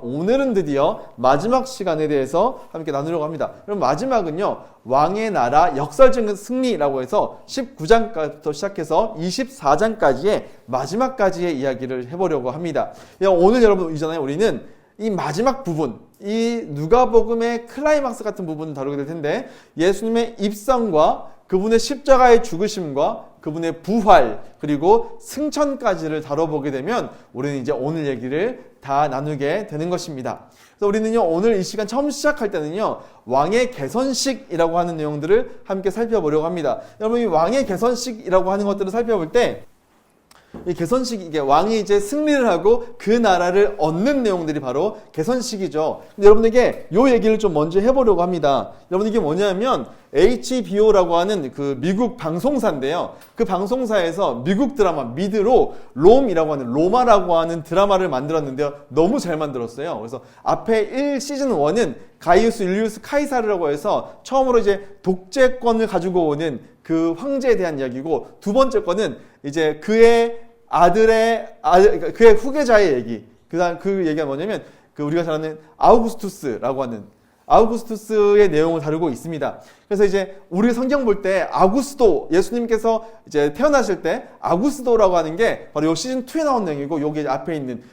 오늘은 드디어 마지막 시간에 대해서 함께 나누려고 합니다. 그럼 마지막은요, 왕의 나라 역설적인 승리라고 해서 19장부터 시작해서 24장까지의 마지막까지의 이야기를 해보려고 합니다. 오늘 여러분 이전에 우리는 이 마지막 부분, 이 누가복음의 클라이막스 같은 부분을 다루게 될 텐데, 예수님의 입성과 그분의 십자가의 죽으심과 그분의 부활 그리고 승천까지를 다뤄보게 되면 우리는 이제 오늘 얘기를 다 나누게 되는 것입니다. 그래서 우리는요, 오늘 이 시간 처음 시작할 때는요, 왕의 개선식이라고 하는 내용들을 함께 살펴보려고 합니다. 여러분, 이 왕의 개선식이라고 하는 것들을 살펴볼 때, 이 개선식, 이게 왕이 이제 승리를 하고 그 나라를 얻는 내용들이 바로 개선식이죠. 근데 여러분에게 요 얘기를 좀 먼저 해보려고 합니다. 여러분, 이게 뭐냐면 HBO라고 하는 그 미국 방송사인데요. 그 방송사에서 미국 드라마 미드로 롬이라고 하는, 로마라고 하는 드라마를 만들었는데요. 너무 잘 만들었어요. 그래서 앞에 시즌 1은 가이우스 율리우스 카이사르라고 해서 처음으로 이제 독재권을 가지고 오는 그 황제에 대한 이야기고, 두 번째 거는 이제 그의 그의 후계자의 얘기. 그 얘기가 뭐냐면, 우리가 잘 아는 아우구스투스라고 하는, 아우구스투스의 내용을 다루고 있습니다. 그래서 이제 우리 성경 볼 때 아구스도, 예수님께서 이제 태어나실 때 아구스도라고 하는 게 바로 요 시즌 2에 나온 내용이고, 요게 앞에 있는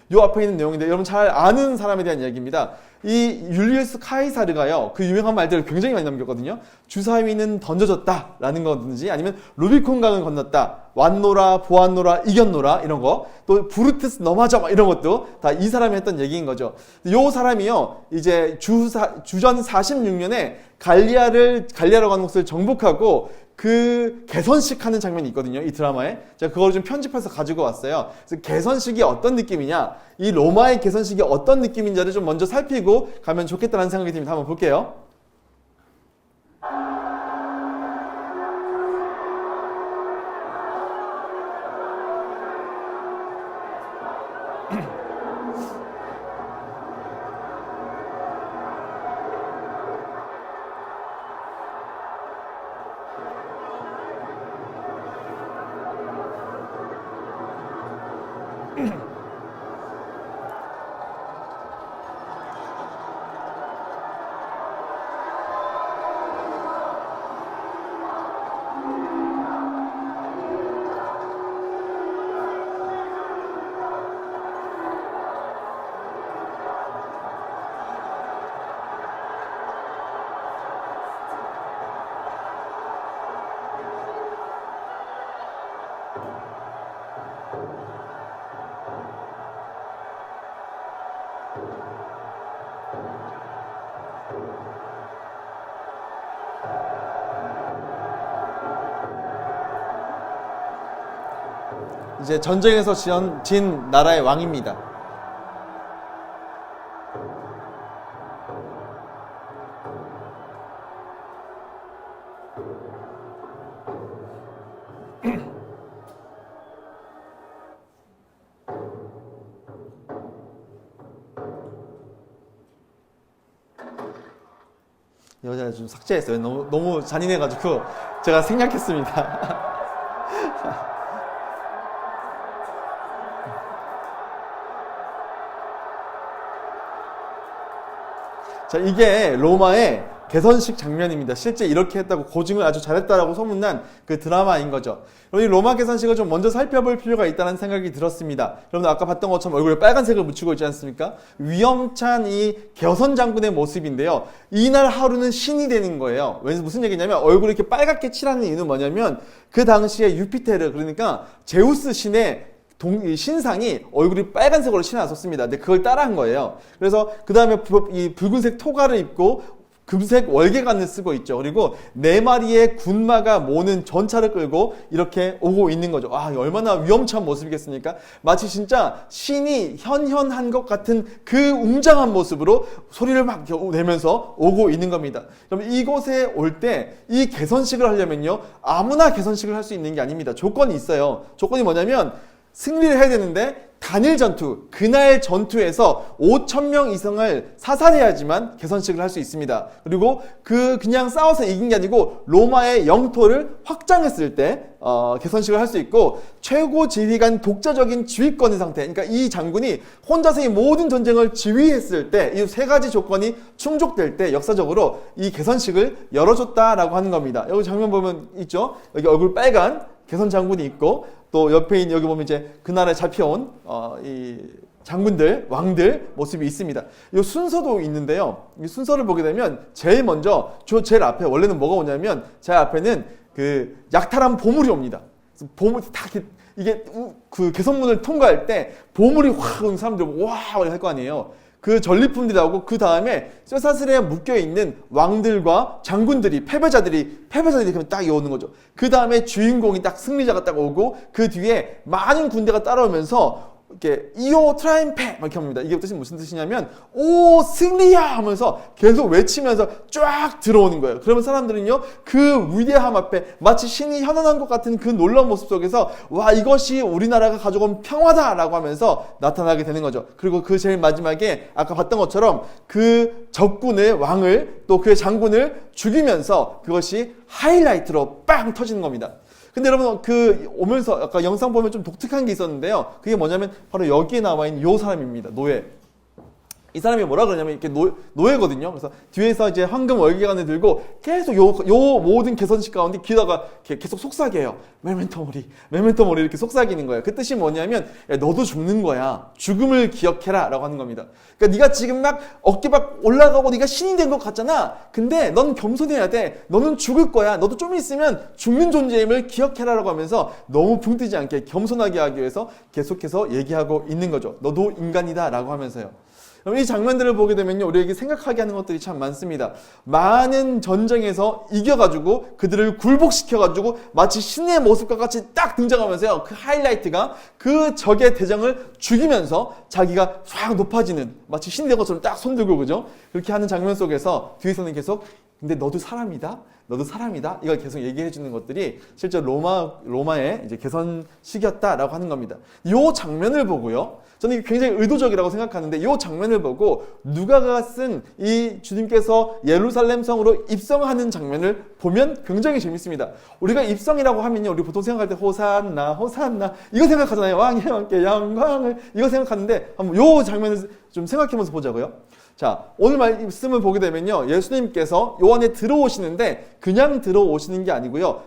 내용인데, 여러분 잘 아는 사람에 대한 이야기입니다. 이 율리우스 카이사르가요, 그 유명한 말들을 굉장히 많이 남겼거든요. 주사위는 던져졌다 라는 거든지, 아니면 루비콘강을 건넜다, 왔노라 보았노라 이겼노라, 이런 거, 또 브루투스 넘어져 이런 것도 다 이 사람이 했던 얘기인 거죠. 요 사람이요, 이제 주전 46년에 갈리아라고 하는 곳을 정복하고 그 개선식 하는 장면이 있거든요, 이 드라마에. 제가 그걸 좀 편집해서 가지고 왔어요. 그래서 개선식이 어떤 느낌이냐, 이 로마의 개선식이 어떤 느낌인지를 좀 먼저 살피고 가면 좋겠다는 생각이 듭니다. 한번 볼게요. 이제 전쟁에서 진 나라의 왕입니다. 여자 좀 삭제했어요. 너무 잔인해가지고 제가 생략했습니다. 자, 이게 로마의 개선식 장면입니다. 실제 이렇게 했다고, 고증을 아주 잘했다라고 소문난 그 드라마인 거죠. 이 로마 개선식을 좀 먼저 살펴볼 필요가 있다는 생각이 들었습니다. 여러분, 아까 봤던 것처럼 얼굴에 빨간색을 묻히고 있지 않습니까? 위험찬 이 개선 장군의 모습인데요. 이날 하루는 신이 되는 거예요. 왠지 무슨 얘기냐면, 얼굴을 이렇게 빨갛게 칠하는 이유는 뭐냐면, 그 당시에 유피테르, 그러니까 제우스 신의 신상이 얼굴이 빨간색으로 칠해놨었습니다. 근데 그걸 따라한 거예요. 그래서 그 다음에 이 붉은색 토가를 입고 금색 월계관을 쓰고 있죠. 그리고 4마리의 군마가 모는 전차를 끌고 이렇게 오고 있는 거죠. 아, 얼마나 위험찬 모습이겠습니까? 마치 진짜 신이 현현한 것 같은 그 웅장한 모습으로 소리를 막 내면서 오고 있는 겁니다. 그럼 이곳에 올 때 이 개선식을 하려면요, 아무나 개선식을 할 수 있는 게 아닙니다. 조건이 있어요. 조건이 뭐냐면 승리를 해야 되는데 단일 전투, 그날 전투에서 5,000명 이상을 사살해야지만 개선식을 할 수 있습니다. 그리고 그냥 싸워서 이긴 게 아니고 로마의 영토를 확장했을 때 개선식을 할 수 있고, 최고 지휘관 독자적인 지휘권의 상태, 그러니까 이 장군이 혼자서 이 모든 전쟁을 지휘했을 때 이 세 가지 조건이 충족될 때 역사적으로 이 개선식을 열어줬다라고 하는 겁니다. 여기 장면 보면 있죠? 여기 얼굴 빨간 개선 장군이 있고, 또 옆에 있는 여기 보면 이제 그 나라에 잡혀온 이 장군들, 왕들 모습이 있습니다. 이 순서도 있는데요. 이 순서를 보게 되면 제일 먼저 제일 앞에 원래는 뭐가 오냐면 제일 앞에는 그 약탈한 보물이 옵니다. 보물이 다 이게 그 개선문을 통과할 때 보물이 확 오는 사람들 와 할 거 아니에요. 그 전리품들이 나오고 그 다음에 쇠사슬에 묶여있는 왕들과 장군들이 패배자들이 그냥 딱 오는 거죠. 그 다음에 주인공이 딱 승리자가 딱 오고 그 뒤에 많은 군대가 따라오면서 이렇게 이오 트라임페 이렇게 합니다. 이게 뜻이 무슨 뜻이냐면 오 승리야 하면서 계속 외치면서 쫙 들어오는 거예요. 그러면 사람들은요 그 위대함 앞에 마치 신이 현현한 것 같은 그 놀라운 모습 속에서 와 이것이 우리나라가 가져온 평화다라고 하면서 나타나게 되는 거죠. 그리고 그 제일 마지막에 아까 봤던 것처럼 그 적군의 왕을 또 그의 장군을 죽이면서 그것이 하이라이트로 빵 터지는 겁니다. 근데 여러분 오면서 아까 영상 보면 좀 독특한 게 있었는데요. 그게 뭐냐면 바로 여기에 나와 있는 요 사람입니다. 노예. 이 사람이 뭐라 그러냐면 이렇게 노예거든요. 그래서 뒤에서 이제 황금 월계관을 들고 계속 요 모든 개선식 가운데 기다가 계속 속삭여요. 메멘토 모리 이렇게 속삭이는 거예요. 그 뜻이 뭐냐면 야, 너도 죽는 거야. 죽음을 기억해라 라고 하는 겁니다. 그러니까 네가 지금 막 어깨 막 올라가고 네가 신이 된 것 같잖아. 근데 넌 겸손해야 돼. 너는 죽을 거야. 너도 좀 있으면 죽는 존재임을 기억해라 라고 하면서 너무 붕뜨지 않게 겸손하게 하기 위해서 계속해서 얘기하고 있는 거죠. 너도 인간이다 라고 하면서요. 이 장면들을 보게 되면요, 우리에게 생각하게 하는 것들이 참 많습니다. 많은 전쟁에서 이겨가지고 그들을 굴복시켜가지고 마치 신의 모습과 같이 딱 등장하면서요, 그 하이라이트가 그 적의 대장을 죽이면서 자기가 쫙 높아지는 마치 신이 된 것처럼 딱 손들고 그죠? 그렇게 하는 장면 속에서 뒤에서는 계속 근데 너도 사람이다. 이걸 계속 얘기해 주는 것들이 실제 로마의 이제 개선식이었다라고 하는 겁니다. 이 장면을 보고요. 저는 이게 굉장히 의도적이라고 생각하는데 이 장면을 보고 누가가 쓴 이 주님께서 예루살렘 성으로 입성하는 장면을 보면 굉장히 재밌습니다. 우리가 입성이라고 하면요. 우리 보통 생각할 때 호산나 이거 생각하잖아요. 왕의 왕께 영광을 이거 생각하는데 한번 이 장면을 좀 생각해보면서 보자고요. 자, 오늘 말씀을 보게 되면요. 예수님께서 요 안에 들어오시는데 그냥 들어오시는 게 아니고요.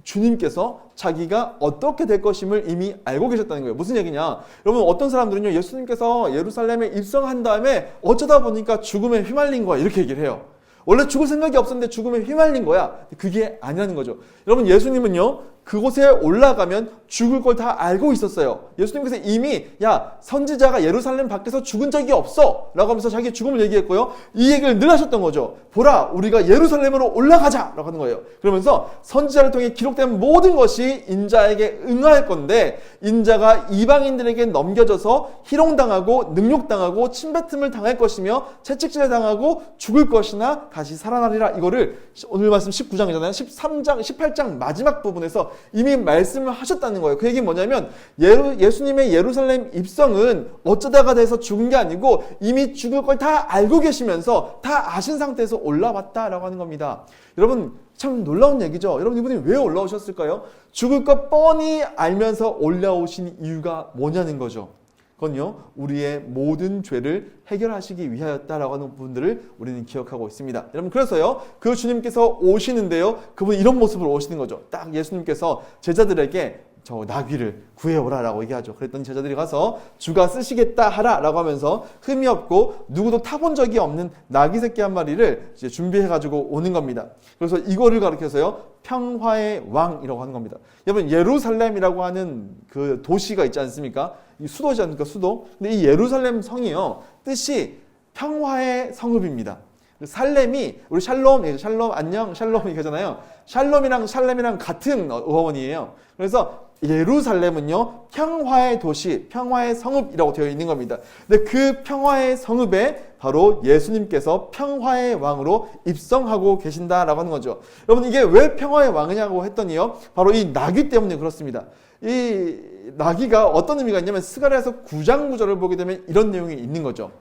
주님께서 자기가 어떻게 될 것임을 이미 알고 계셨다는 거예요. 무슨 얘기냐? 여러분 어떤 사람들은요. 예수님께서 예루살렘에 입성한 다음에 어쩌다 보니까 죽음에 휘말린 거야. 이렇게 얘기를 해요. 원래 죽을 생각이 없었는데 죽음에 휘말린 거야. 그게 아니라는 거죠. 여러분 예수님은요. 그곳에 올라가면 죽을 걸 다 알고 있었어요. 예수님께서 이미 야 선지자가 예루살렘 밖에서 죽은 적이 없어 라고 하면서 자기의 죽음을 얘기했고요. 이 얘기를 늘 하셨던 거죠. 보라 우리가 예루살렘으로 올라가자 라고 하는 거예요. 그러면서 선지자를 통해 기록된 모든 것이 인자에게 응할 건데 인자가 이방인들에게 넘겨져서 희롱당하고 능욕당하고 침뱉음을 당할 것이며 채찍질을 당하고 죽을 것이나 다시 살아나리라. 이거를 오늘 말씀 19장이잖아요. 13장, 18장 마지막 부분에서 이미 말씀을 하셨다는 거예요. 그 얘기는 뭐냐면 예수님의 예루살렘 입성은 어쩌다가 돼서 죽은 게 아니고 이미 죽을 걸 다 알고 계시면서 다 아신 상태에서 올라왔다라고 하는 겁니다. 여러분 참 놀라운 얘기죠. 여러분 이분이 왜 올라오셨을까요? 죽을 것 뻔히 알면서 올라오신 이유가 뭐냐는 거죠. 그건요, 우리의 모든 죄를 해결하시기 위하였다라고 하는 부분들을 우리는 기억하고 있습니다. 여러분, 그래서요, 그 주님께서 오시는데요, 그분이 이런 모습으로 오시는 거죠. 딱 예수님께서 제자들에게 저 나귀를 구해오라라고 얘기하죠. 그랬더니 제자들이 가서 주가 쓰시겠다 하라라고 하면서 흠이 없고 누구도 타본 적이 없는 나귀 새끼 한 마리를 이제 준비해가지고 오는 겁니다. 그래서 이거를 가리켜서요, 평화의 왕이라고 하는 겁니다. 여러분, 예루살렘이라고 하는 그 도시가 있지 않습니까? 이 수도지 않습니까? 수도. 근데 이 예루살렘 성이요, 뜻이 평화의 성읍입니다. 살렘이 우리 샬롬 안녕 샬롬 이거잖아요. 샬렘이랑 같은 어원이에요. 그래서 예루살렘은요 평화의 도시, 평화의 성읍이라고 되어 있는 겁니다. 근데 그 평화의 성읍에 바로 예수님께서 평화의 왕으로 입성하고 계신다라고 하는 거죠. 여러분 이게 왜 평화의 왕이냐고 했더니요 바로 이 나귀 때문에 그렇습니다. 이 나귀가 어떤 의미가 있냐면 스가랴서 9장 9절을 보게 되면 이런 내용이 있는 거죠.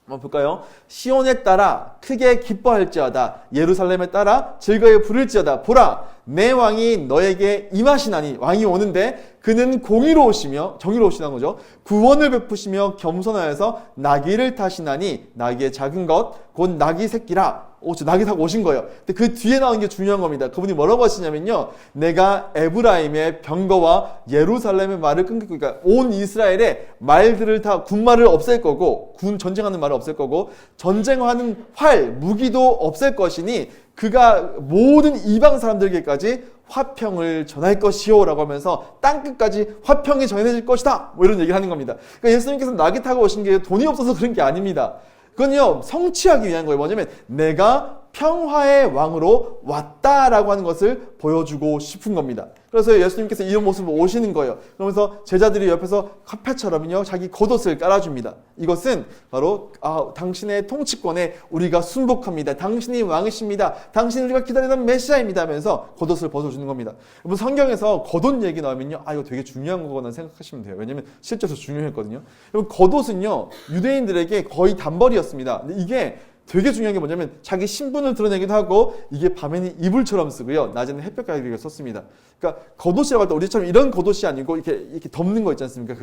한번 볼까요? 시온에 따라 크게 기뻐할지어다. 예루살렘에 따라 즐거이 부를지어다. 보라, 내 왕이 너에게 임하시나니. 왕이 오는데 그는 공의로우시며, 정의로우시다는 거죠. 구원을 베푸시며 겸손하여서 나귀를 타시나니. 나귀의 작은 것 곧 나귀 새끼라. 나귀 타고 오신 거예요. 근데 그 뒤에 나오는 게 중요한 겁니다. 그분이 뭐라고 하시냐면요, 내가 에브라임의 병거와 예루살렘의 말을 끊고, 그러니까 온 이스라엘의 말들을 다, 군말을 없앨 거고, 전쟁하는 말을 없앨 거고, 전쟁하는 활, 무기도 없앨 것이니 그가 모든 이방 사람들에게까지 화평을 전할 것이요 라고 하면서 땅끝까지 화평이 전해질 것이다, 뭐 이런 얘기를 하는 겁니다. 그러니까 예수님께서 나귀 타고 오신 게 돈이 없어서 그런 게 아닙니다. 그건요, 성취하기 위한 거예요. 뭐냐면 내가 평화의 왕으로 왔다라고 하는 것을 보여주고 싶은 겁니다. 그래서 예수님께서 이런 모습으로 오시는 거예요. 그러면서 제자들이 옆에서 카페처럼요, 자기 겉옷을 깔아줍니다. 이것은 바로 당신의 통치권에 우리가 순복합니다. 당신이 왕이십니다. 당신이 우리가 기다리던 메시아입니다 하면서 겉옷을 벗어주는 겁니다. 여러분, 성경에서 겉옷 얘기 나오면요, 이거 되게 중요한 거구나 생각하시면 돼요. 왜냐면 실제로 중요했거든요. 여러분, 겉옷은요, 유대인들에게 거의 단벌이었습니다. 근데 이게 되게 중요한 게 뭐냐면 자기 신분을 드러내기도 하고, 이게 밤에는 이불처럼 쓰고요, 낮에는 햇볕 가리개를 썼습니다. 그러니까 겉옷이라고 할 때 우리처럼 이런 겉옷이 아니고 이렇게 덮는 거 있지 않습니까?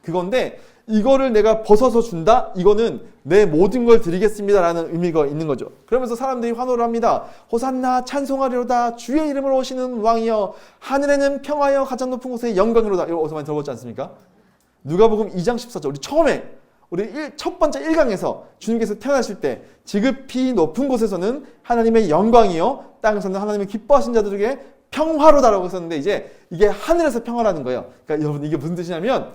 그건데 이거를 내가 벗어서 준다? 이거는 내 모든 걸 드리겠습니다라는 의미가 있는 거죠. 그러면서 사람들이 환호를 합니다. 호산나, 찬송하리로다. 주의 이름으로 오시는 왕이여, 하늘에는 평화여, 가장 높은 곳에 영광이로다. 이거 어디서 많이 들어봤지 않습니까? 누가복음 2장 14절, 우리 첫 번째 1강에서 주님께서 태어나실 때 지극히 높은 곳에서는 하나님의 영광이요, 땅에서는 하나님의 기뻐하신 자들에게 평화로다라고 했었는데, 이게 하늘에서 평화라는 거예요. 그러니까 여러분, 이게 무슨 뜻이냐면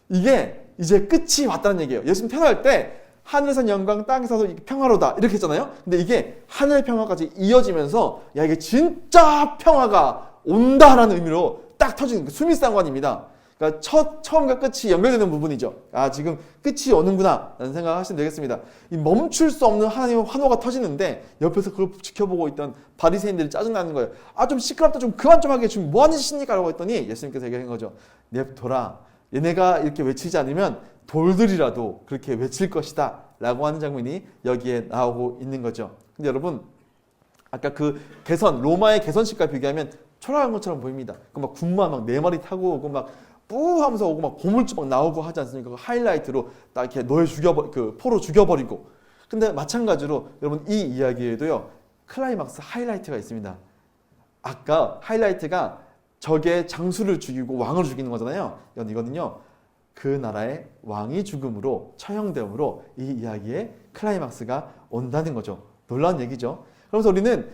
이게 이제 끝이 왔다는 얘기예요. 예수님 태어날 때 하늘에서 영광, 땅에서도 평화로다 이렇게 했잖아요. 근데 이게 하늘의 평화까지 이어지면서 이게 진짜 평화가 온다라는 의미로 딱 터지는 게 수미상관입니다. 그러니까 처음과 끝이 연결되는 부분이죠. 지금 끝이 오는구나 라는 생각을 하시면 되겠습니다. 이 멈출 수 없는 하나님의 환호가 터지는데 옆에서 그걸 지켜보고 있던 바리새인들이 짜증나는 거예요. 좀 시끄럽다, 좀 그만 좀 하게, 지금 뭐 하는 짓입니까? 라고 했더니 예수님께서 얘기한 거죠. 냅둬라. 얘네가 이렇게 외치지 않으면 돌들이라도 그렇게 외칠 것이다 라고 하는 장면이 여기에 나오고 있는 거죠. 근데 여러분, 아까 그 로마의 개선식과 비교하면 초라한 것처럼 보입니다. 막 군마 막 4마리 타고 오고 막 뿌 하면서 오고 막 고물주 막 나오고 하지 않습니까? 하이라이트로 딱 이렇게 포로 죽여버리고. 근데 마찬가지로 여러분, 이 이야기에도요, 클라이막스 하이라이트가 있습니다. 아까 하이라이트가 적의 장수를 죽이고 왕을 죽이는 거잖아요. 이거는요, 그 나라의 왕이 죽음으로, 처형됨으로 이 이야기의 클라이막스가 온다는 거죠. 놀라운 얘기죠. 그러면서 우리는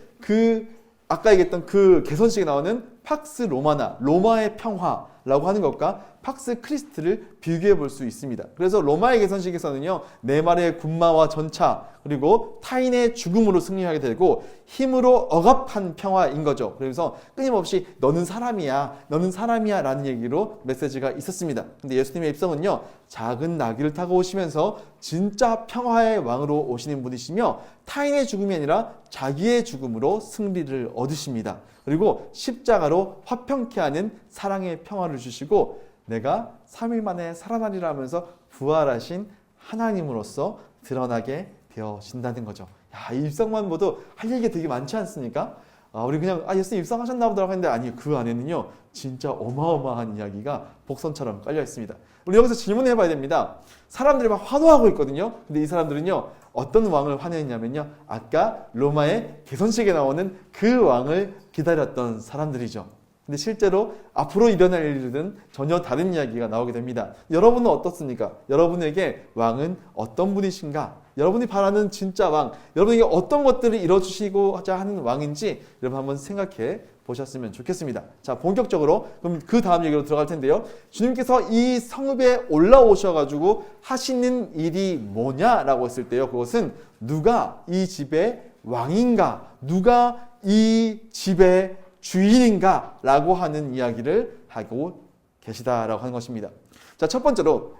아까 얘기했던 그 개선식에 나오는 팍스 로마나, 로마의 평화라고 하는 것과 팍스 크리스트를 비교해 볼 수 있습니다. 그래서 로마의 개선식에서는요, 4마리의 군마와 전차, 그리고 타인의 죽음으로 승리하게 되고 힘으로 억압한 평화인 거죠. 그래서 끊임없이 너는 사람이야 라는 얘기로 메시지가 있었습니다. 근데 예수님의 입성은요, 작은 나귀를 타고 오시면서 진짜 평화의 왕으로 오시는 분이시며, 타인의 죽음이 아니라 자기의 죽음으로 승리를 얻으십니다. 그리고 십자가로 화평케 하는 사랑의 평화를 주시고, 내가 3일 만에 살아나리라 하면서 부활하신 하나님으로서 드러나게 되어진다는 거죠. 이 입성만 보도 할 얘기가 되게 많지 않습니까? 우리 그냥 예수님 입성하셨나 보다 했는데, 아니요, 그 안에는요 진짜 어마어마한 이야기가 복선처럼 깔려 있습니다. 우리 여기서 질문해 봐야 됩니다. 사람들이 막 환호하고 있거든요. 근데 이 사람들은요, 어떤 왕을 환호했냐면요, 아까 로마의 개선식에 나오는 그 왕을 기다렸던 사람들이죠. 근데 실제로 앞으로 일어날 일들은 전혀 다른 이야기가 나오게 됩니다. 여러분은 어떻습니까? 여러분에게 왕은 어떤 분이신가? 여러분이 바라는 진짜 왕, 여러분에게 어떤 것들을 이뤄주시고자 하는 왕인지 여러분 한번 생각해 보셨으면 좋겠습니다. 자, 본격적으로 그럼 그 다음 얘기로 들어갈 텐데요. 주님께서 이 성읍에 올라오셔가지고 하시는 일이 뭐냐라고 했을 때요, 그것은 누가 이 집의 왕인가, 누가 이 집의 주인인가 라고 하는 이야기를 하고 계시다라고 하는 것입니다. 자, 첫 번째로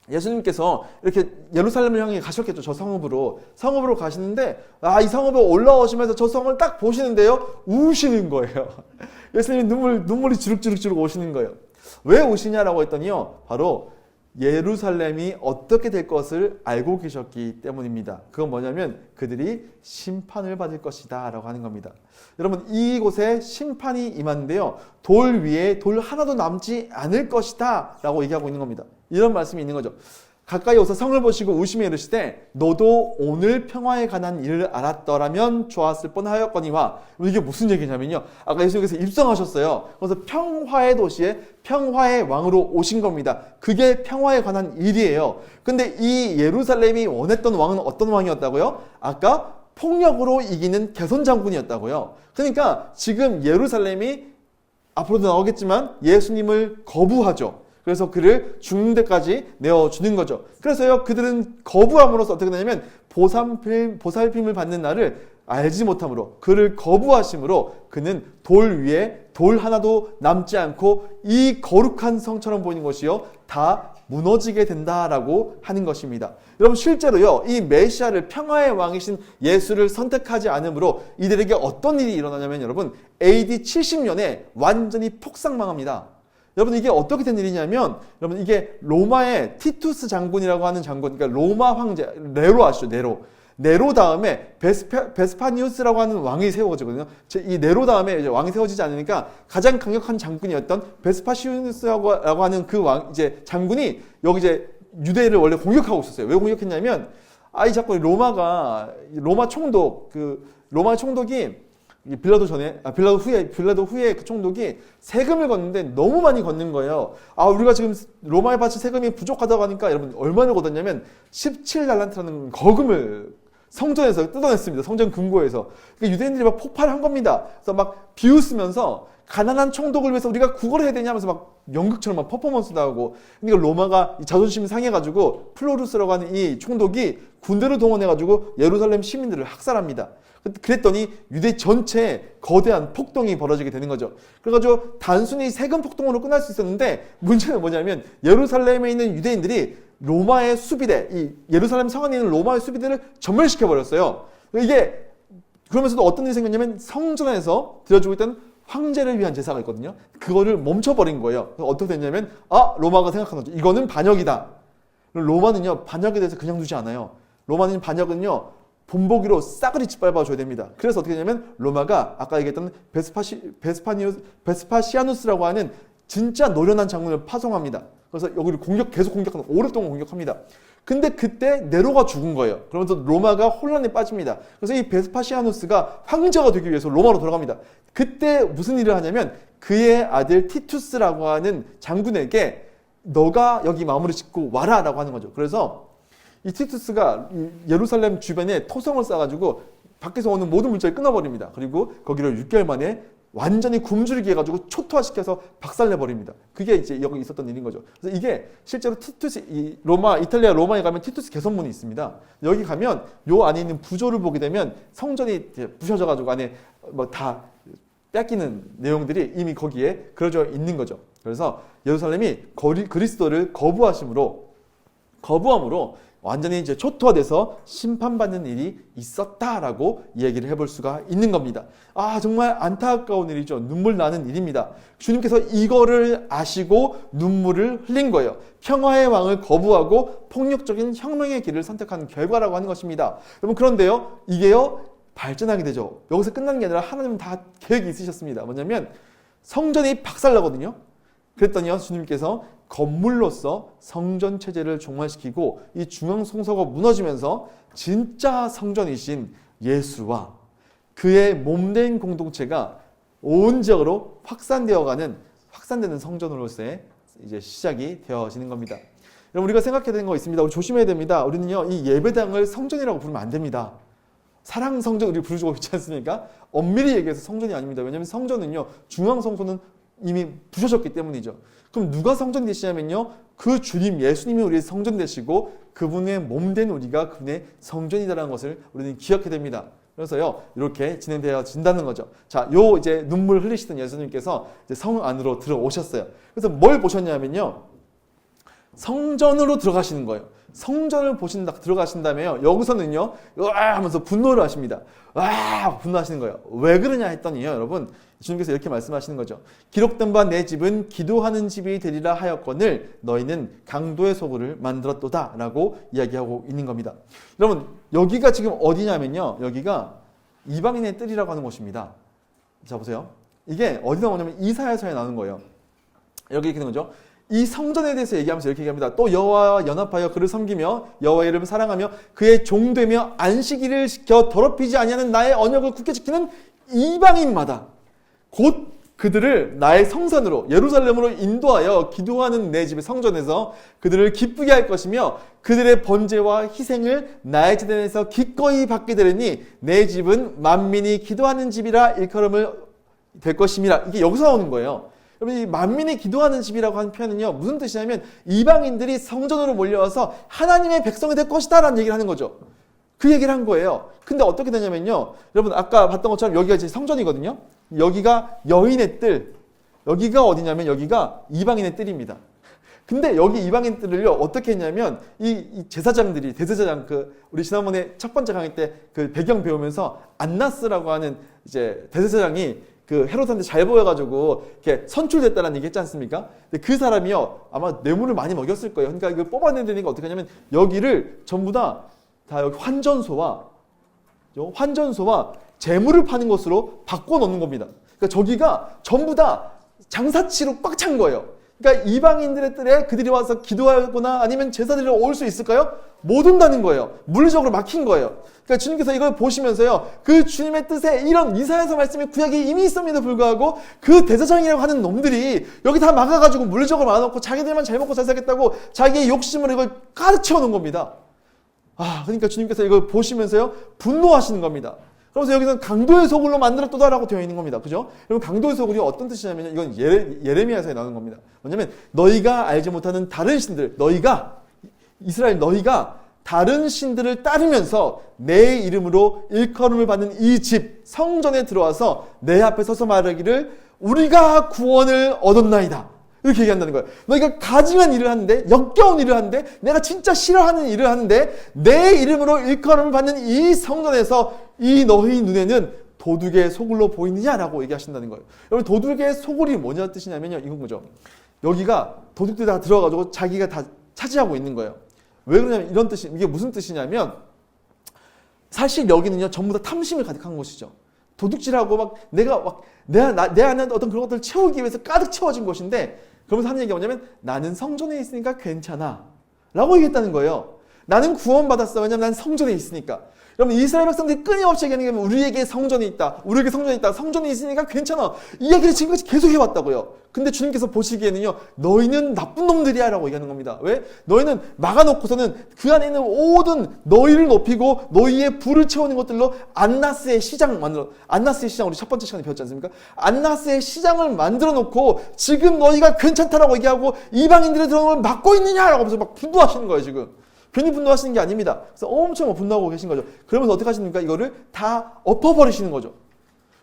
예수님께서 이렇게 예루살렘을 향해 가셨겠죠. 저 성읍으로 가시는데, 이 성읍에 올라오시면서 저 성을 딱 보시는데요, 우시는 거예요. 예수님이 눈물이 주룩주룩 오시는 거예요. 왜 오시냐라고 했더니요, 바로 예루살렘이 어떻게 될 것을 알고 계셨기 때문입니다. 그건 뭐냐면 그들이 심판을 받을 것이다 라고 하는 겁니다. 여러분, 이곳에 심판이 임하는데요, 돌 위에 돌 하나도 남지 않을 것이다 라고 얘기하고 있는 겁니다. 이런 말씀이 있는 거죠. 가까이 오서 성을 보시고 우시며 이르시되 너도 오늘 평화에 관한 일을 알았더라면 좋았을 뻔하였거니와. 이게 무슨 얘기냐면요, 아까 예수님께서 입성하셨어요. 그래서 평화의 도시에 평화의 왕으로 오신 겁니다. 그게 평화에 관한 일이에요. 근데 이 예루살렘이 원했던 왕은 어떤 왕이었다고요? 아까 폭력으로 이기는 개선 장군이었다고요. 그러니까 지금 예루살렘이 앞으로도 나오겠지만 예수님을 거부하죠. 그래서 그를 죽는 데까지 내어주는 거죠. 그래서요, 그들은 거부함으로써 어떻게 되냐면 보살핌을 받는 날을 알지 못함으로, 그를 거부하심으로 그는 돌 위에 돌 하나도 남지 않고 이 거룩한 성처럼 보이는 것이요, 다 무너지게 된다라고 하는 것입니다. 여러분, 실제로요, 이 메시아를, 평화의 왕이신 예수를 선택하지 않으므로 이들에게 어떤 일이 일어나냐면, 여러분, AD 70년에 완전히 폭삭망합니다. 여러분, 이게 어떻게 된 일이냐면, 여러분, 이게 로마의 티투스 장군이라고 하는 장군, 그러니까 로마 황제, 네로 아시죠? 네로 다음에 베스파니우스라고 하는 왕이 세워지거든요. 이 네로 다음에 이제 왕이 세워지지 않으니까 가장 강력한 장군이었던 베스파시우스라고 하는 그 왕, 이제 장군이 여기 이제 유대를 원래 공격하고 있었어요. 왜 공격했냐면, 이 자꾸 로마 총독이 빌라도 후에 그 총독이 세금을 걷는데 너무 많이 걷는 거예요. 우리가 지금 로마에 바칠 세금이 부족하다고 하니까, 여러분, 얼마를 걷었냐면 17달란트라는 거금을 성전에서 뜯어냈습니다. 성전 금고에서. 그러니까 유대인들이 막 폭발한 겁니다. 그래서 막 비웃으면서 가난한 총독을 위해서 우리가 구걸을 해야 되냐 하면서 막 연극처럼 막 퍼포먼스도 하고. 그러니까 로마가 자존심이 상해가지고 플로루스라고 하는 이 총독이 군대를 동원해가지고 예루살렘 시민들을 학살합니다. 그랬더니 유대 전체에 거대한 폭동이 벌어지게 되는 거죠. 그래가지고 단순히 세금 폭동으로 끝날 수 있었는데, 문제는 뭐냐면 예루살렘에 있는 유대인들이 로마의 수비대, 이 예루살렘 성 안에 있는 로마의 수비대를 전멸시켜버렸어요. 이게, 그러면서도 어떤 일이 생겼냐면 성전에서 드려지고 있던 황제를 위한 제사가 있거든요. 그거를 멈춰버린 거예요. 그래서 어떻게 됐냐면, 로마가 생각한 거죠. 이거는 반역이다. 로마는요, 반역에 대해서 그냥 두지 않아요. 로마는 반역은요, 본보기로 싸그리 짓밟아줘야 됩니다. 그래서 어떻게 되냐면 로마가 아까 얘기했던 베스파시아누스라고 하는 진짜 노련한 장군을 파송합니다. 그래서 여기를 계속 공격하는, 오랫동안 공격합니다. 근데 그때 네로가 죽은 거예요. 그러면서 로마가 혼란에 빠집니다. 그래서 이 베스파시아누스가 황제가 되기 위해서 로마로 돌아갑니다. 그때 무슨 일을 하냐면 그의 아들 티투스라고 하는 장군에게 너가 여기 마무리 짓고 와라 라고 하는 거죠. 그래서 이 티투스가 예루살렘 주변에 토성을 쌓아가지고 밖에서 오는 모든 물자를 끊어버립니다. 그리고 거기를 6개월 만에 완전히 굶주리게 해가지고 초토화시켜서 박살내버립니다. 그게 이제 여기 있었던 일인 거죠. 그래서 이게 실제로 티투스, 이탈리아 로마에 가면 티투스 개선문이 있습니다. 여기 가면 요 안에 있는 부조를 보게 되면 성전이 부셔져가지고 안에 뭐 다 뺏기는 내용들이 이미 거기에 그려져 있는 거죠. 그래서 예루살렘이 그리스도를 거부함으로 완전히 이제 초토화돼서 심판받는 일이 있었다라고 얘기를 해볼 수가 있는 겁니다. 정말 안타까운 일이죠. 눈물 나는 일입니다. 주님께서 이거를 아시고 눈물을 흘린 거예요. 평화의 왕을 거부하고 폭력적인 혁명의 길을 선택한 결과라고 하는 것입니다. 여러분, 그런데요, 이게요, 발전하게 되죠. 여기서 끝나는 게 아니라 하나님은 다 계획이 있으셨습니다. 뭐냐면 성전이 박살나거든요. 그랬더니요, 주님께서 건물로서 성전 체제를 종말시키고 이 중앙 성소가 무너지면서 진짜 성전이신 예수와 그의 몸된 공동체가 온 지역으로 확산되는 성전으로서의 이제 시작이 되어지는 겁니다. 여러분, 우리가 생각해야 되는 거 있습니다. 우리 조심해야 됩니다. 우리는요, 이 예배당을 성전이라고 부르면 안 됩니다. 사랑 성전 우리 부르고 있지 않습니까? 엄밀히 얘기해서 성전이 아닙니다. 왜냐하면 성전은요, 중앙 성소는 이미 부셔졌기 때문이죠. 그럼 누가 성전 되시냐면요, 그 주님 예수님이 우리의 성전 되시고 그분의 몸된 우리가 그분의 성전이다라는 것을 우리는 기억해야 됩니다. 그래서요, 이렇게 진행되어진다는 거죠. 자, 이제 눈물 흘리시던 예수님께서 이제 성 안으로 들어오셨어요. 그래서 뭘 보셨냐면요, 성전으로 들어가시는 거예요. 성전을 들어가신다며요. 여기서는요, 으아 하면서 분노를 하십니다. 와 분노하시는 거예요. 왜 그러냐 했더니요, 여러분, 주님께서 이렇게 말씀하시는 거죠. 기록된 바 내 집은 기도하는 집이 되리라 하였거늘 너희는 강도의 소굴을 만들었도다 라고 이야기하고 있는 겁니다. 여러분, 여기가 지금 어디냐면요, 여기가 이방인의 뜰이라고 하는 곳입니다. 자 보세요. 이게 어디 나오냐면 이사야서에 나오는 거예요. 여기 이렇게 되는 거죠. 이 성전에 대해서 얘기하면서 이렇게 얘기합니다. 또 여호와와 연합하여 그를 섬기며 여호와의 이름을 사랑하며 그의 종되며 안식일을 지켜 더럽히지 아니하는 나의 언약을 굳게 지키는 이방인마다 곧 그들을 나의 성산으로 예루살렘으로 인도하여 기도하는 내 집의 성전에서 그들을 기쁘게 할 것이며 그들의 번제와 희생을 나의 제단에서 기꺼이 받게 되리니 내 집은 만민이 기도하는 집이라 일컬음을 될 것임이라. 이게 여기서 나오는 거예요. 여러분, 이 만민이 기도하는 집이라고 하는 표현은요, 무슨 뜻이냐면 이방인들이 성전으로 몰려와서 하나님의 백성이 될 것이다 라는 얘기를 하는 거죠. 그 얘기를 한 거예요. 근데 어떻게 되냐면요, 여러분 아까 봤던 것처럼 여기가 이제 성전이거든요. 여기가 여인의 뜰, 여기가 어디냐면 여기가 이방인의 뜰입니다. 근데 여기 이방인 뜰을요 어떻게 했냐면 이 제사장들이, 대제사장, 우리 지난번에 첫 번째 강의 때 그 배경 배우면서 안나스라고 하는 이제 대제사장이 헤롯한테 잘 보여가지고 이렇게 선출됐다라는 얘기 했지 않습니까? 근데 그 사람이요 아마 뇌물을 많이 먹였을 거예요. 그러니까 이걸 뽑아내니까 어떻게 하냐면 여기를 전부 다 여기 환전소와 재물을 파는 것으로 바꿔놓는 겁니다. 그러니까 저기가 전부 다 장사치로 꽉 찬 거예요. 그러니까 이방인들의 뜰에 그들이 와서 기도하거나 아니면 제사드리러 올 수 있을까요? 못 온다는 거예요. 물리적으로 막힌 거예요. 그러니까 주님께서 이걸 보시면서요, 그 주님의 뜻에 이런 이사야서 말씀이 구약에 이미 있음에도 불구하고 그 대제사장이라고 하는 놈들이 여기 다 막아가지고 물리적으로 막아놓고 자기들만 잘 먹고 잘 살겠다고 자기의 욕심으로 이걸 가득 채워놓은 겁니다. 그러니까 주님께서 이걸 보시면서요 분노하시는 겁니다. 그래서 여기서는 강도의 소굴로 만들었도다라고 되어 있는 겁니다. 그죠? 여러분, 강도의 소굴이 어떤 뜻이냐면 이건 예레미야서에 나오는 겁니다. 뭐냐면 너희가 알지 못하는 다른 신들, 이스라엘 너희가 다른 신들을 따르면서 내 이름으로 일컬음을 받는 이 집 성전에 들어와서 내 앞에 서서 말하기를 우리가 구원을 얻었나이다. 이렇게 얘기한다는 거예요. 너희가 가증한 일을 하는데, 역겨운 일을 하는데, 내가 진짜 싫어하는 일을 하는데 내 이름으로 일컬음을 받는 이 성전에서 이 너희 눈에는 도둑의 소굴로 보이느냐라고 얘기하신다는 거예요. 여러분, 도둑의 소굴이 뭐냐 뜻이냐면요, 이건 거죠. 여기가 도둑들이 다 들어가가지고 자기가 다 차지하고 있는 거예요. 왜 그러냐면 이런 뜻이, 이게 무슨 뜻이냐면 사실 여기는요 전부 다 탐심을 가득한 곳이죠. 도둑질하고 내 안에 어떤 그런 것들을 채우기 위해서 가득 채워진 곳인데, 그러면서 하는 얘기가 뭐냐면 나는 성전에 있으니까 괜찮아 라고 얘기했다는 거예요. 나는 구원받았어. 왜냐면 난 성전에 있으니까. 여러분, 이스라엘 백성들이 끊임없이 얘기하는 게 우리에게 성전이 있다. 우리에게 성전이 있다. 성전이 있으니까 괜찮아. 이 얘기를 지금까지 계속 해왔다고요. 근데 주님께서 보시기에는요, 너희는 나쁜 놈들이야 라고 얘기하는 겁니다. 왜? 너희는 막아놓고서는 그 안에 있는 모든 너희를 높이고 너희의 부를 채우는 것들로 안나스의 시장 우리 첫 번째 시간에 배웠지 않습니까? 안나스의 시장을 만들어 놓고 지금 너희가 괜찮다라고 얘기하고 이방인들이 들어오는 걸 막고 있느냐라고 하면서 막 분노하시는 거예요, 지금. 괜히 분노하시는 게 아닙니다. 그래서 엄청 분노하고 계신 거죠. 그러면서 어떻게 하십니까? 이거를 다 엎어버리시는 거죠.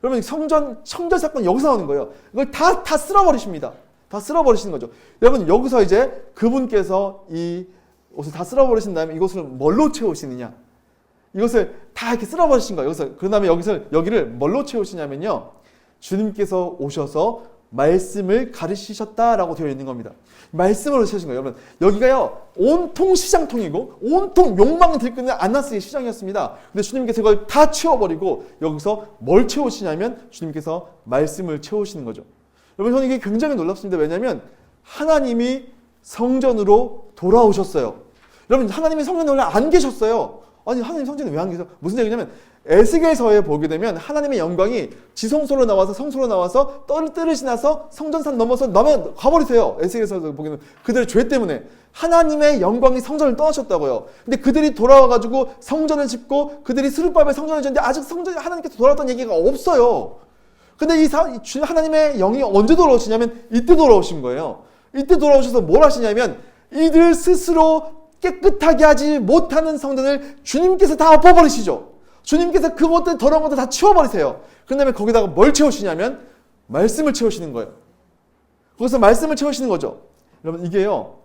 여러분, 청절 사건 여기서 나오는 거예요. 이걸 다 쓸어버리십니다. 다 쓸어버리시는 거죠. 여러분, 여기서 이제 그분께서 이 옷을 다 쓸어버리신 다음에 이것을 뭘로 채우시느냐? 이것을 다 이렇게 쓸어버리신 거예요. 그 다음에 여기를 뭘로 채우시냐면요, 주님께서 오셔서 말씀을 가르치셨다라고 되어 있는 겁니다. 말씀으로 채우신 거예요. 여러분, 여기가요 온통 시장통이고 온통 욕망이 들끓는 안나스의 시장이었습니다. 근데 주님께서 이걸 다 채워버리고 여기서 뭘 채우시냐면 주님께서 말씀을 채우시는 거죠. 여러분, 저는 이게 굉장히 놀랍습니다. 왜냐하면 하나님이 성전으로 돌아오셨어요. 여러분, 하나님이 성전에 원래 안 계셨어요. 아니, 하나님 성전에 왜 안 계세요? 무슨 얘기냐면 에스겔서에 보게 되면 하나님의 영광이 지성소로 나와서 성소로 나와서 뜰을 지나서 성전산 넘어서 가버리세요. 에스겔서에 보게 되면 그들의 죄 때문에 하나님의 영광이 성전을 떠나셨다고요. 근데 그들이 돌아와가지고 성전을 짓고 그들이 스룹바벨 성전을 짓는데 아직 하나님께서 돌아왔다는 얘기가 없어요. 근데 하나님의 영이 언제 돌아오시냐면 이때 돌아오신 거예요. 이때 돌아오셔서 뭘 하시냐면 이들 스스로 깨끗하게 하지 못하는 성전을 주님께서 다 엎어버리시죠. 주님께서 그것들 더러운 것들 다 치워버리세요. 그 다음에 거기다가 뭘 채우시냐면 말씀을 채우시는 거예요. 거기서 말씀을 채우시는 거죠. 여러분, 이게요,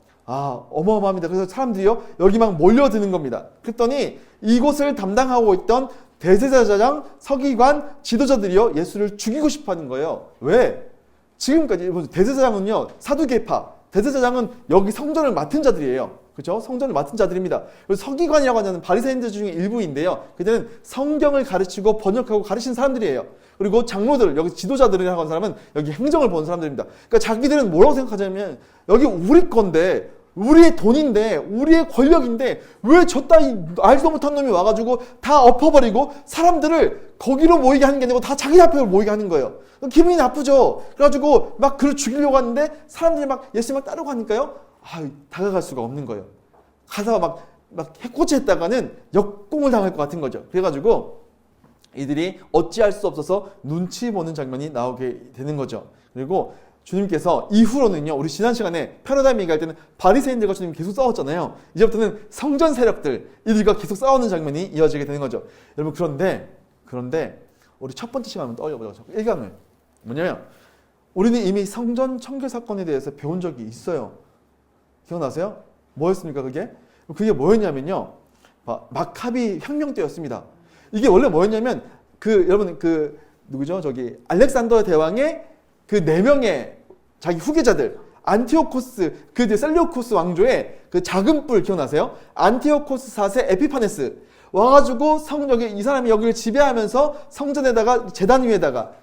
어마어마합니다. 그래서 사람들이요 여기 막 몰려드는 겁니다. 그랬더니 이곳을 담당하고 있던 대제사장, 서기관, 지도자들이요 예수를 죽이고 싶어하는 거예요. 왜? 지금까지 대제사장은요 사두개파, 대제사장은 여기 성전을 맡은 자들이에요. 그렇죠? 성전을 맡은 자들입니다. 그리고 서기관이라고 하는 바리새인들 중에 일부인데요. 그들은 성경을 가르치고 번역하고 가르친 사람들이에요. 그리고 장로들, 여기 지도자들이라고 하는 사람은 여기 행정을 보는 사람들입니다. 그러니까 자기들은 뭐라고 생각하냐면 여기 우리 건데, 우리의 돈인데, 우리의 권력인데 왜 저 따위 알지도 못한 놈이 와가지고 다 엎어버리고 사람들을 거기로 모이게 하는 게 아니고 다 자기 앞에 모이게 하는 거예요. 기분이 나쁘죠. 그래가지고 막 그를 죽이려고 하는데 사람들이 막 예수님 막 따르고 하니까요. 다가갈 수가 없는 거예요. 가서 막 해코지했다가는 역공을 당할 것 같은 거죠. 그래가지고 이들이 어찌할 수 없어서 눈치 보는 장면이 나오게 되는 거죠. 그리고 주님께서 이후로는요, 우리 지난 시간에 패러다임 얘기할 때는 바리새인들과 주님 계속 싸웠잖아요. 이제부터는 성전 세력들, 이들과 계속 싸우는 장면이 이어지게 되는 거죠. 여러분, 그런데 우리 첫 번째 시간 한번 떠올려보자고. 1강을. 뭐냐면, 우리는 이미 성전 청결 사건에 대해서 배운 적이 있어요. 기억나세요? 뭐였습니까, 그게? 그게 뭐였냐면요. 마카비 혁명 때였습니다. 이게 원래 뭐였냐면, 여러분, 누구죠? 알렉산더 대왕의 그 4명의 자기 후계자들, 안티오코스, 셀레우코스 왕조의 그 작은 뿔 기억나세요? 안티오코스 4세 에피파네스. 와가지고 이 사람이 여기를 지배하면서 성전에다가 재단 위에다가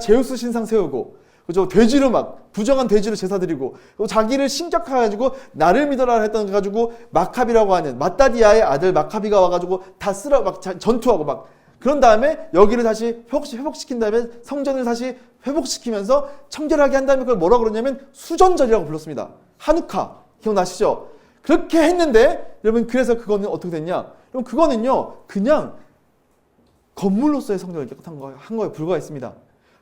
제우스 신상 세우고, 그죠? 돼지로 부정한 돼지로 제사 드리고, 자기를 신격해가지고, 나를 믿어라 했던 가지고, 마카비라고 하는, 마따디아의 아들 마카비가 와가지고, 다 전투하고 그런 다음에 여기를 다시 회복시킨 다음에 성전을 다시 회복시키면서 청결하게 한 다음에 그걸 뭐라고 그러냐면, 수전절이라고 불렀습니다. 하누카. 기억나시죠? 그렇게 했는데, 여러분, 그래서 그거는 어떻게 됐냐? 여러분, 그거는요, 그냥 건물로서의 성전을 깨끗한 한 거에 불과했습니다.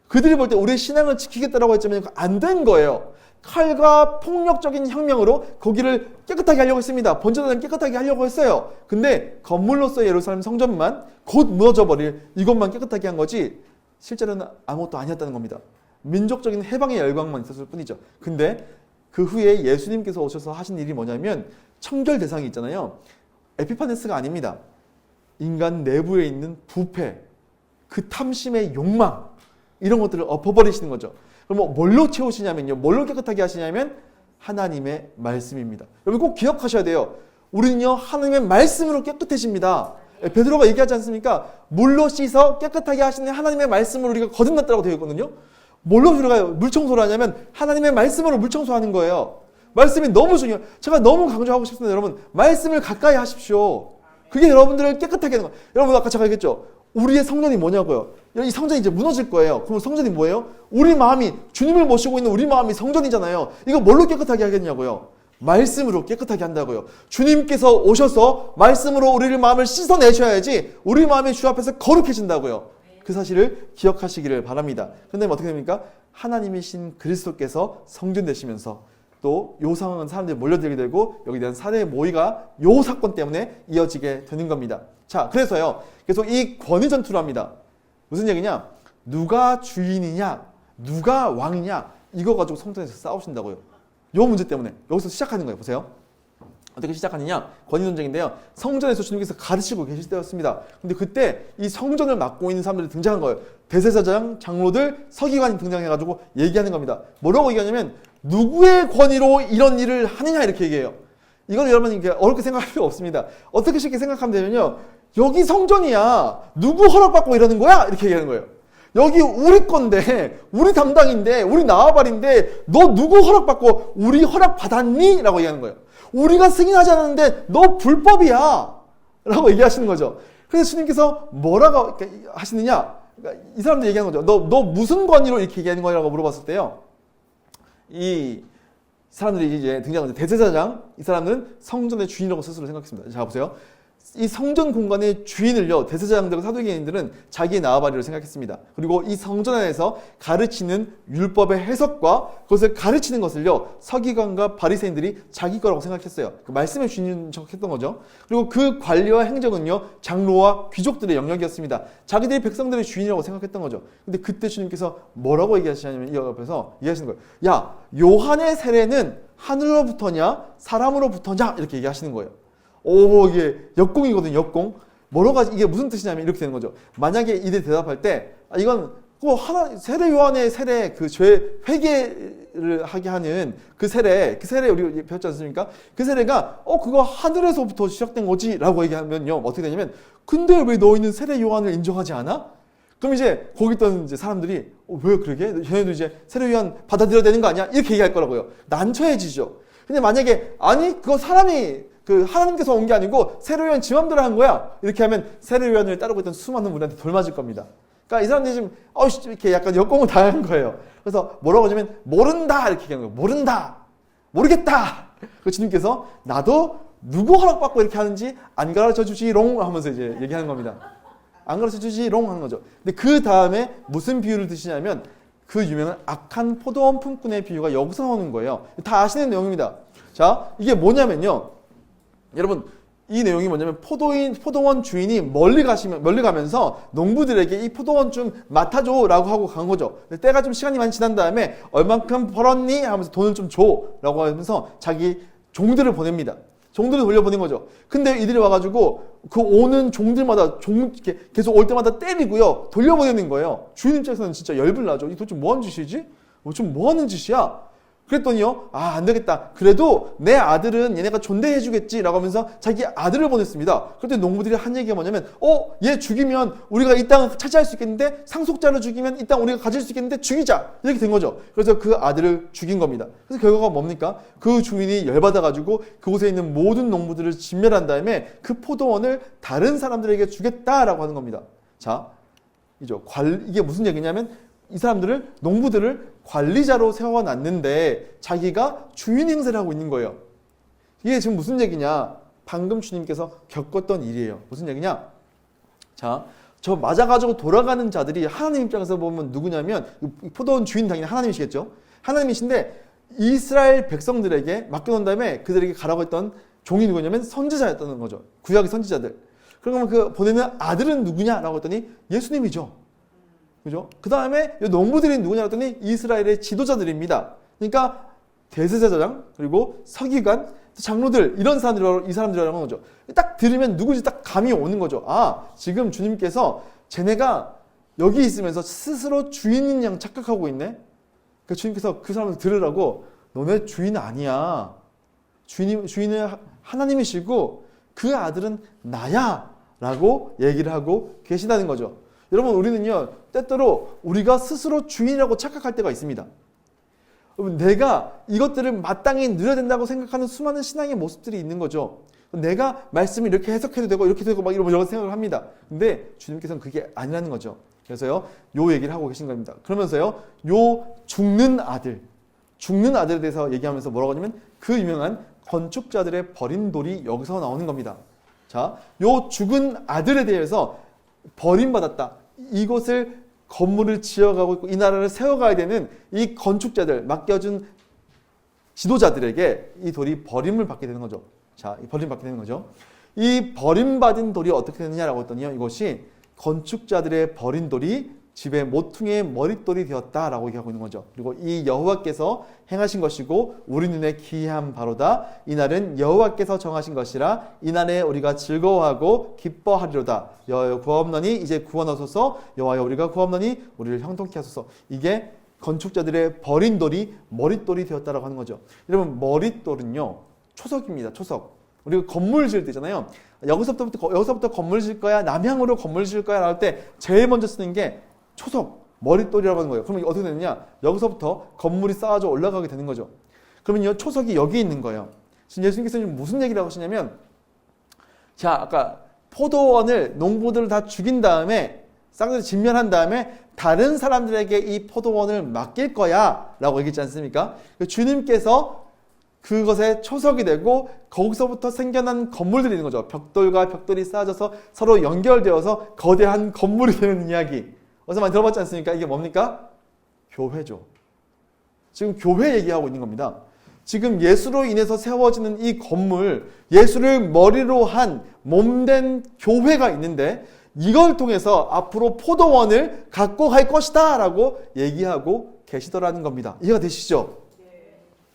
그들이 볼 때 우리의 신앙을 지키겠다라고 했지만 안 된 거예요. 칼과 폭력적인 혁명으로 거기를 깨끗하게 하려고 했습니다. 번제단을 깨끗하게 하려고 했어요. 근데 건물로서의 예루살렘 성전만 곧 무너져버릴 이것만 깨끗하게 한 거지 실제로는 아무것도 아니었다는 겁니다. 민족적인 해방의 열광만 있었을 뿐이죠. 근데 그 후에 예수님께서 오셔서 하신 일이 뭐냐면 청결 대상이 있잖아요. 에피파네스가 아닙니다. 인간 내부에 있는 부패, 그 탐심의 욕망, 이런 것들을 엎어버리시는 거죠. 그럼 뭘로 채우시냐면요. 뭘로 깨끗하게 하시냐면 하나님의 말씀입니다. 여러분 꼭 기억하셔야 돼요. 우리는요. 하나님의 말씀으로 깨끗해집니다. 베드로가 얘기하지 않습니까? 물로 씻어 깨끗하게 하시는 하나님의 말씀으로 우리가 거듭났다고 되어 있거든요. 뭘로 들어가요? 물청소를 하냐면 하나님의 말씀으로 물청소하는 거예요. 말씀이 너무 중요해요. 제가 너무 강조하고 싶습니다. 여러분 말씀을 가까이 하십시오. 그게 여러분들을 깨끗하게 하는 거예요. 여러분 아까 제가 얘기했죠. 우리의 성전이 뭐냐고요? 이 성전이 이제 무너질 거예요. 그럼 성전이 뭐예요? 우리 마음이, 주님을 모시고 있는 우리 마음이 성전이잖아요. 이거 뭘로 깨끗하게 하겠냐고요? 말씀으로 깨끗하게 한다고요. 주님께서 오셔서 말씀으로 우리를 마음을 씻어내셔야지 우리 마음이 주 앞에서 거룩해진다고요. 그 사실을 기억하시기를 바랍니다. 그런데 어떻게 됩니까? 하나님이신 그리스도께서 성전 되시면서 또 요 상황은 사람들이 몰려들게 되고 여기에 대한 살해의 모의가 요 사건 때문에 이어지게 되는 겁니다. 자, 그래서요. 계속 이 권위 전투를 합니다. 무슨 얘기냐? 누가 주인이냐? 누가 왕이냐? 이거 가지고 성전에서 싸우신다고요. 요 문제 때문에 여기서 시작하는 거예요. 보세요. 어떻게 시작하느냐? 권위 논쟁인데요. 성전에서 주님께서 가르치고 계실 때였습니다. 근데 그때 이 성전을 맡고 있는 사람들이 등장한 거예요. 대제사장, 장로들, 서기관이 등장해가지고 얘기하는 겁니다. 뭐라고 얘기하냐면 누구의 권위로 이런 일을 하느냐 이렇게 얘기해요. 이건 여러분 이렇게 어렵게 생각할 필요 없습니다. 어떻게 쉽게 생각하면 되면요. 여기 성전이야. 누구 허락받고 이러는 거야? 이렇게 얘기하는 거예요. 여기 우리 건데, 우리 담당인데, 우리 나와발인데 너 누구 허락받고 우리 허락 받았니? 라고 얘기하는 거예요. 우리가 승인하지 않았는데 너 불법이야. 라고 얘기하시는 거죠. 그래서 주님께서 뭐라고 하시느냐? 그러니까 이 사람들 얘기하는 거죠. 너 무슨 권위로 이렇게 얘기하는 거냐고 물어봤을 때요. 이 사람들이 이제 등장하는 대제사장, 이 사람은 성전의 주인이라고 스스로 생각했습니다. 자, 보세요. 이 성전 공간의 주인을요, 대제사장들과 사두개인들은 자기의 나와바리로 생각했습니다. 그리고 이 성전 안에서 가르치는 율법의 해석과 그것을 가르치는 것을요, 서기관과 바리새인들이 자기 거라고 생각했어요. 그 말씀의 주인인 척했던 거죠. 그리고 그 관리와 행정은요, 장로와 귀족들의 영역이었습니다. 자기들이 백성들의 주인이라고 생각했던 거죠. 근데 그때 주님께서 뭐라고 얘기하시냐면 이 옆에서 얘기하시는 거예요. 야, 요한의 세례는 하늘로부터냐 사람으로부터냐 이렇게 얘기하시는 거예요. 오, 이게 역공이거든요. 역공. 이게 무슨 뜻이냐면 이렇게 되는 거죠. 만약에 이들 대답할 때 이건 세례 요한의 세례 그 죄 회개를 하게 하는 그 세례 우리 배웠지 않습니까? 그 세례가 그거 하늘에서부터 시작된 거지라고 얘기하면요 어떻게 되냐면 근데 왜 너희는 세례 요한을 인정하지 않아? 그럼 이제 거기 있던 이제 사람들이 왜 그러게? 걔네도 이제 세례 요한 받아들여야 되는 거 아니야? 이렇게 얘기할 거라고요. 난처해지죠. 근데 만약에 아니 그거 사람이 하나님께서 온 게 아니고 세례 요한 지 맘대로 한 거야. 이렇게 하면 세례 요한을 따르고 있던 수많은 우리한테 돌맞을 겁니다. 그러니까 이 사람들이 지금 이렇게 약간 역공을 당한 거예요. 그래서 뭐라고 하냐면 모른다 이렇게 얘기하는 거예요. 모른다, 모르겠다. 그 주님께서 나도 누구 허락받고 이렇게 하는지 안 가르쳐 주지롱 하면서 이제 얘기하는 겁니다. 안 가르쳐 주지롱 하는 거죠. 근데 그 다음에 무슨 비유를 드시냐면 그 유명한 악한 포도원 품꾼의 비유가 여기서 나오는 거예요. 다 아시는 내용입니다. 자, 이게 뭐냐면요. 여러분, 이 내용이 뭐냐면 포도원 주인이 멀리 가면서 농부들에게 이 포도원 좀 맡아줘라고 하고 간 거죠. 때가 좀 시간이 많이 지난 다음에 얼만큼 벌었니? 하면서 돈을 좀 줘라고 하면서 자기 종들을 보냅니다. 종들을 돌려보낸 거죠. 근데 이들이 와가지고 그 오는 종들마다 계속 올 때마다 때리고요. 돌려보내는 거예요. 주인 입장에서는 진짜 열불 나죠. 이 도대체 뭐 하는 짓이지? 좀 뭐 하는 짓이야? 그랬더니요, 안 되겠다. 그래도 내 아들은 얘네가 존대해주겠지라고 하면서 자기 아들을 보냈습니다. 그런데 농부들이 한 얘기가 뭐냐면, 얘 죽이면 우리가 이 땅을 차지할 수 있겠는데, 상속자를 죽이면 이 땅 우리가 가질 수 있겠는데 죽이자. 이렇게 된 거죠. 그래서 그 아들을 죽인 겁니다. 그래서 결과가 뭡니까? 그 주인이 열받아가지고 그곳에 있는 모든 농부들을 진멸한 다음에 그 포도원을 다른 사람들에게 주겠다라고 하는 겁니다. 자, 이게 무슨 얘기냐면, 이 농부들을 관리자로 세워놨는데 자기가 주인 행세를 하고 있는 거예요. 이게 지금 무슨 얘기냐? 방금 주님께서 겪었던 일이에요. 무슨 얘기냐? 자, 저 맞아가지고 돌아가는 자들이 하나님 입장에서 보면 누구냐면 포도원 주인 당연히 하나님이시겠죠? 하나님이신데 이스라엘 백성들에게 맡겨놓은 다음에 그들에게 가라고 했던 종이 누구냐면 선지자였다는 거죠. 구약의 선지자들. 그러면 그 보내는 아들은 누구냐라고 했더니 예수님이죠. 그죠? 그 다음에 농부들이 누구냐 했더니 이스라엘의 지도자들입니다. 그러니까 대제사장 그리고 서기관, 장로들 이 사람들이라는 거죠. 딱 들으면 누구지 딱 감이 오는 거죠. 지금 주님께서 쟤네가 여기 있으면서 스스로 주인인 양 착각하고 있네. 그러니까 주님께서 그 사람을 들으라고 너네 주인 아니야. 주인은 하나님이시고 그 아들은 나야 라고 얘기를 하고 계시다는 거죠. 여러분 우리는요 때때로 우리가 스스로 주인이라고 착각할 때가 있습니다. 여러분 내가 이것들을 마땅히 누려야 된다고 생각하는 수많은 신앙의 모습들이 있는 거죠. 내가 말씀을 이렇게 해석해도 되고 이렇게 되고 막 이런 생각을 합니다. 근데 주님께서는 그게 아니라는 거죠. 그래서요 요 얘기를 하고 계신 겁니다. 그러면서요 요 죽는 아들에 대해서 얘기하면서 뭐라고 하냐면 그 유명한 건축자들의 버린 돌이 여기서 나오는 겁니다. 자, 요 죽은 아들에 대해서 버림받았다. 이곳을 건물을 지어가고 있고 이 나라를 세워가야 되는 이 건축자들 맡겨준 지도자들에게 이 돌이 버림을 받게 되는 거죠. 자, 이 버림받게 되는 거죠. 이 버림받은 돌이 어떻게 되느냐라고 했더니요. 이것이 건축자들의 버린 돌이 집의 모퉁이의 머릿돌이 되었다라고 얘기하고 있는 거죠. 그리고 이 여호와께서 행하신 것이고 우리 눈에 기이한 바로다. 이날은 여호와께서 정하신 것이라 이날에 우리가 즐거워하고 기뻐하리로다. 여호와여 구하옵나니 이제 구원하소서. 여호와여 우리가 구하옵나니 우리를 형통케 하소서. 이게 건축자들의 버린 돌이 머릿돌이 되었다라고 하는 거죠. 여러분 머릿돌은요 초석입니다. 초석. 우리가 건물 지을 때잖아요. 여기서부터 건물 지을 거야, 남향으로 건물 지을 거야 라고 할 때 제일 먼저 쓰는 게 초석, 머릿돌이라고 하는 거예요. 그러면 어떻게 되느냐? 여기서부터 건물이 쌓아져 올라가게 되는 거죠. 그러면 초석이 여기 있는 거예요. 지금 예수님께서 무슨 얘기를 하시냐면, 자, 아까 포도원을 농부들을 다 죽인 다음에 쌍들이 진멸한 다음에 다른 사람들에게 이 포도원을 맡길 거야 라고 얘기했지 않습니까? 주님께서 그것에 초석이 되고 거기서부터 생겨난 건물들이 있는 거죠. 벽돌과 벽돌이 쌓아져서 서로 연결되어서 거대한 건물이 되는 이야기. 어디서 많이 들어봤지 않습니까? 이게 뭡니까? 교회죠. 지금 교회 얘기하고 있는 겁니다. 지금 예수로 인해서 세워지는 이 건물, 예수를 머리로 한 몸된 교회가 있는데 이걸 통해서 앞으로 포도원을 갖고 갈 것이다 라고 얘기하고 계시더라는 겁니다. 이해가 되시죠?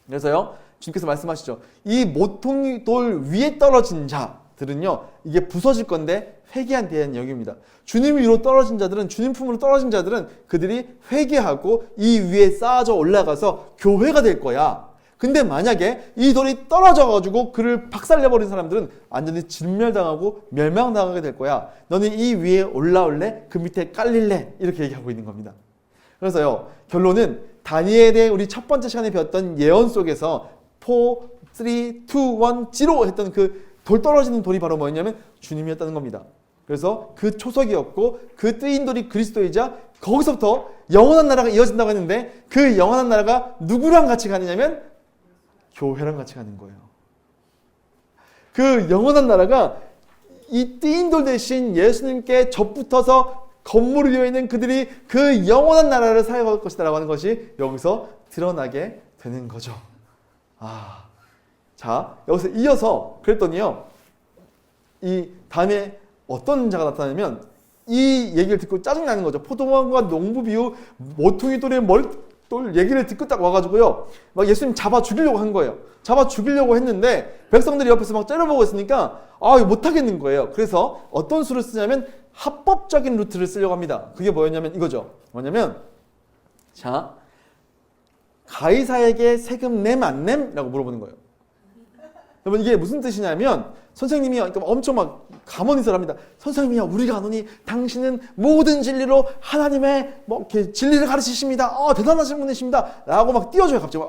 그래서요. 주님께서 말씀하시죠. 이 모퉁이 돌 위에 떨어진 자들은요, 이게 부서질 건데 회개한 대한 영입니다. 주님 위로 떨어진 자들은, 주님 품으로 떨어진 자들은 그들이 회개하고 이 위에 쌓아져 올라가서 교회가 될 거야. 근데 만약에 이 돌이 떨어져가지고 그를 박살내버린 사람들은 완전히 진멸당하고 멸망당하게 될 거야. 너는 이 위에 올라올래? 그 밑에 깔릴래? 이렇게 얘기하고 있는 겁니다. 그래서요, 결론은 다니엘의 우리 첫 번째 시간에 배웠던 예언 속에서 4, 3, 2, 1, 0 했던 그 돌 떨어지는 돌이 바로 뭐였냐면 주님이었다는 겁니다. 그래서 그 초석이었고 그 뜨인 돌이 그리스도이자 거기서부터 영원한 나라가 이어진다고 했는데 그 영원한 나라가 누구랑 같이 가느냐면 교회랑 같이 가는 거예요. 그 영원한 나라가 이 뜨인 돌 대신 예수님께 접붙어서 건물을 이루어 있는 그들이 그 영원한 나라를 사용할 것이다라고 하는 것이 여기서 드러나게 되는 거죠. 자, 여기서 이어서 그랬더니요, 이 다음에 어떤 자가 나타나면 이 얘기를 듣고 짜증나는 거죠. 포도원과 농부 비유, 모퉁이 돌의 돌 얘기를 듣고 딱 와가지고요, 막 예수님 잡아 죽이려고 한 거예요. 잡아 죽이려고 했는데 백성들이 옆에서 막 째려보고 있으니까 이거 못하겠는 거예요. 그래서 어떤 수를 쓰냐면 합법적인 루트를 쓰려고 합니다. 그게 뭐였냐면 이거죠. 뭐냐면, 자, 가이사에게 세금 냄 안 냄? 라고 물어보는 거예요. 여러분, 이게 무슨 뜻이냐면 선생님이 그러니까 엄청 막 감언이설합니다. 선생님이야, 우리가 아노니 당신은 모든 진리로 하나님의 뭐 이렇게 진리를 가르치십니다. 대단하신 분이십니다. 라고 막 띄워줘요. 갑자기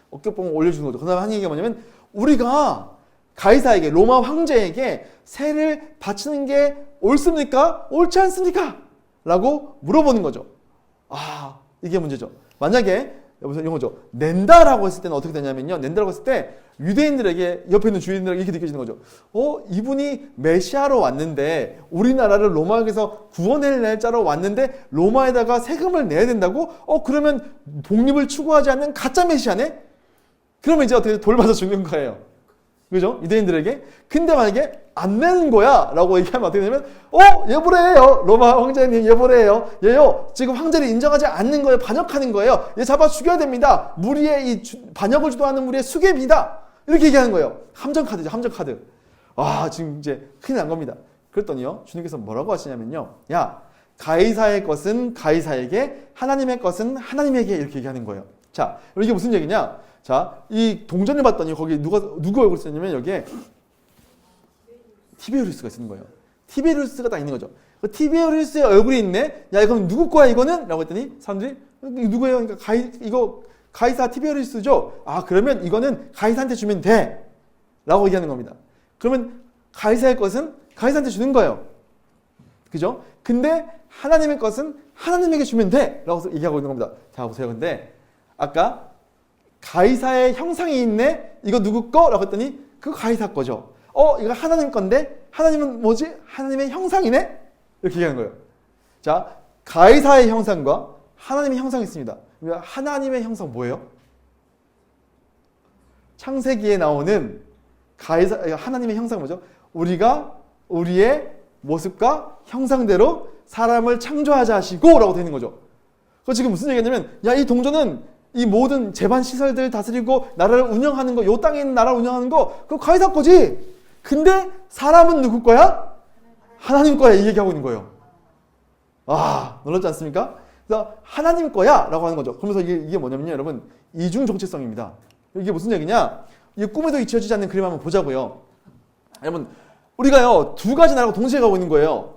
어깨뽕 올려주는 거죠. 그 다음에 한 얘기가 뭐냐면, 우리가 가이사에게, 로마 황제에게 세를 바치는 게 옳습니까? 옳지 않습니까? 라고 물어보는 거죠. 이게 문제죠. 만약에 여기서 이런 거죠. 낸다라고 했을 때는 어떻게 되냐면요, 낸다라고 했을 때 유대인들에게, 옆에 있는 주인들에게 이렇게 느껴지는 거죠. 이분이 메시아로 왔는데, 우리나라를 로마에서 구원해낼 자로 왔는데 로마에다가 세금을 내야 된다고? 그러면 독립을 추구하지 않는 가짜 메시아네? 그러면 이제 어떻게 돌봐서 죽는 거예요. 그죠? 유대인들에게. 근데 만약에 안 내는 거야 라고 얘기하면 어떻게 되냐면, 얘보래요. 로마 황제님 얘보래요. 얘요, 지금 황제를 인정하지 않는 거예요. 반역하는 거예요. 얘 잡아 죽여야 됩니다. 무리의 반역을 주도하는 무리의 수괴입니다. 이렇게 얘기하는 거예요. 함정카드죠, 함정카드. 지금 이제 큰일 난 겁니다. 그랬더니요, 주님께서 뭐라고 하시냐면요, 야, 가이사의 것은 가이사에게, 하나님의 것은 하나님에게, 이렇게 얘기하는 거예요. 자, 이게 무슨 얘기냐? 자, 이 동전을 봤더니 거기 누구 얼굴이 쓰냐면 여기에 티베리우스가 쓰는 거예요. 티베리우스가 딱 있는 거죠. 티베리우스의 얼굴이 있네? 야, 그럼 누구 거야 이거는? 라고 했더니 사람들이, 누구예요? 그러니까 이거 가이사 티베리우스죠? 그러면 이거는 가이사한테 주면 돼. 라고 얘기하는 겁니다. 그러면 가이사의 것은 가이사한테 주는 거예요. 그죠? 근데 하나님의 것은 하나님에게 주면 돼. 라고 얘기하고 있는 겁니다. 자, 보세요. 근데 아까 가이사의 형상이 있네? 이거 누구 거? 라고 했더니 그거 가이사 거죠. 이거 하나님 건데? 하나님은 뭐지? 하나님의 형상이네? 이렇게 얘기하는 거예요. 자, 가이사의 형상과 하나님의 형상이 있습니다. 하나님의 형상 뭐예요? 창세기에 나오는 하나님의 형상 뭐죠? 우리가 우리의 모습과 형상대로 사람을 창조하자 하시고 라고 되는 거죠. 그 지금 무슨 얘기냐면, 야, 이 동전은 이 모든 재반 시설들 다스리고 나라를 운영하는 거, 요 땅에 있는 나라 운영하는 거, 그거 가이사 거지. 근데 사람은 누구 거야? 하나님 거야. 이 얘기하고 있는 거예요. 놀랍지 않습니까? 그래서 하나님 거야 라고 하는 거죠. 그러면서 이게 뭐냐면요, 여러분, 이중 정체성입니다. 이게 무슨 얘기냐? 이 꿈에도 잊혀지지 않는 그림 한번 보자고요. 여러분, 우리가요, 두 가지 나라가 동시에 가고 있는 거예요.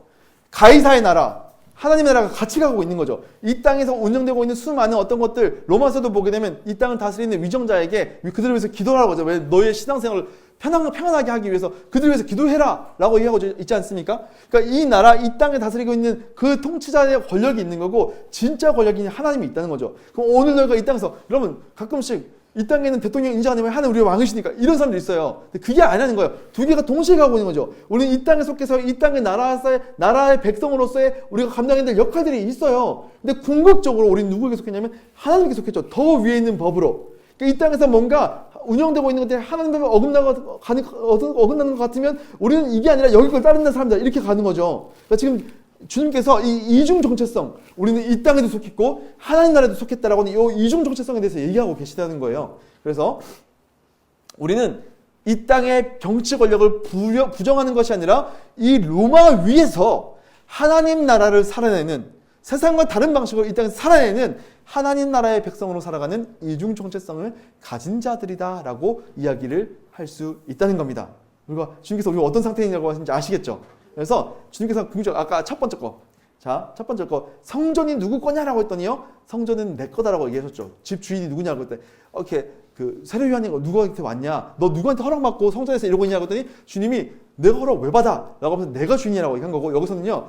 가이사의 나라, 하나님의 나라가 같이 가고 있는 거죠. 이 땅에서 운영되고 있는 수많은 어떤 것들, 로마서도 보게 되면 이 땅을 다스리는 위정자에게 그들을 위해서 기도하라고 하죠. 왜? 너의 신앙생활을 평안하게 하기 위해서 그들을 위해서 기도해라 라고 얘기하고 있지 않습니까? 그러니까 이 나라, 이 땅을 다스리고 있는 그 통치자의 권력이 있는 거고, 진짜 권력이 하나님이 있다는 거죠. 그럼 오늘 너희가 이 땅에서, 여러분, 가끔씩 이 땅에 있는 대통령 인정 안 하면 하나님 우리가 왕이시니까, 이런 사람들이 있어요. 근데 그게 아니라는 거예요. 두 개가 동시에 가고 있는 거죠. 우리는 이 땅에 속해서 이 땅의 나라의 백성으로서의 우리가 감당해야 될 역할들이 있어요. 근데 궁극적으로 우리는 누구에게 속했냐면 하나님께 속했죠. 더 위에 있는 법으로. 그러니까 이 땅에서 뭔가 운영되고 있는 것들이 하나님 법에 어긋나는 것 같으면 우리는 이게 아니라 여기 걸 따른다는 사람들, 이렇게 가는 거죠. 그러니까 지금 주님께서 이 이중 정체성, 우리는 이 땅에도 속했고 하나님 나라에도 속했다라고 하는 이 이중 정체성에 대해서 얘기하고 계시다는 거예요. 그래서 우리는 이 땅의 정치 권력을 부정하는 것이 아니라 이 로마 위에서 하나님 나라를 살아내는, 세상과 다른 방식으로 이 땅에서 살아내는 하나님 나라의 백성으로 살아가는 이중 정체성을 가진 자들이다 라고 이야기를 할 수 있다는 겁니다. 우리가 주님께서 우리가 어떤 상태냐고 하시는지 아시겠죠? 그래서 주님께서 아까 첫 번째 거, 자, 첫 번째 거, 성전이 누구 거냐라고 했더니요, 성전은 내 거다라고 얘기하셨죠. 집 주인이 누구냐고 했더니 이렇게 세례요한이 누구한테 왔냐, 너 누구한테 허락받고 성전에서 이러고 있냐고 했더니 주님이 내가 허락 왜 받아? 라고 하면서 내가 주인이라고 얘기한 거고, 여기서는요,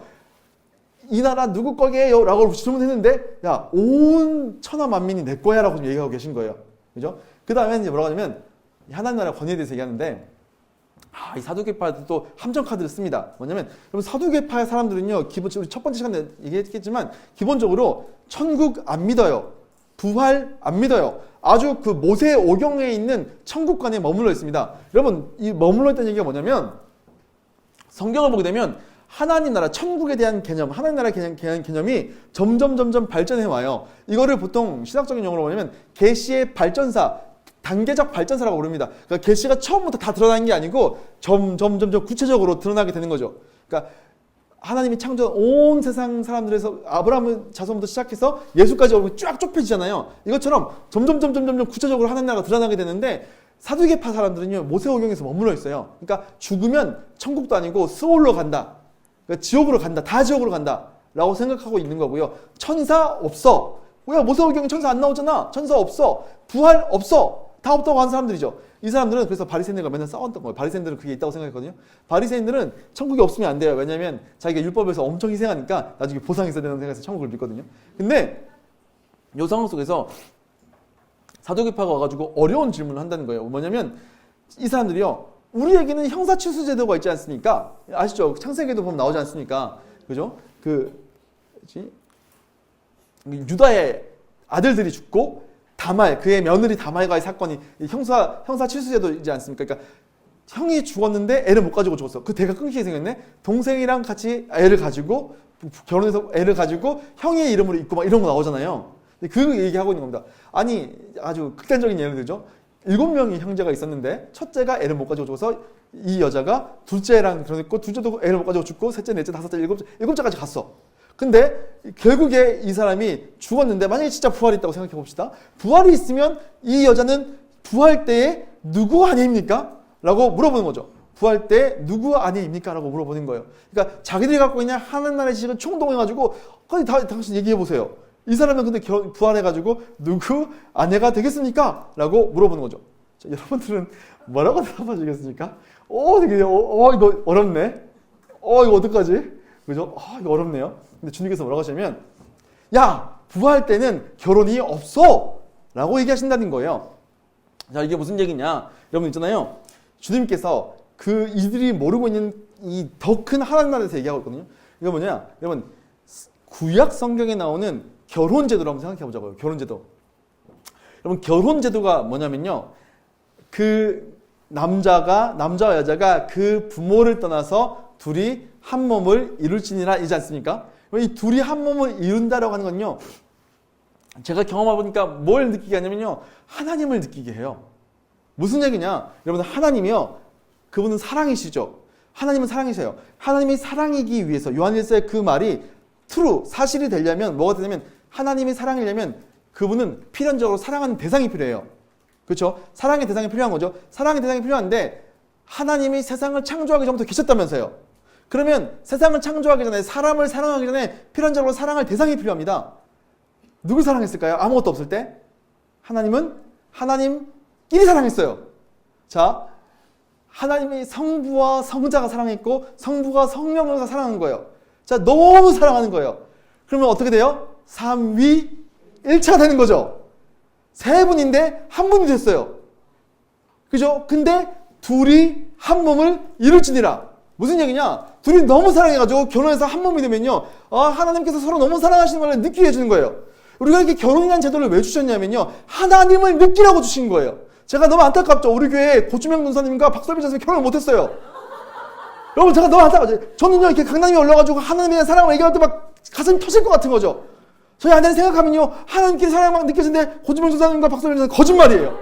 이 나라 누구 거게요? 라고 질문했는데, 야, 온 천하 만민이 내 거야 라고 얘기하고 계신 거예요. 그죠? 그 다음에 이제 뭐라고 하냐면, 하나님 나라 권위에 대해서 얘기하는데, 이 사두개파도 또 함정 카드를 씁니다. 뭐냐면, 여러분 사두개파의 사람들은요, 기본적으로 첫 번째 시간에 얘기했겠지만, 기본적으로 천국 안 믿어요. 부활 안 믿어요. 아주 그 모세 오경에 있는 천국관에 머물러 있습니다. 여러분, 이 머물러 있다는 얘기가 뭐냐면, 성경을 보게 되면, 하나님 나라, 천국에 대한 개념, 하나님 나라에 대한 개념이 점점 발전해 와요. 이거를 보통 신학적인 용어로 뭐냐면 계시의 발전사, 단계적 발전사라고 부릅니다. 그러니까 계시가 처음부터 다 드러나는 게 아니고 점점 구체적으로 드러나게 되는 거죠. 그러니까 하나님이 창조한 온 세상 사람들에서 아브라함 자손부터 시작해서 예수까지 오면 쫙 좁혀지잖아요. 이것처럼 점점 구체적으로 하나님 나라가 드러나게 되는데, 사두개파 사람들은요, 모세오경에서 머물러 있어요. 그러니까 죽으면 천국도 아니고 스올로 간다. 그러니까 지옥으로 간다. 다 지옥으로 간다. 라고 생각하고 있는 거고요. 천사 없어. 왜 모세오경에 천사 안 나오잖아. 천사 없어. 부활 없어. 다 없다고 하는 사람들이죠. 이 사람들은 그래서 바리새인들과 맨날 싸웠던 거예요. 바리새인들은 그게 있다고 생각했거든요. 바리새인들은 천국이 없으면 안 돼요. 왜냐하면 자기가 율법에서 엄청 희생하니까 나중에 보상이 있어야 된다는 생각에서 천국을 믿거든요. 근데 이 상황 속에서 사두개파가 와가지고 어려운 질문을 한다는 거예요. 뭐냐면 이 사람들이요, 우리에게는 형사취수 제도가 있지 않습니까? 아시죠? 창세기도 보면 나오지 않습니까? 그죠? 유다의 아들들이 죽고 다말, 그의 며느리 다말과의 사건이 형사취수 제도이지 않습니까? 그러니까 형이 죽었는데 애를 못 가지고 죽었어. 그 대가 끊기게 생겼네. 동생이랑 같이 애를 가지고 결혼해서 애를 가지고 형의 이름으로 있고 막 이런 거 나오잖아요. 그 얘기하고 있는 겁니다. 아니, 아주 극단적인 예를 들죠. 7명의 형제가 있었는데 첫째가 애를 못 가지고 죽어서 이 여자가 둘째랑 결혼했고, 둘째도 애를 못 가지고 죽고, 셋째, 넷째, 다섯째, 일곱째까지 갔어. 근데 결국에 이 사람이 죽었는데, 만약에 진짜 부활이 있다고 생각해 봅시다. 부활이 있으면 이 여자는 부활 때에 누구 아니입니까? 라고 물어보는 거죠. 부활 때 누구 아니입니까? 라고 물어보는 거예요. 그러니까 자기들이 갖고 있는 하나님 나라의 지식을 총동해가지고, 당신 얘기해 보세요. 이 사람은 근데 부활해가지고 누구 아내가 되겠습니까? 라고 물어보는 거죠. 자, 여러분들은 뭐라고 대답해 주겠습니까? 이거 어렵네. 이거 어떡하지? 그죠? 이거 어렵네요. 근데 주님께서 뭐라고 하시냐면, 야, 부활 때는 결혼이 없어! 라고 얘기하신다는 거예요. 자, 이게 무슨 얘기냐? 여러분 있잖아요. 주님께서 이들이 모르고 있는 이 더 큰 하나님 나라에서 얘기하고 있거든요. 이거 뭐냐? 여러분, 구약 성경에 나오는 결혼제도를 한번 생각해 보자고요. 결혼제도. 여러분, 결혼제도가 뭐냐면요, 그 남자와 여자가 그 부모를 떠나서 둘이 한 몸을 이룰지니라 이지 않습니까? 이 둘이 한 몸을 이룬다라고 하는 건요, 제가 경험해 보니까 뭘 느끼게 하냐면요, 하나님을 느끼게 해요. 무슨 얘기냐? 여러분, 하나님이요, 그분은 사랑이시죠. 하나님은 사랑이세요. 하나님이 사랑이기 위해서, 요한일서의 그 말이 true, 사실이 되려면 뭐가 되냐면, 하나님이 사랑이려면 그분은 필연적으로 사랑하는 대상이 필요해요. 그렇죠? 사랑의 대상이 필요한 거죠. 사랑의 대상이 필요한데, 하나님이 세상을 창조하기 전부터 계셨다면서요. 그러면 세상을 창조하기 전에, 사람을 사랑하기 전에 필연적으로 사랑할 대상이 필요합니다. 누굴 사랑했을까요? 아무것도 없을 때? 하나님은 하나님끼리 사랑했어요. 자, 하나님이 성부와 성자가 사랑했고, 성부가 성령을 사랑한 거예요. 자, 너무 사랑하는 거예요. 그러면 어떻게 돼요? 삼위일체가 되는 거죠. 세 분인데 한 분이 됐어요. 그죠? 근데 둘이 한 몸을 이룰지니라. 무슨 얘기냐? 둘이 너무 사랑해가지고 결혼해서 한 몸이 되면요, 하나님께서 서로 너무 사랑하시는 걸 느끼게 해주는 거예요. 우리가 이렇게 결혼이라는 제도를 왜 주셨냐면요, 하나님을 느끼라고 주신 거예요. 제가 너무 안타깝죠. 우리 교회 고주명 전사님과 박설빈 전사님 결혼을 못했어요. 여러분, 제가 너무 안타깝죠. 저는요, 이렇게 강남에 올라가지고 하나님에 대한 사랑을 얘기할 때 막 가슴이 터질 것 같은 거죠. 저희 안에는 생각하면요, 하나님께 사랑만 느껴지는데 고주명 전사님과 박설빈 전사님 거짓말이에요.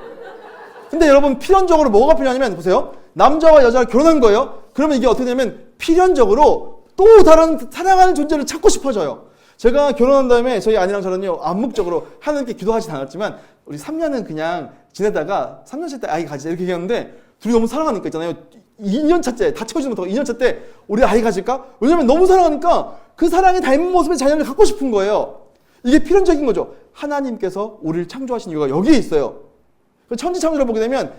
근데 여러분 필연적으로 뭐가 필요하냐면 보세요. 남자와 여자가 결혼한 거예요. 그러면 이게 어떻게 되냐면 필연적으로 또 다른 사랑하는 존재를 찾고 싶어져요. 제가 결혼한 다음에 저희 아내랑 저는요 암묵적으로 하나님께 기도하진 않았지만 우리 3년은 그냥 지내다가 3년째 때 아이 가지자 이렇게 얘기하는데 둘이 너무 사랑하니까 있잖아요. 2년차째 다 채워지는 것도 2년차 때 우리 아이 가질까? 왜냐면 너무 사랑하니까 그 사랑에 닮은 모습의 자녀를 갖고 싶은 거예요. 이게 필연적인 거죠. 하나님께서 우리를 창조하신 이유가 여기에 있어요. 천지창조를 보게 되면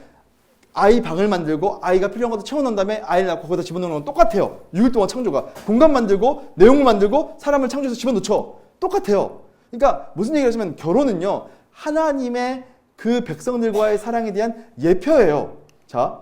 아이 방을 만들고 아이가 필요한 것도 채워놓은 다음에 아이를 낳고 거기다 집어넣는 건 똑같아요. 6일 동안 창조가. 공간 만들고 내용을 만들고 사람을 창조해서 집어넣죠. 똑같아요. 그러니까 무슨 얘기를 하시면 결혼은요. 하나님의 그 백성들과의 사랑에 대한 예표예요. 자,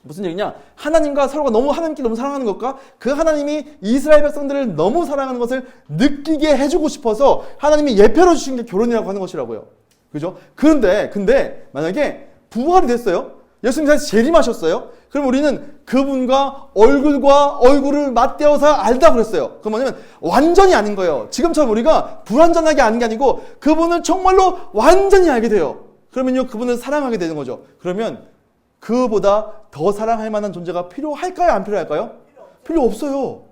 무슨 얘기냐? 하나님과 서로가 하나님께 너무 사랑하는 것과 그 하나님이 이스라엘 백성들을 너무 사랑하는 것을 느끼게 해주고 싶어서 하나님이 예표로 주신 게 결혼이라고 하는 것이라고요. 그죠? 근데 만약에 부활이 됐어요. 예수님 다시 재림하셨어요. 그럼 우리는 그분과 얼굴을 맞대어서 알다 그랬어요. 그럼 뭐냐면 완전히 아는 거예요. 지금처럼 우리가 불완전하게 아는 게 아니고 그분을 정말로 완전히 알게 돼요. 그러면요 그분을 사랑하게 되는 거죠. 그러면 그보다 더 사랑할 만한 존재가 필요할까요? 안 필요할까요? 필요 없어요.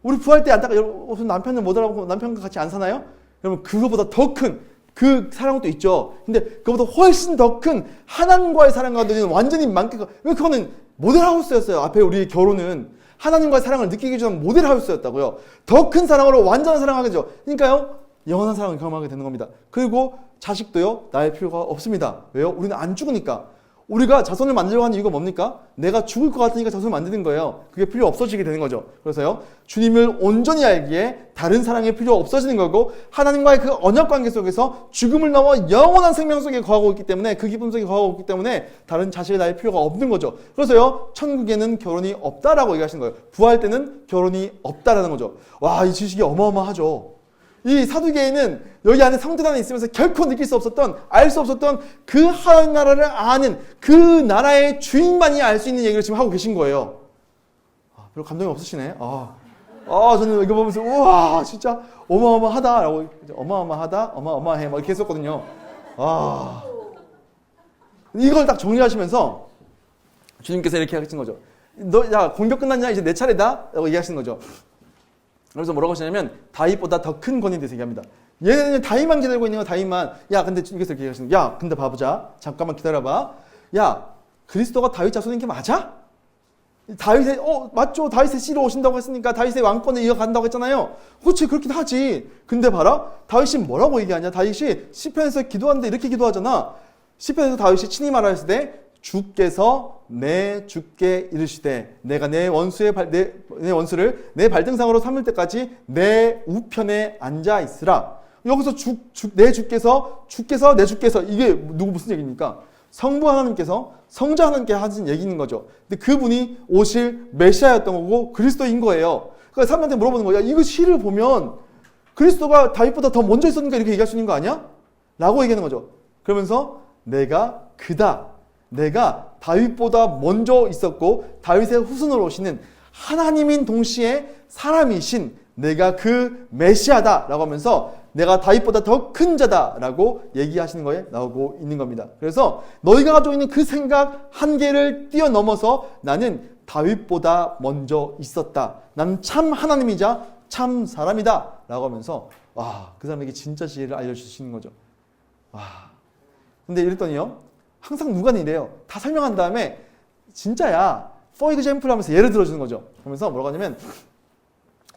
우리 부활 때 안타까 무슨 남편을 못 알아보고 남편과 같이 안 사나요? 여러분 그거보다 더 큰 그 사랑도 있죠. 근데 그보다 훨씬 더 큰 하나님과의 사랑과 완전히 왜 그거는 모델하우스였어요. 앞에 우리 결혼은 하나님과의 사랑을 느끼기 전에 모델하우스였다고요. 더 큰 사랑으로 완전한 사랑하게 되죠. 그러니까요 영원한 사랑을 경험하게 되는 겁니다. 그리고 자식도요 낳을 필요가 없습니다. 왜요? 우리는 안 죽으니까. 우리가 자손을 만들려고 하는 이유가 뭡니까? 내가 죽을 것 같으니까 자손을 만드는 거예요. 그게 필요 없어지게 되는 거죠. 그래서요, 주님을 온전히 알기에 다른 사랑이 필요 없어지는 거고, 하나님과의 그 언약 관계 속에서 죽음을 넘어 영원한 생명 속에 거하고 있기 때문에, 그 기쁨 속에 거하고 있기 때문에 다른 자식을 낳을 필요가 없는 거죠. 그래서요, 천국에는 결혼이 없다라고 얘기하시는 거예요. 부활 때는 결혼이 없다라는 거죠. 와, 이 지식이 어마어마하죠. 이 사두개인은 여기 안에 성전 안에 있으면서 결코 느낄 수 없었던, 알 수 없었던 그 하나님 나라를 아는 그 나라의 주인만이 알 수 있는 얘기를 지금 하고 계신 거예요. 별로 감동이 없으시네. 저는 이거 보면서 우와 진짜 어마어마하다라고, 어마어마하다, 어마어마해 막 이렇게 했었거든요. 이걸 딱 정리하시면서 주님께서 이렇게 하신 거죠. 야 공격 끝났냐? 이제 내 차례다 라고 얘기하시는 거죠. 그래서 뭐라고 하시냐면 다윗보다 더 큰 권위에 대해서 얘기합니다. 얘는 다윗만 기다리고 있는 거야. 다윗만. 야 근데 주님께서 이렇게 얘기하시는 거야. 야 근데 봐보자. 잠깐만 기다려봐. 야 그리스도가 다윗 자손인 게 맞아? 다윗의 맞죠. 다윗의 씨로 오신다고 했으니까 다윗의 왕권을 이어간다고 했잖아요. 그렇지 그렇긴 하지. 근데 봐라. 다윗이 뭐라고 얘기하냐. 다윗이 시편에서 기도하는데 이렇게 기도하잖아. 시편에서 다윗이 친히 말하였을 때 주께서 내 주께 이르시되 내가 내 원수를 내 발등상으로 삼을 때까지 내 우편에 앉아 있으라. 여기서 내 주께서 내 주께서 이게 무슨 얘기입니까? 성부 하나님께서 성자 하나님께 하신 얘기인 거죠. 근데 그분이 오실 메시아였던 거고 그리스도인 거예요. 그러니까 사람한테 물어보는 거야. 이거 시를 보면 그리스도가 다윗보다 더 먼저 있었는가 이렇게 얘기할 수 있는 거 아니야? 라고 얘기하는 거죠. 그러면서 내가 그다. 내가 다윗보다 먼저 있었고 다윗의 후손으로 오시는 하나님인 동시에 사람이신 내가 그 메시아다 라고 하면서 내가 다윗보다 더 큰 자다 라고 얘기하시는 거에 나오고 있는 겁니다. 그래서 너희가 가지고 있는 그 생각 한계를 뛰어넘어서 나는 다윗보다 먼저 있었다. 나는 참 하나님이자 참 사람이다 라고 하면서 그 사람에게 진짜 지혜를 알려주시는 거죠. 근데 이랬더니요 항상 누가 이래요. 다 설명한 다음에 진짜야. for example 하면서 예를 들어주는 거죠. 그러면서 뭐라고 하냐면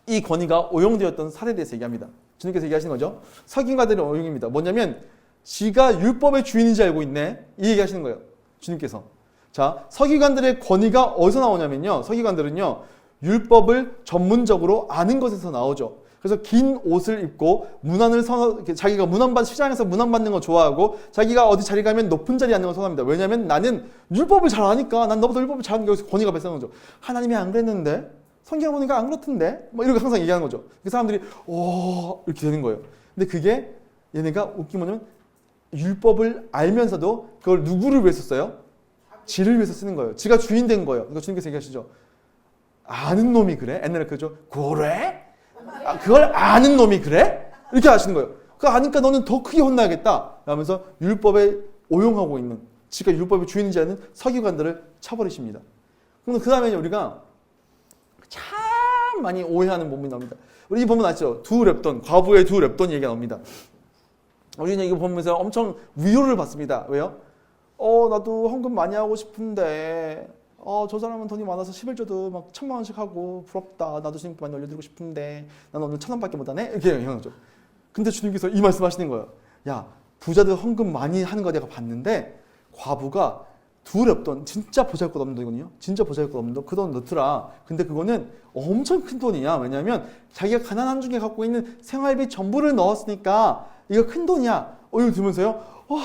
이 권위가 오용되었던 사례에 대해서 얘기합니다. 주님께서 얘기하시는 거죠. 서기관들의 오용입니다. 뭐냐면 지가 율법의 주인인지 알고 있네. 이 얘기하시는 거예요. 주님께서. 자, 서기관들의 권위가 어디서 나오냐면요. 서기관들은요. 율법을 전문적으로 아는 것에서 나오죠. 그래서 긴 옷을 입고 자기가 시장에서 문안 받는 거 좋아하고 자기가 어디 자리 가면 높은 자리에 앉는 걸 선호합니다. 왜냐하면 나는 율법을 잘 아니까 난 너보다 율법을 잘하는 게 여기서 권위가 발생하는 거죠. 하나님이 안 그랬는데 성경 보니까 안 그렇던데 뭐 이렇게 항상 얘기하는 거죠. 그 사람들이 이렇게 되는 거예요. 근데 그게 얘네가 웃긴 뭐냐면 율법을 알면서도 그걸 누구를 위해서 써요? 지를 위해서 쓰는 거예요. 지가 주인 된 거예요. 그러니까 주님께서 얘기하시죠. 아는 놈이 그래? 옛날에 그죠? 그래? 그걸 아는 놈이 그래? 이렇게 하시는 거예요. 그거 아니까 너는 더 크게 혼나야겠다. 라면서 율법에 오용하고 있는 지가 율법의 주인인지 아는 서기관들을 쳐버리십니다. 그럼 그 다음에 우리가 참 많이 오해하는 본문이 나옵니다. 우리 이 본문 아시죠? 두 랩돈, 과부의 두 랩돈 얘기가 나옵니다. 우리는 이거 보면서 엄청 위로를 받습니다. 왜요? 나도 헌금 많이 하고 싶은데 저 사람은 돈이 많아서 11조도 막 1,000만 원씩 하고 부럽다. 나도 주님께 많이 올려드리고 싶은데 난 오늘 1,000원밖에 못하네? 이렇게 얘기하죠. 근데 주님께서 이 말씀 하시는 거예요. 야, 부자들 헌금 많이 하는 거 내가 봤는데 과부가 두 랩돈, 진짜 보잘것없는 돈이거든요. 진짜 보잘것없는 돈, 그 돈 넣더라. 근데 그거는 엄청 큰 돈이야. 왜냐하면 자기가 가난한 중에 갖고 있는 생활비 전부를 넣었으니까 이거 큰 돈이야. 이걸 들으면서요. 와,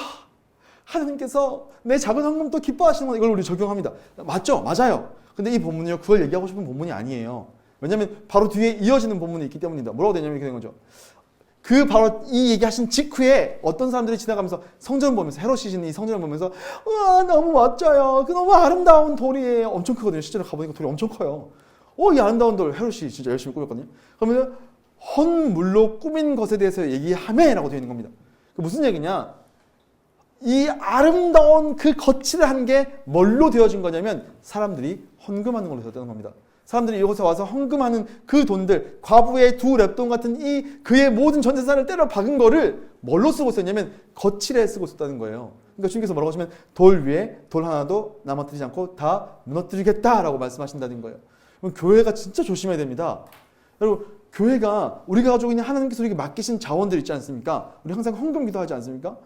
하나님께서 내 작은 헌금도 기뻐하시는구나. 이걸 우리 적용합니다. 맞죠? 맞아요. 근데 이 본문은요, 그걸 얘기하고 싶은 본문이 아니에요. 왜냐하면 바로 뒤에 이어지는 본문이 있기 때문입니다. 뭐라고 되냐면 이렇게 된 거죠. 그 바로 이 얘기하신 직후에 어떤 사람들이 지나가면서 성전을 보면서 헤롯이신 이 성전을 보면서 와 너무 멋져요. 그 너무 아름다운 돌이에요. 엄청 크거든요. 실제로 가보니까 돌이 엄청 커요. 이 아름다운 돌 헤롯이 진짜 열심히 꾸몄거든요. 그러면 헌물로 꾸민 것에 대해서 얘기하매라고 되어 있는 겁니다. 무슨 얘기냐? 이 아름다운 그 거칠을 한 게 뭘로 되어진 거냐면 사람들이 헌금하는 걸로 되었다는 겁니다. 사람들이 이곳에 와서 헌금하는 그 돈들, 과부의 두 랩돈 같은 그의 모든 전 재산을 때려 박은 거를 뭘로 쓰고 있었냐면 거칠에 쓰고 있었다는 거예요. 그러니까 주님께서 뭐라고 하시면 돌 위에 돌 하나도 남아뜨리지 않고 다 무너뜨리겠다라고 말씀하신다는 거예요. 그럼 교회가 진짜 조심해야 됩니다. 여러분, 교회가 우리가 가지고 있는 하나님께서 우리에게 맡기신 자원들 있지 않습니까? 우리 항상 헌금 기도하지 않습니까?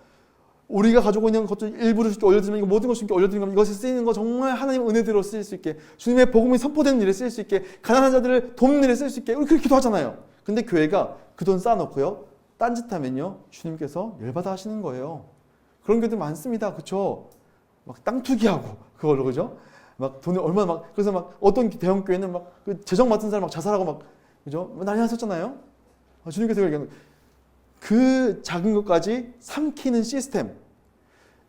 우리가 가지고 있는 것들 일부를 주께 올려드리면 모든 것을 주께 올려드리면 이것에 쓰이는 거 정말 하나님의 은혜대로 쓰일 수 있게 주님의 복음이 선포되는 일에 쓰일 수 있게 가난한 자들을 돕는 일에 쓰일 수 있게 우리 그렇게 기도하잖아요. 근데 교회가 그 돈 쌓아놓고요. 딴짓하면요. 주님께서 열받아 하시는 거예요. 그런 교회들 많습니다. 그렇죠? 막 땅 투기하고 그걸로 그죠? 막 돈을 얼마나 막 그래서 막 어떤 대형 교회는 막 그 재정 맡은 사람 막 자살하고 막 그죠? 난리 났었잖아요. 주님께서 얘기하는 그 작은 것까지 삼키는 시스템.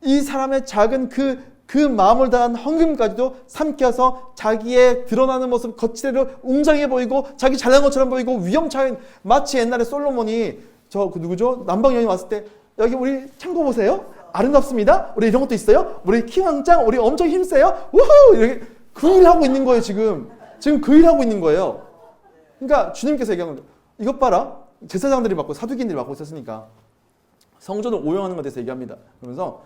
이 사람의 작은 그 마음을 다한 헌금까지도 삼켜서 자기의 드러나는 모습 거칠로 웅장해 보이고 자기 잘난 것처럼 보이고 위험차인 마치 옛날에 솔로몬이 그 누구죠? 남방 여인 왔을 때 여기 우리 창고 보세요. 아름답습니다. 우리 이런 것도 있어요. 우리 키왕짱 우리 엄청 힘세요. 우후! 이렇게 그 일하고 있는 거예요, 지금. 지금 그 일하고 있는 거예요. 그러니까 주님께서 얘기하는 거죠. 이것 봐라. 제사장들이 맡고 사두기인들이 맡고 있었으니까 성전을 오용하는 것에 대해서 얘기합니다. 그러면서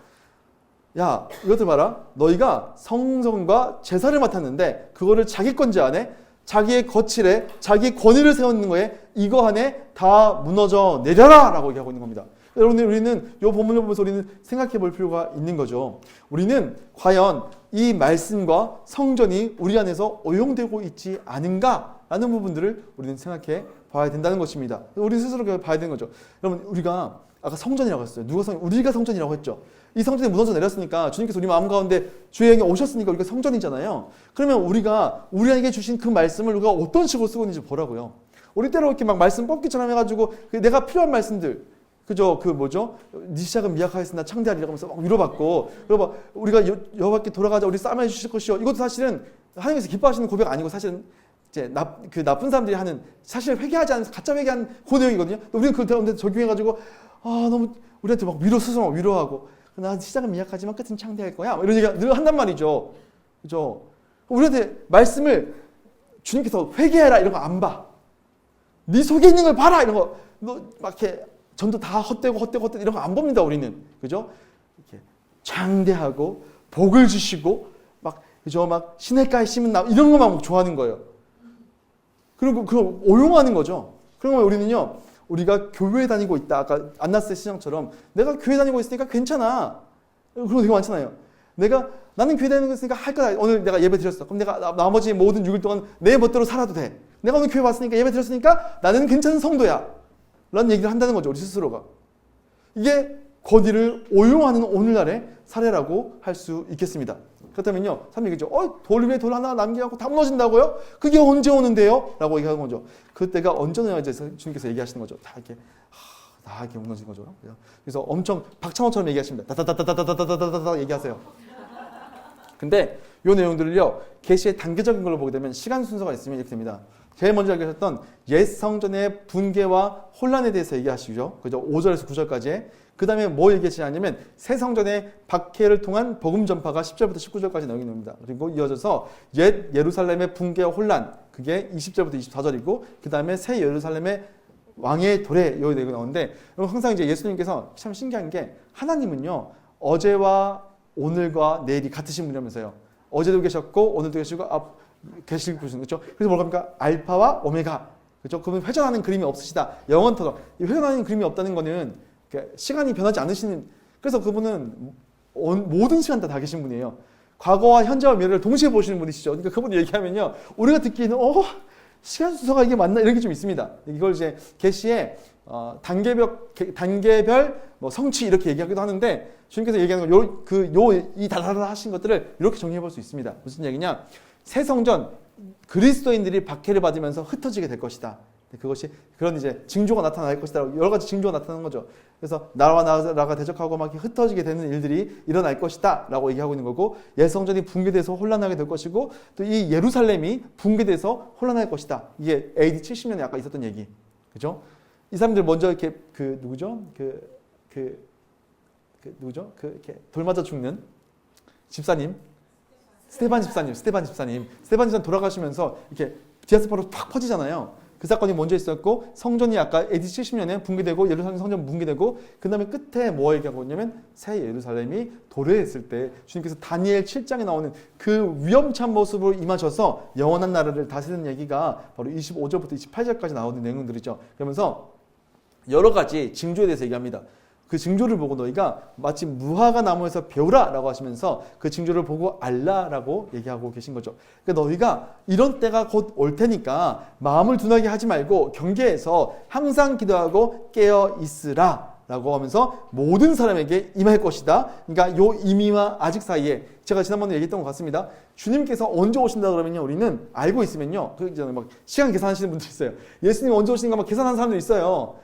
야 이것들 봐라. 너희가 성전과 제사를 맡았는데 그거를 자기 건지 안에 자기의 거칠에 자기 권위를 세우는 거에 이거 안에 다 무너져 내려라 라고 얘기하고 있는 겁니다. 여러분들 우리는 이 본문을 보면서 우리는 생각해 볼 필요가 있는 거죠. 우리는 과연 이 말씀과 성전이 우리 안에서 오용되고 있지 않은가 라는 부분들을 우리는 생각해 봐야 된다는 것입니다. 우리 스스로 봐야 되는 거죠. 여러분 우리가 아까 성전이라고 했어요. 우리가 성전이라고 했죠. 이 성전이 무너져 내렸으니까 주님께서 우리 마음 가운데 주의 영이 오셨으니까 우리가 성전이잖아요. 그러면 우리가 우리에게 주신 그 말씀을 우리가 어떤 식으로 쓰고 있는지 보라고요. 우리 때로 이렇게 막 말씀 뽑기처럼 해가지고 내가 필요한 말씀들 그죠? 네 시작은 미약하였으나 창대하리라 하면서 막 위로받고 그리고 우리가 여호와께 돌아가자 우리 싸매 주실 것이요. 이것도 사실은 하나님께서 기뻐하시는 고백 아니고 사실은 이제 그 나쁜 사람들이 하는 사실 회개하지 않은 가짜 회개한 그 내용이거든요. 우리는 그 가운데 적용해가지고 너무 우리한테 막 스스로 막 위로하고 나 시작은 미약하지만 끝은 창대할 거야. 이런 얘기 늘 한단 말이죠. 그죠? 우리한테 말씀을 주님께서 회개해라 이런 거 안 봐. 네 속에 있는 걸 봐라 이런 거 너 막 이렇게 전도 다 헛되고 이런 거 안 봅니다 우리는. 그죠? 이렇게 창대하고 복을 주시고 그죠? 막 시냇가에 심은 나무 이런 것만 좋아하는 거예요. 그리고 그걸 오용하는 거죠. 그러면 우리는요. 우리가 교회 다니고 있다. 아까 안나스의 시장처럼 내가 교회 다니고 있으니까 괜찮아. 그런 거 되게 많잖아요. 나는 교회 다니고 있으니까 할 거다. 오늘 내가 예배 드렸어. 그럼 내가 나머지 모든 6일 동안 내 멋대로 살아도 돼. 내가 오늘 교회 왔으니까 예배 드렸으니까 나는 괜찮은 성도야. 라는 얘기를 한다는 거죠. 우리 스스로가. 이게 권위를 오용하는 오늘날의 사례라고 할 수 있겠습니다. 그렇다면요. 3얘기죠. 돌 위에 돌 하나 남겨갖고 다 무너진다고요? 그게 언제 오는데요? 라고 얘기하는 거죠. 그때가 언제 오냐에 대해서 주님께서 얘기하시는 거죠. 다 이렇게 무너진 거죠. 그래서 엄청 박찬호처럼 얘기하십니다. 다다다다다다다다다다 얘기하세요. 근데 이 내용들을요. 계시의 단계적인 걸로 보게 되면 시간 순서가 있으면 이렇게 됩니다. 제일 먼저 얘기하셨던 옛 성전의 붕괴와 혼란에 대해서 얘기하시죠. 그죠? 5절에서 9절까지. 그 다음에 뭐 얘기하냐면 새 성전의 박해를 통한 복음 전파가 10절부터 19절까지 나오게 됩니다. 그리고 이어져서 옛 예루살렘의 붕괴와 혼란, 그게 20절부터 24절이고 그 다음에 새 예루살렘의 왕의 도래 여기 내고 나오는데, 항상 이제 예수님께서 참 신기한 게 하나님은요 어제와 오늘과 내일이 같으신 분이라면서요. 어제도 계셨고 오늘도 계시고 계시고 그렇죠. 그래서 뭐라고 합니까? 알파와 오메가. 그렇죠? 그분 회전하는 그림이 없으시다. 영원토록. 이 회전하는 그림이 없다는 거는 시간이 변하지 않으시는, 그래서 그분은 모든 시간 다 계신 분이에요. 과거와 현재와 미래를 동시에 보시는 분이시죠. 그러니까 그분 얘기하면요, 우리가 듣기에는 시간 순서가 이게 맞나 이런 게 좀 있습니다. 이걸 이제 계시에 단계별 뭐 성취 이렇게 얘기하기도 하는데, 주님께서 얘기하는 건 이 다다다 하신 것들을 이렇게 정리해 볼 수 있습니다. 무슨 얘기냐? 새 성전, 그리스도인들이 박해를 받으면서 흩어지게 될 것이다. 그것이 그런 이제 징조가 나타날 것이다. 여러 가지 징조가 나타나는 거죠. 그래서 나라와 나라가 대적하고 막 흩어지게 되는 일들이 일어날 것이다라고 얘기하고 있는 거고, 옛성전이 붕괴돼서 혼란하게 될 것이고, 또 이 예루살렘이 붕괴돼서 혼란할 것이다. 이게 AD 70년에 아까 있었던 얘기, 그죠? 이 사람들 먼저 이렇게 누구죠? 누구죠? 이렇게 돌 맞아 죽는 집사님. 스테반 집사님 돌아가시면서 이렇게 디아스포라로 팍 퍼지잖아요. 그 사건이 먼저 있었고, 성전이 아까 AD 70년에 붕괴되고, 예루살렘 성전 붕괴되고, 그 다음에 끝에 뭐 얘기하고 있냐면 새 예루살렘이 도래했을 때 주님께서 다니엘 7장에 나오는 그 위험찬 모습으로 임하셔서 영원한 나라를 다스리는 얘기가 바로 25절부터 28절까지 나오는 내용들이죠. 그러면서 여러 가지 징조에 대해서 얘기합니다. 그 징조를 보고 너희가 마치 무화과 나무에서 배우라 라고 하시면서 그 징조를 보고 알라라고 얘기하고 계신 거죠. 그러니까 너희가 이런 때가 곧 올 테니까 마음을 둔하게 하지 말고 경계해서 항상 기도하고 깨어 있으라 라고 하면서 모든 사람에게 임할 것이다. 그러니까 요 임의와 아직 사이에, 제가 지난번에 얘기했던 것 같습니다. 주님께서 언제 오신다 그러면요, 우리는 알고 있으면요, 막 시간 계산하시는 분들 있어요. 예수님 언제 오시는가 막 계산하는 사람들 있어요.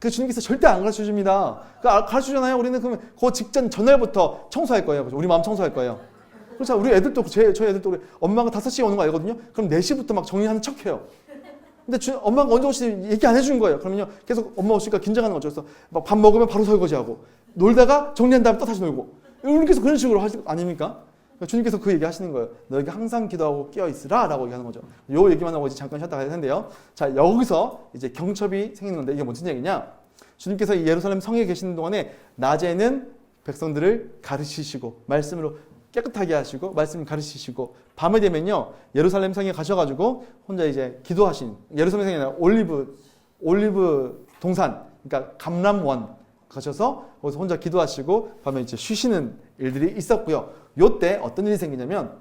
그 주님께서 절대 안 가르쳐 줍니다. 가르쳐주잖아요. 우리는 그러면 그 직전 전날부터 청소할 거예요. 우리 마음 청소할 거예요. 그렇죠. 우리 애들도, 저희 애들도 그래. 엄마가 5시에 오는 거 알거든요. 그럼 4시부터 막 정리하는 척 해요. 근데 엄마가 언제 오시는지 얘기 안 해주는 거예요. 그러면요, 계속 엄마 오시니까 긴장하는 거죠. 그래서 막 밥 먹으면 바로 설거지하고, 놀다가 정리한 다음에 또 다시 놀고. 우리께서 그런 식으로 하시 아닙니까? 주님께서 그 얘기 하시는 거예요. 너희가 항상 기도하고 깨어있으라 라고 얘기하는 거죠. 요 얘기만 하고 이제 잠깐 쉬었다 가야 되는데요. 자, 여기서 이제 경첩이 생기는 건데, 이게 무슨 얘기냐? 주님께서 예루살렘 성에 계시는 동안에 낮에는 백성들을 가르치시고 말씀으로 깨끗하게 하시고 말씀을 가르치시고, 밤에 되면요 예루살렘 성에 가셔가지고 혼자 이제 기도하신, 예루살렘 성이 아니라 올리브 동산, 그러니까 감람원 가셔서 거기서 혼자 기도하시고 밤에 이제 쉬시는 일들이 있었고요. 요때 어떤 일이 생기냐면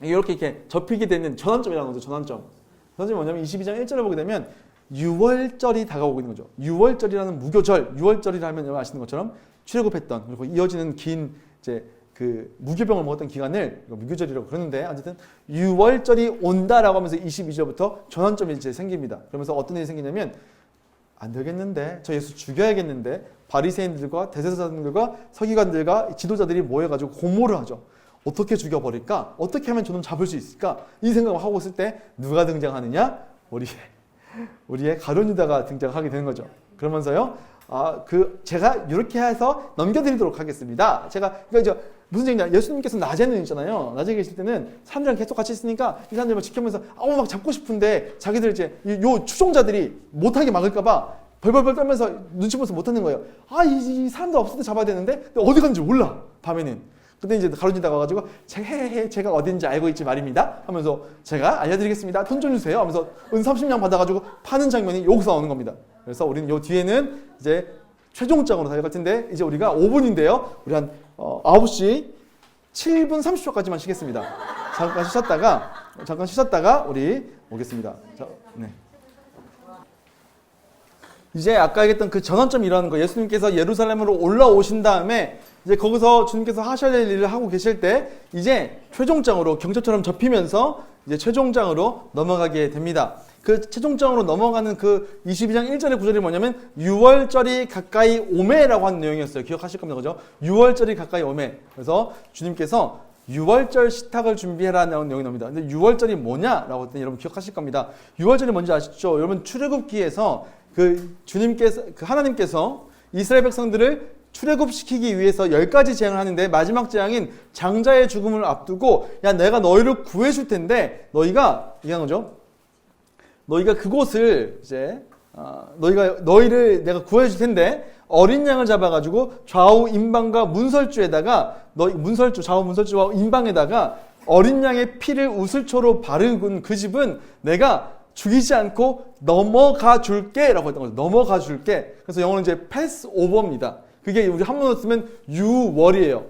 이렇게 접히게 되는 전환점이라는 거죠. 전환점이 뭐냐면 22장 1절을 보게 되면 유월절이 다가오고 있는 거죠. 유월절이라는 무교절, 유월절이라면 아시는 것처럼 출애굽했던, 그리고 이어지는 긴 이제 그 무교병을 먹었던 기간을 무교절이라고 그러는데, 어쨌든 유월절이 온다라고 하면서 22절부터 전환점이 이제 생깁니다. 그러면서 어떤 일이 생기냐면, 안 되겠는데, 저 예수 죽여야겠는데, 바리새인들과 대제사장들과 서기관들과 지도자들이 모여가지고 공모를 하죠. 어떻게 죽여버릴까? 어떻게 하면 저놈 잡을 수 있을까? 이 생각을 하고 있을 때 누가 등장하느냐? 우리의 가룟 유다가 등장하게 되는 거죠. 그러면서요, 제가 이렇게 해서 넘겨드리도록 하겠습니다. 그러니까 이제 무슨 얘기냐? 예수님께서 낮에는 있잖아요. 낮에 계실 때는 사람들이랑 계속 같이 있으니까 이 사람들 막 지켜면서 막 잡고 싶은데, 자기들 이제 요 추종자들이 못하게 막을까봐 벌벌벌 떨면서 눈치 보면서 못하는 거예요. 이 사람들 없을 때 잡아야 되는데 어디 갔는지 몰라, 밤에는. 근데 이제 가로지다가 와가지고 제가 어딘지 알고 있지 말입니다 하면서 제가 알려드리겠습니다. 돈 좀 주세요 하면서 은 30냥 받아가지고 파는 장면이 여기서 나오는 겁니다. 그래서 우리는 요 뒤에는 이제 최종장으로 달려갈 텐데, 이제 우리가 5분인데요. 우리 한 9시 7분 30초까지만 쉬겠습니다. 잠깐 쉬셨다가 우리 오겠습니다. 자, 네. 이제 아까 얘기했던 그 전환점이 일어나는 거예요. 예수님께서 예루살렘으로 올라오신 다음에 이제 거기서 주님께서 하셔야 될 일을 하고 계실 때, 이제 최종장으로 경첩처럼 접히면서 이제 최종장으로 넘어가게 됩니다. 그 최종장으로 넘어가는 그 22장 1절의 구절이 뭐냐면, 유월절이 가까이 오매라고 하는 내용이었어요. 기억하실 겁니다. 그죠? 유월절이 가까이 오매. 그래서 주님께서 유월절 식탁을 준비해라는 내용이 나옵니다. 근데 유월절이 뭐냐라고 했더니 여러분 기억하실 겁니다. 유월절이 뭔지 아시죠? 여러분 출애굽기에서 하나님께서 이스라엘 백성들을 출애굽시키기 위해서 10가지 재앙을 하는데 마지막 재앙인 장자의 죽음을 앞두고 야 내가 너희를 구해줄 텐데 너희가 이해하는 거죠. 너희가 그곳을 이제 너희를 내가 구해줄 텐데 어린 양을 잡아가지고 좌우 임방과 문설주에다가 좌우 문설주와 임방에다가 어린 양의 피를 우슬초로 바르군 그 집은 내가 죽이지 않고 넘어가 줄게 라고 했던 거죠. 넘어가 줄게. 그래서 영어는 이제 패스 오버입니다. 그게 우리 한문으로 쓰면 유월이에요.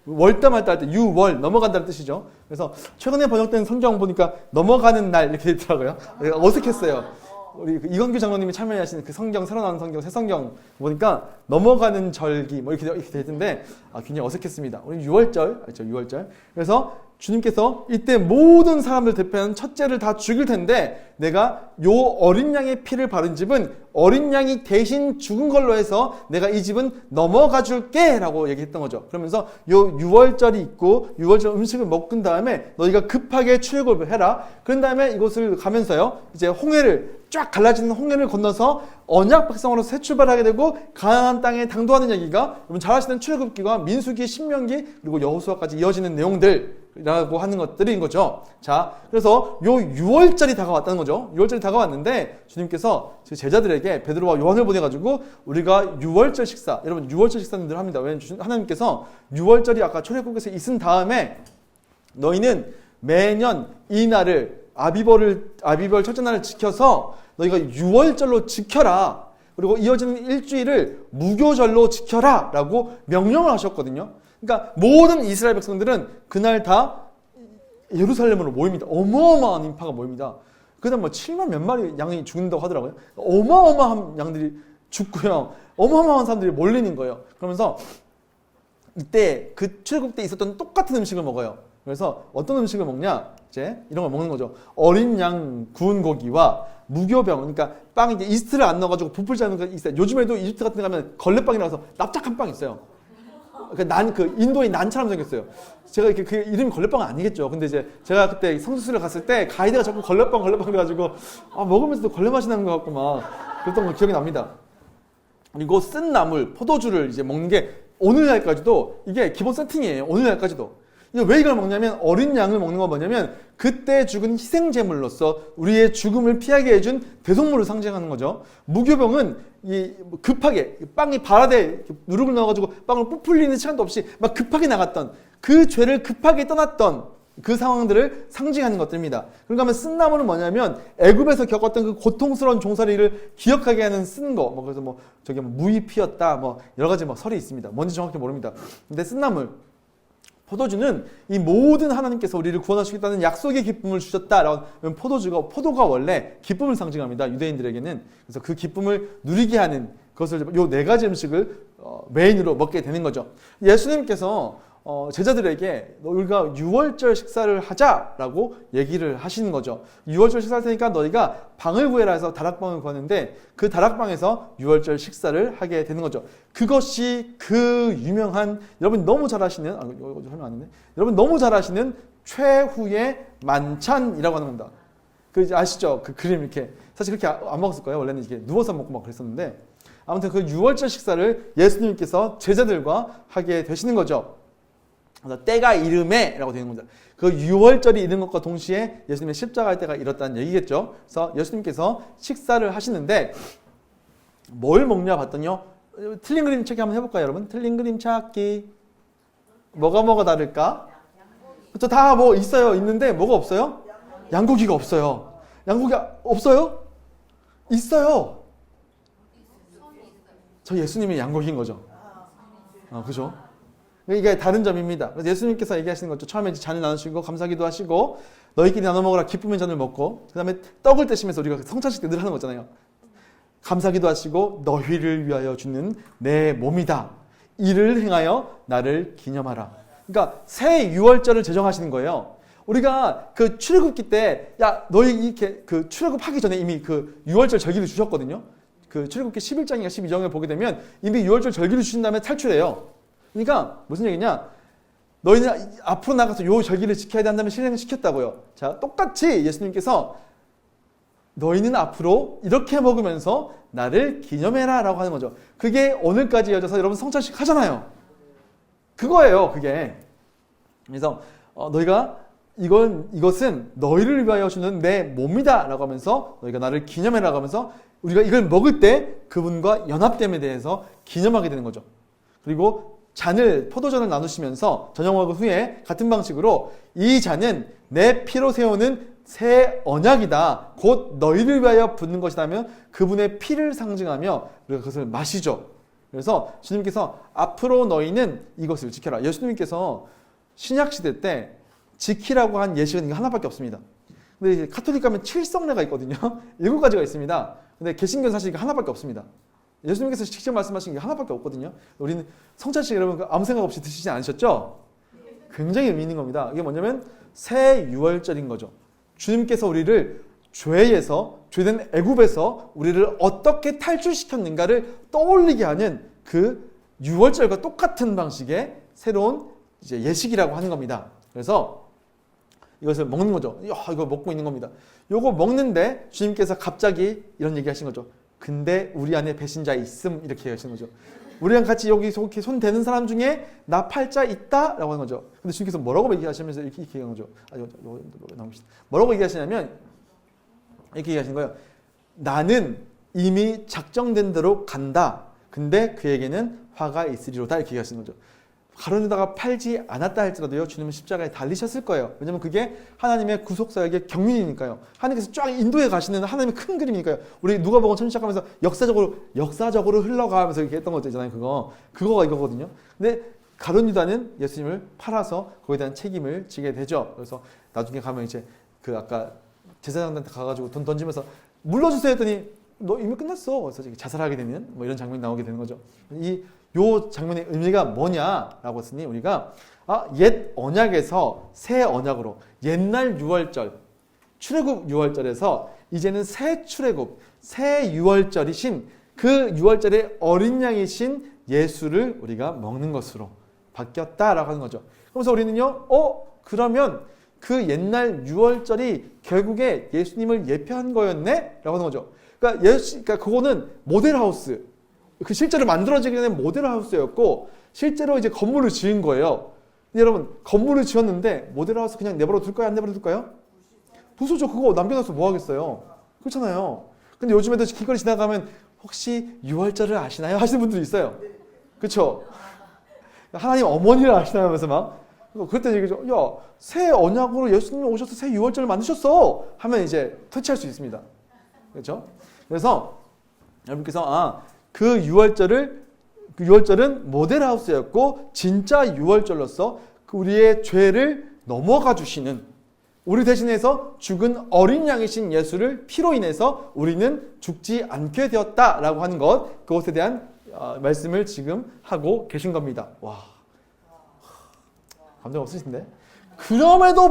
월다 말다 할 때 유월 넘어간다는 뜻이죠. 그래서 최근에 번역된 성경 보니까 넘어가는 날 이렇게 있더라고요. 어색했어요. 우리 이건규 장로님이 참여하시는 그 성경 새로 나온 성경 새 성경 보니까 넘어가는 절기 뭐 이렇게 되던데 굉장히 어색했습니다. 우리 6월절 알죠? 6월절. 그래서 주님께서 이때 모든 사람들 대표하는 첫째를 다 죽일 텐데 내가 요 어린 양의 피를 바른 집은 어린 양이 대신 죽은 걸로 해서 내가 이 집은 넘어가 줄게 라고 얘기했던 거죠. 그러면서 요 6월절이 있고 6월절 음식을 먹은 다음에 너희가 급하게 출애굽을 해라. 그런 다음에 이곳을 가면서요 이제 홍해를 쫙 갈라지는 홍해를 건너서 언약 백성으로 새 출발하게 되고 가나안 땅에 당도하는 얘기가 여러분 잘 아시는 출애굽기가 민수기, 신명기 그리고 여호수아까지 이어지는 내용들이라고 하는 것들인 거죠. 자, 그래서 요 6월절이 다가왔다는 거죠. 6월절이 다가왔는데 주님께서 제자들에게 베드로와 요한을 보내가지고 우리가 6월절 식사, 여러분 6월절 식사는 늘 합니다. 왜냐하면 하나님께서 6월절이 아까 출애굽에서 있은 다음에 너희는 매년 이 날을 아비벌 첫째 날을 지켜서 너희가 6월절로 지켜라. 그리고 이어지는 일주일을 무교절로 지켜라 라고 명령을 하셨거든요. 그러니까 모든 이스라엘 백성들은 그날 다 예루살렘으로 모입니다. 어마어마한 인파가 모입니다. 그다음 뭐 7만 몇 마리 양이 죽는다고 하더라고요. 어마어마한 양들이 죽고요. 어마어마한 사람들이 몰리는 거예요. 그러면서 이때 그 출애굽 때 있었던 똑같은 음식을 먹어요. 그래서 어떤 음식을 먹냐? 이제 이런 걸 먹는 거죠. 어린 양 구운 고기와 무교병, 그러니까 빵 이제 이스트를 안 넣어가지고 부풀 자는 거 있어요. 요즘에도 이집트 같은 데 가면 걸레빵이라서 납작한 빵 있어요. 그 인도의 난처럼 생겼어요. 제가 이렇게 그 이름이 걸레빵은 아니겠죠. 근데 이제 제가 그때 성수수를 갔을 때 가이드가 자꾸 걸레빵 그래가지고 먹으면서도 걸레 맛이 나는 것 같고 막 그랬던 거 기억이 납니다. 그리고 쓴 나물, 포도주를 이제 먹는 게 오늘날까지도 이게 기본 세팅이에요. 오늘날까지도. 왜 이걸 먹냐면 어린 양을 먹는 건 뭐냐면 그때 죽은 희생제물로서 우리의 죽음을 피하게 해준 대속물을 상징하는 거죠. 무교병은 급하게 빵이 발아대 누룩을 넣어가지고 빵을 부풀리는 시간도 없이 막 급하게 나갔던 그 죄를 급하게 떠났던 그 상황들을 상징하는 것들입니다. 그러니까 하면 쓴 나무는 뭐냐면 애굽에서 겪었던 그 고통스러운 종살이를 기억하게 하는 쓴 거. 그래서 무이 피었다 여러 가지 설이 있습니다. 뭔지 정확히 모릅니다. 근데 쓴 나물 포도주는 이 모든 하나님께서 우리를 구원하시겠다는 약속의 기쁨을 주셨다라고 포도가 원래 기쁨을 상징합니다. 유대인들에게는. 그래서 그 기쁨을 누리게 하는 것을 요 4가지 음식을 메인으로 먹게 되는 거죠. 예수님께서 제자들에게 우리가 6월절 식사를 하자라고 얘기를 하시는 거죠. 6월절 식사할 테니까 너희가 방을 구해라 해서 다락방을 구하는데 그 다락방에서 6월절 식사를 하게 되는 거죠. 그것이 그 유명한 여러분 너무 잘 아시는 이거 설명 안 했네. 여러분 너무 잘 아시는 최후의 만찬이라고 하는 겁니다. 그 아시죠? 그 그림 이렇게 사실 그렇게 안 먹었을 거예요. 원래는 이게 누워서 먹고 막 그랬었는데 아무튼 그 6월절 식사를 예수님께서 제자들과 하게 되시는 거죠. 그래서 때가 이름에 라고 되는 겁니다. 그 6월절이 이른 것과 동시에 예수님의 십자가의 때가 이뤘다는 얘기겠죠. 그래서 예수님께서 식사를 하시는데 뭘 먹냐 봤더니요. 틀린 그림 찾기 한번 해볼까요, 여러분? 틀린 그림 찾기. 뭐가 다를까? 그렇죠. 다 있어요. 있는데 뭐가 없어요? 양고기가 없어요. 양고기가 없어요? 있어요. 저 예수님이 양고기인 거죠. 그죠? 이게 다른 점입니다. 그래서 예수님께서 얘기하시는 거죠. 처음에 잔을 나누시고 감사기도 하시고 너희끼리 나눠 먹으라 기쁨의 잔을 먹고 그 다음에 떡을 떼시면서 우리가 성찬식 때 늘 하는 거잖아요. 감사기도 하시고 너희를 위하여 주는 내 몸이다. 이를 행하여 나를 기념하라. 그러니까 새 6월절을 제정하시는 거예요. 우리가 그 출애굽기 때 너희 이렇게 그 출애굽하기 전에 이미 그 6월절 절기를 주셨거든요. 그 출애굽기 11장인가 12장을 보게 되면 이미 6월절 절기를 주신 다음에 탈출해요. 그러니까 무슨 얘기냐? 너희는 앞으로 나가서 요 절기를 지켜야 한다면 실행을 시켰다고요. 자, 똑같이 예수님께서 너희는 앞으로 이렇게 먹으면서 나를 기념해라 라고 하는 거죠. 그게 오늘까지 이어져서 여러분 성찬식 하잖아요. 그거예요, 그게. 그래서 너희가 이것은 너희를 위하여 주는 내 몸이다 라고 하면서 너희가 나를 기념해라 라고 하면서 우리가 이걸 먹을 때 그분과 연합됨에 대해서 기념하게 되는 거죠. 그리고 포도전을 나누시면서 저녁 먹은 후에 같은 방식으로 이 잔은 내 피로 세우는 새 언약이다. 곧 너희를 위하여 붓는 것이라면 그분의 피를 상징하며 우리가 그것을 마시죠. 그래서 주님께서 앞으로 너희는 이것을 지켜라. 예수님께서 신약시대 때 지키라고 한 예식은 이거 하나밖에 없습니다. 근데 카톨릭 가면 7성례가 있거든요. 7가지가 있습니다. 근데 개신교는 사실 이거 하나밖에 없습니다. 예수님께서 직접 말씀하신 게 하나밖에 없거든요. 우리는 성찬식 여러분 아무 생각 없이 드시지 않으셨죠? 굉장히 의미 있는 겁니다. 이게 뭐냐면 새 유월절인 거죠. 주님께서 우리를 죄된 애굽에서 우리를 어떻게 탈출시켰는가를 떠올리게 하는 그 유월절과 똑같은 방식의 새로운 이제 예식이라고 하는 겁니다. 그래서 이것을 먹는 거죠. 이거 먹고 있는 겁니다. 이거 먹는데 주님께서 갑자기 이런 얘기 하신 거죠. 근데 우리 안에 배신자 있음 이렇게 하시는 거죠. 우리랑 같이 여기 이렇게 손 대는 사람 중에 나 팔자 있다 라고 하는 거죠. 근데 주님께서 뭐라고 얘기하시면서 이렇게 얘기하는 거죠. 뭐라고 얘기하시냐면 이렇게 얘기하시는 거예요. 나는 이미 작정된 대로 간다. 근데 그에게는 화가 있으리로다 이렇게 얘기하시는 거죠. 가론유다가 팔지 않았다 할지라도요, 주님은 십자가에 달리셨을 거예요. 왜냐면 그게 하나님의 구속사역의 경륜이니까요. 하나님께서 쫙 인도에 가시는 하나님의 큰 그림이니까요. 우리 누가복음 처음 시작하면서 역사적으로 흘러가면서 이렇게 했던 것도 있잖아요. 그거가 이거거든요. 근데 가론유다는 예수님을 팔아서 거기에 대한 책임을 지게 되죠. 그래서 나중에 가면 이제 그 아까 제사장한테 가가지고 돈 던지면서 물러주세요 했더니 너 이미 끝났어. 그래서 자살하게 되는 뭐 이런 장면이 나오게 되는 거죠. 요 장면의 의미가 뭐냐라고 했으니 우리가 옛 언약에서 새 언약으로 옛날 유월절 출애굽 유월절에서 이제는 새 출애굽 새 유월절이신 그 유월절의 어린 양이신 예수를 우리가 먹는 것으로 바뀌었다라고 하는 거죠. 그래서 우리는요 그러면 그 옛날 유월절이 결국에 예수님을 예표한 거였네? 라고 하는 거죠. 그러니까 그거는 모델하우스 그 실제로 만들어지기 전에 모델하우스였고 실제로 이제 건물을 지은 거예요. 근데 여러분 건물을 지었는데 모델하우스 그냥 내버려 둘까요? 안 내버려 둘까요? 부수죠. 그거 남겨놔서 뭐 하겠어요. 그렇잖아요. 근데 요즘에도 길거리 지나가면 혹시 유월절을 아시나요? 하시는 분들이 있어요. 그렇죠? 하나님 어머니를 아시나요? 하면서 막 그랬더니 얘기죠. 야, 새 언약으로 예수님이 오셔서 새 유월절을 만드셨어. 하면 이제 터치할 수 있습니다. 그렇죠? 그래서 여러분께서 그 유월절은 모델하우스였고 진짜 유월절로서 우리의 죄를 넘어가 주시는 우리 대신해서 죽은 어린 양이신 예수를 피로 인해서 우리는 죽지 않게 되었다라고 하는 것 그것에 대한 말씀을 지금 하고 계신 겁니다. 와, 감정 없으신데? 그럼에도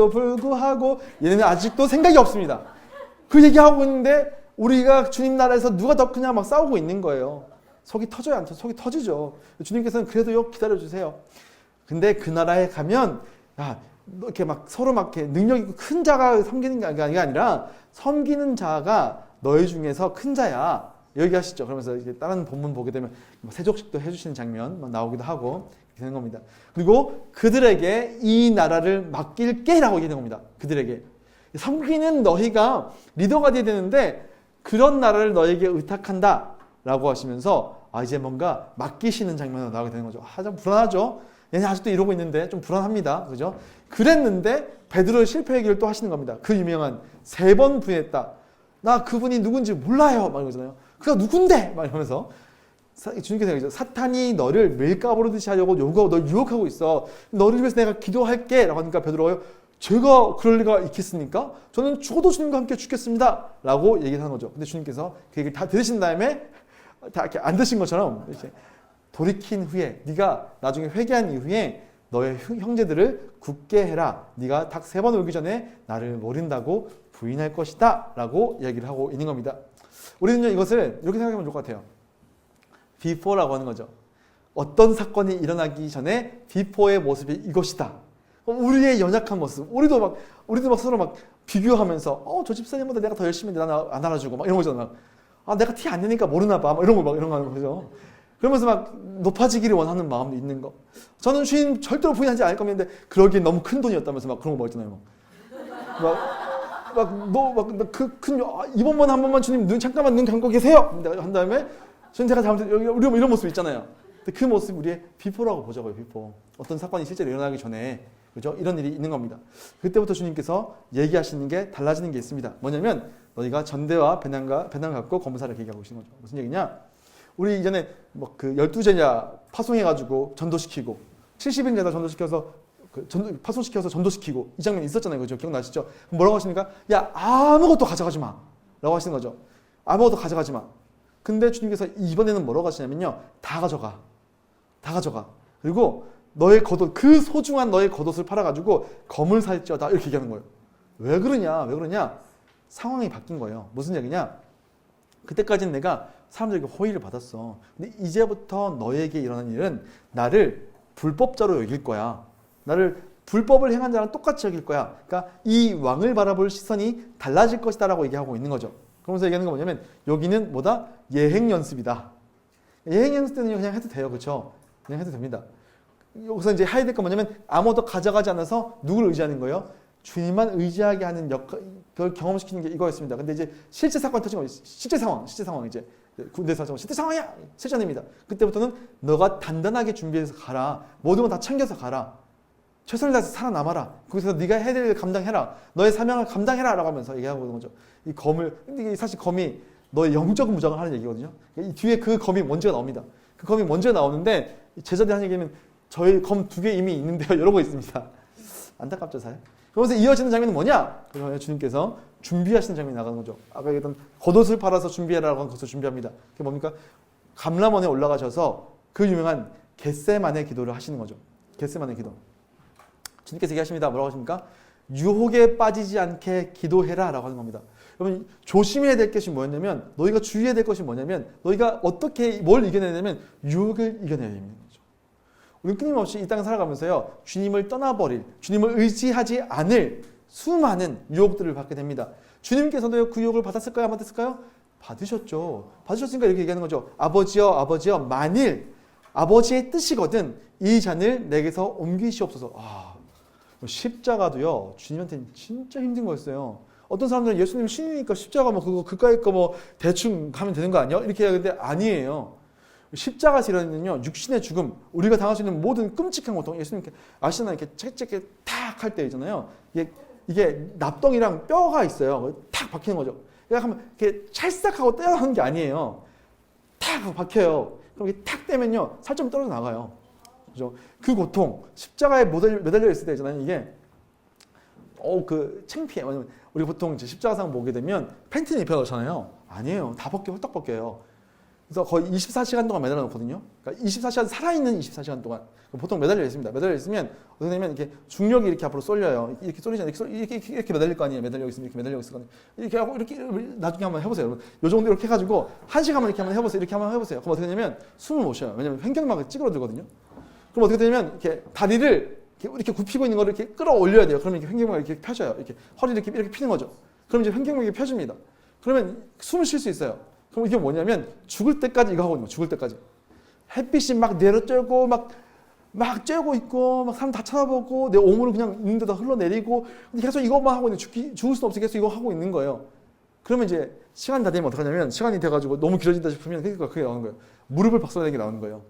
불구하고 얘네는 아직도 생각이 없습니다. 그 얘기하고 있는데 우리가 주님 나라에서 누가 더 크냐 막 싸우고 있는 거예요. 속이 터져요, 안 터져? 속이 터지죠. 주님께서는 그래도요 기다려주세요. 근데 그 나라에 가면 이렇게 막 서로 막 이렇게 능력 있고 큰 자가 섬기는 게 아니라 섬기는 자가 너희 중에서 큰 자야. 얘기하시죠. 그러면서 이제 다른 본문 보게 되면 세족식도 해주시는 장면 나오기도 하고 이렇게 되는 겁니다. 그리고 그들에게 이 나라를 맡길게라고 얘기하는 겁니다. 그들에게 섬기는 너희가 리더가 돼야 되는데 그런 나라를 너에게 의탁한다 라고 하시면서 이제 뭔가 맡기시는 장면으로 나오게 되는 거죠. 좀 불안하죠. 얘네 아직도 이러고 있는데 좀 불안합니다. 그죠? 그랬는데 베드로의 실패 얘기를 또 하시는 겁니다. 그 유명한 3번 부인했다. 나 그분이 누군지 몰라요. 막 이러잖아요. 그가 누군데? 막 이러면서 주님께서 얘기하죠. 사탄이 너를 밀가부로 듯이 하려고 널 유혹하고 있어. 너를 위해서 내가 기도할게 라고 하니까 베드로가 제가 그럴 리가 있겠습니까? 저는 죽어도 주님과 함께 죽겠습니다. 라고 얘기를 하는 거죠. 근데 주님께서 그 얘기를 다 들으신 다음에 다 이렇게 안 드신 것처럼 이렇게 돌이킨 후에 네가 나중에 회개한 이후에 너의 형제들을 굳게 해라. 네가 닭 3번 울기 전에 나를 모른다고 부인할 것이다. 라고 얘기를 하고 있는 겁니다. 우리는요 이것을 이렇게 생각하면 좋을 것 같아요. before라고 하는 거죠. 어떤 사건이 일어나기 전에 before의 모습이 이것이다. 우리의 연약한 모습, 우리도 막 서로 막 비교하면서 저 집사님보다 내가 더 열심히 했는데 나는 안 알아주고 막 이런 거잖아. 내가 티 안 내니까 모르나 봐. 막 이런 거 하는 거죠. 그러면서 막 높아지기를 원하는 마음도 있는 거. 저는 주님 절대로 부인하지 않을 겁니다. 그러기엔 너무 큰 돈이었다면서 막 그런 거 있잖아요. 이번만 한 번만 주님 잠깐만 눈 감고 계세요. 한 다음에 주님 제가 잘못했어요. 이런 모습 있잖아요. 근데 그 모습이 우리의 비포라고 보자고요. 비포. 어떤 사건이 실제로 일어나기 전에 그죠? 이런 일이 있는 겁니다. 그때부터 주님께서 얘기하시는 게 달라지는 게 있습니다. 뭐냐면 너희가 전대와 배낭 갖고 검사를 얘기하고 계시는 거죠. 무슨 얘기냐? 우리 이전에 뭐 그 12제자 파송해가지고 전도시키고 70인제다 전도시켜서 파송시켜서 전도시키고 이 장면 있었잖아요. 그죠? 기억나시죠? 뭐라고 하십니까? 야 아무것도 가져가지 마 라고 하시는 거죠. 아무것도 가져가지 마. 근데 주님께서 이번에는 뭐라고 하시냐면요. 다 가져가. 그리고 너의 겉옷, 그 소중한 너의 겉옷을 팔아가지고 검을 살지어다 이렇게 얘기하는 거예요. 왜 그러냐? 상황이 바뀐 거예요. 무슨 얘기냐? 그때까지는 내가 사람들에게 호의를 받았어. 근데 이제부터 너에게 일어난 일은 나를 불법자로 여길 거야. 나를 불법을 행한 자랑 똑같이 여길 거야. 그러니까 이 왕을 바라볼 시선이 달라질 것이다 라고 얘기하고 있는 거죠. 그러면서 얘기하는 거 뭐냐면 여기는 뭐다? 예행 연습이다. 예행 연습 때는 그냥 해도 돼요. 그렇죠? 그냥 해도 됩니다. 여기서 이제 해야 될 건 뭐냐면 아무것도 가져가지 않아서 누구를 의지하는 거예요? 주님만 의지하게 하는 그걸 경험시키는 게 이거였습니다. 근데 이제 실제 사건이 터진 거예요. 실제 상황 이제 군대에서 실제 상황이야. 실전입니다. 그때부터는 너가 단단하게 준비해서 가라. 모든 건 다 챙겨서 가라. 최선을 다해서 살아남아라. 거기서 네가 해야 될 일을 감당해라. 너의 사명을 감당해라 라고 하면서 얘기하고 있는 거죠. 이 검을, 근데 사실 검이 너의 영적 무장을 하는 얘기거든요. 이 뒤에 그 검이 먼저 나옵니다. 그 검이 먼저 나오는데 제자들이 하는 얘기는 저희 검 2개 이미 있는데요. 이러고 있습니다. 안타깝죠, 사실. 그러면서 이어지는 장면은 뭐냐? 그러면 주님께서 준비하시는 장면이 나가는 거죠. 아까 얘기했던 겉옷을 팔아서 준비해라라고 한 것을 준비합니다. 그게 뭡니까? 감람원에 올라가셔서 그 유명한 겟세마네 기도를 하시는 거죠. 겟세마네 기도. 주님께서 얘기하십니다. 뭐라고 하십니까? 유혹에 빠지지 않게 기도해라 라고 하는 겁니다. 여러분 조심해야 될 것이 뭐였냐면 너희가 주의해야 될 것이 뭐냐면 너희가 어떻게 뭘 이겨내냐면 유혹을 이겨내야 됩니다. 우리는 끊임없이 이 땅을 살아가면서요. 주님을 떠나버릴, 주님을 의지하지 않을 수많은 유혹들을 받게 됩니다. 주님께서도 그 유혹을 받았을까요? 안 받았을까요? 받으셨죠. 받으셨으니까 이렇게 얘기하는 거죠. 아버지여 만일 아버지의 뜻이거든 이 잔을 내게서 옮기시옵소서. 십자가도요. 주님한테는 진짜 힘든 거였어요. 어떤 사람들은 예수님 신이니까 십자가 뭐 그거 그까이 거 뭐 대충 가면 되는 거 아니야? 이렇게 하는데 아니에요. 십자가에서 일어나는요 육신의 죽음, 우리가 당할 수 있는 모든 끔찍한 고통, 예수님 아시잖아요. 이렇게 책책게 탁 할 때 있잖아요. 이게 납덩이랑 뼈가 있어요. 탁 박히는 거죠. 그러니까 이렇게 찰싹하고 떼어나는 게 아니에요. 탁 박혀요. 그럼 이게 탁 떼면요 살점이 떨어져 나가요. 그죠? 그 고통, 십자가에 매달려 있을 때 있잖아요. 이게 그 창피해. 왜냐면 우리 보통 이제 십자가상 보게 되면 팬티는 입혀놓잖아요. 아니에요. 다 홀딱 벗겨요. 그래서 거의 24시간 동안 매달려 놓거든요. 그러니까 24시간 살아있는 24시간 동안 보통 매달려 있습니다. 매달려 있으면 어떻게 되면 이렇게 중력이 이렇게 앞으로 쏠려요. 이렇게 쏠리잖아요. 이렇게 매달릴 거 아니에요. 매달려 있으면 이렇게 매달려 있을 거 아니에요. 이렇게 하고 이렇게 나중에 한번 해보세요. 여러분. 요 정도 이렇게 해가지고 1시간만 이렇게 한번 해보세요. 이렇게 한번 해보세요. 그럼 어떻게 되냐면 숨을 못 쉬어요. 왜냐면 횡격막이 찌그러들거든요. 그럼 어떻게 되냐면 이렇게 다리를 이렇게 굽히고 있는 거를 이렇게 끌어올려야 돼요. 그러면 이렇게 횡격막이 이렇게 펴져요. 이렇게 허리를 이렇게 피는 거죠. 그럼 이제 횡격막이 펴집니다. 그러면 숨을 쉴 수 있어요. 그럼 이게 뭐냐면 죽을 때까지 이거 하고 있는 거예요. 죽을 때까지. 햇빛이 막 내려쬐고 막 쬐고 있고 막 사람 다 쳐다보고 내 오물을 그냥 있는 데다 흘러내리고 계속 이것만 하고 있는 죽을 수는 없이 계속 이거 하고 있는 거예요. 그러면 이제 시간이 다 되면 어떡하냐면 시간이 돼가지고 너무 길어진다 싶으면 그게 나오는 거예요. 무릎을 박살내는 게 나오는 거예요.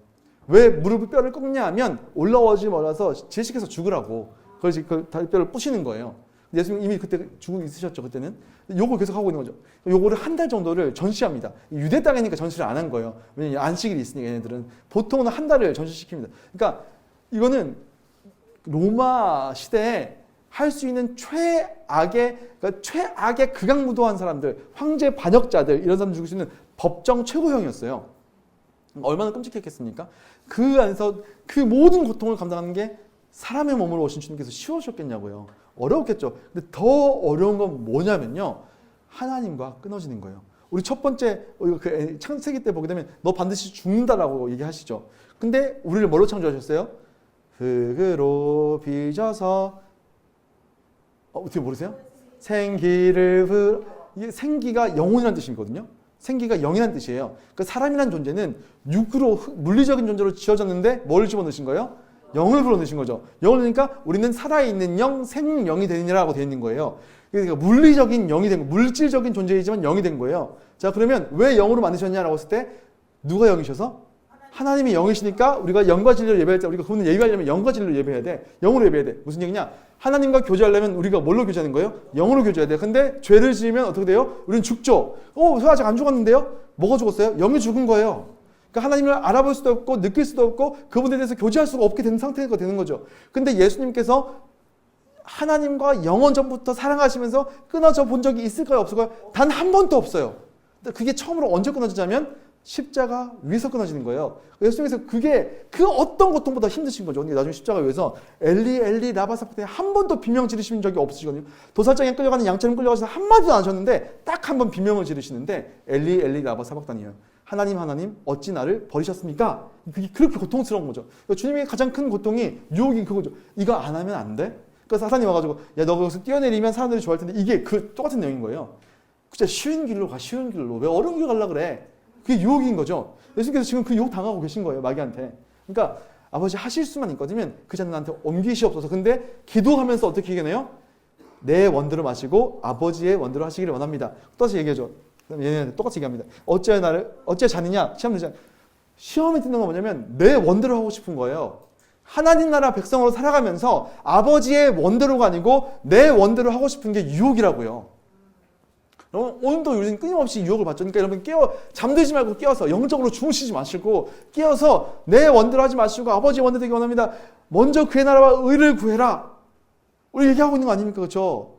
왜 무릎을 뼈를 꺾냐 하면 올라오지 말아서 질식해서 죽으라고 그래서 그 다리뼈를 부시는 거예요. 예수님 이미 그때 죽고 있으셨죠. 그때는. 요걸 계속 하고 있는 거죠. 요거를 한 달 정도를 전시합니다. 유대 땅이니까 전시를 안 한 거예요. 왜냐면 안식일이 있으니까 얘네들은. 보통은 한 달을 전시시킵니다. 그러니까 이거는 로마 시대에 할 수 있는 최악의 극악무도한 사람들, 황제 반역자들 이런 사람 죽일 수 있는 법정 최고형이었어요. 얼마나 끔찍했겠습니까? 그 안에서 그 모든 고통을 감당하는 게 사람의 몸으로 오신 주님께서 쉬우셨겠냐고요. 어려웠겠죠. 근데 더 어려운 건 뭐냐면요. 하나님과 끊어지는 거예요. 우리 첫 번째 그 창세기 때 보게 되면 너 반드시 죽는다라고 얘기하시죠. 근데 우리를 뭘로 창조하셨어요? 흙으로 빚어서 어떻게 모르세요? 생기를 이게 생기가 영혼이라는 뜻이거든요. 생기가 영이라는 뜻이에요. 그 사람이라는 존재는 육으로 물리적인 존재로 지어졌는데 뭘 집어넣으신 거예요? 영을 불어넣으신 거죠. 영을 넣으니까 우리는 살아있는 영, 생명이 되느냐라고 되어 있는 거예요. 그러니까 물리적인 영이 된 거, 물질적인 존재이지만 영이 된 거예요. 자, 그러면 왜 영으로 만드셨냐라고 했을 때 누가 영이셔서? 하나님이 영이시니까 우리가 영과 진리를 예배할 때 우리가 그분을 예배하려면 영과 진리를 예배해야 돼. 영으로 예배해야 돼. 무슨 얘기냐? 하나님과 교제하려면 우리가 뭘로 교제하는 거예요? 영으로 교제해야 돼. 근데 죄를 지으면 어떻게 돼요? 우리는 죽죠. 저 아직 안 죽었는데요? 뭐가 죽었어요? 영이 죽은 거예요. 그러니까 하나님을 알아볼 수도 없고 느낄 수도 없고 그분에 대해서 교제할 수가 없게 된 상태가 되는 거죠. 근데 예수님께서 하나님과 영원 전부터 사랑하시면서 끊어져 본 적이 있을까요? 없을까요? 단 한 번도 없어요. 그게 처음으로 언제 끊어지냐면 십자가 위에서 끊어지는 거예요. 예수님께서 그게 그 어떤 고통보다 힘드신 거죠. 근데 나중에 십자가 위에서 엘리 엘리 라마 사박다니 한 번도 비명 지르신 적이 없으시거든요. 도살장에 끌려가는 양처럼 끌려가셔서 한마디도 안 하셨는데 딱 한 번 비명을 지르시는데 엘리 엘리 라마 사박다니예요. 하나님 하나님 어찌 나를 버리셨습니까? 그게 그렇게 고통스러운 거죠. 그러니까 주님의 가장 큰 고통이 유혹이 그거죠. 이거 안 하면 안 돼? 그래서 사탄이 와가지고 야 너 거기서 뛰어내리면 사람들이 좋아할 텐데 이게 그 똑같은 내용인 거예요. 진짜 쉬운 길로 가 쉬운 길로 왜 어려운 길로 가려고 그래? 그게 유혹인 거죠. 예수님께서 지금 그 유혹 당하고 계신 거예요. 마귀한테. 그러니까 아버지 하실 수만 있거든요. 그 자는 나한테 옮기시옵소서. 근데 기도하면서 어떻게 얘기해요? 내 원대로 마시고 아버지의 원대로 하시기를 원합니다. 똑같이 얘기하죠. 얘네한테 똑같이 얘기합니다. 어째 자느냐? 시험에 드는 건 뭐냐면 내 원대로 하고 싶은 거예요. 하나님 나라 백성으로 살아가면서 아버지의 원대로가 아니고 내 원대로 하고 싶은 게 유혹이라고요. 여러분 오늘도 요즘 끊임없이 유혹을 받죠. 그러니까 여러분 잠들지 말고 깨어서 영적으로 주무시지 마시고 깨어서 내 원대로 하지 마시고 아버지의 원대로 되기 원합니다. 먼저 그의 나라와 의를 구해라. 우리 얘기하고 있는 거 아닙니까? 그렇죠?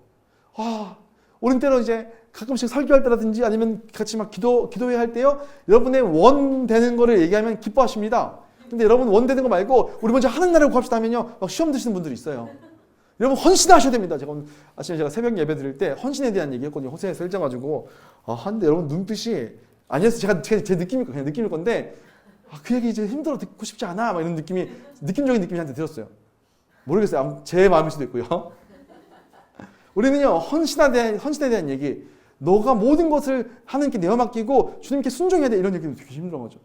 우린 때로 이제 가끔씩 설교할 때라든지 아니면 같이 막 기도회 할 때요. 여러분의 원 되는 거를 얘기하면 기뻐하십니다. 근데 여러분 원 되는 거 말고 우리 먼저 하는 나라를 구합시다 하면요. 막 시험 드시는 분들이 있어요. 여러분 헌신하셔야 됩니다. 아침에 제가 새벽 예배 드릴 때 헌신에 대한 얘기했거든요. 호세에서 읽어가지고 근데 여러분 눈빛이 아니었어요. 제 느낌일 그냥 느낌일 건데 그 얘기 이제 힘들어 듣고 싶지 않아. 막 이런 느낌적인 느낌이 한테 들었어요. 모르겠어요. 제 마음일 수도 있고요. 우리는요 헌신에 대한 얘기, 너가 모든 것을 하나님께 내어 맡기고 주님께 순종해야 돼 이런 얘기도 되게 힘든 거죠.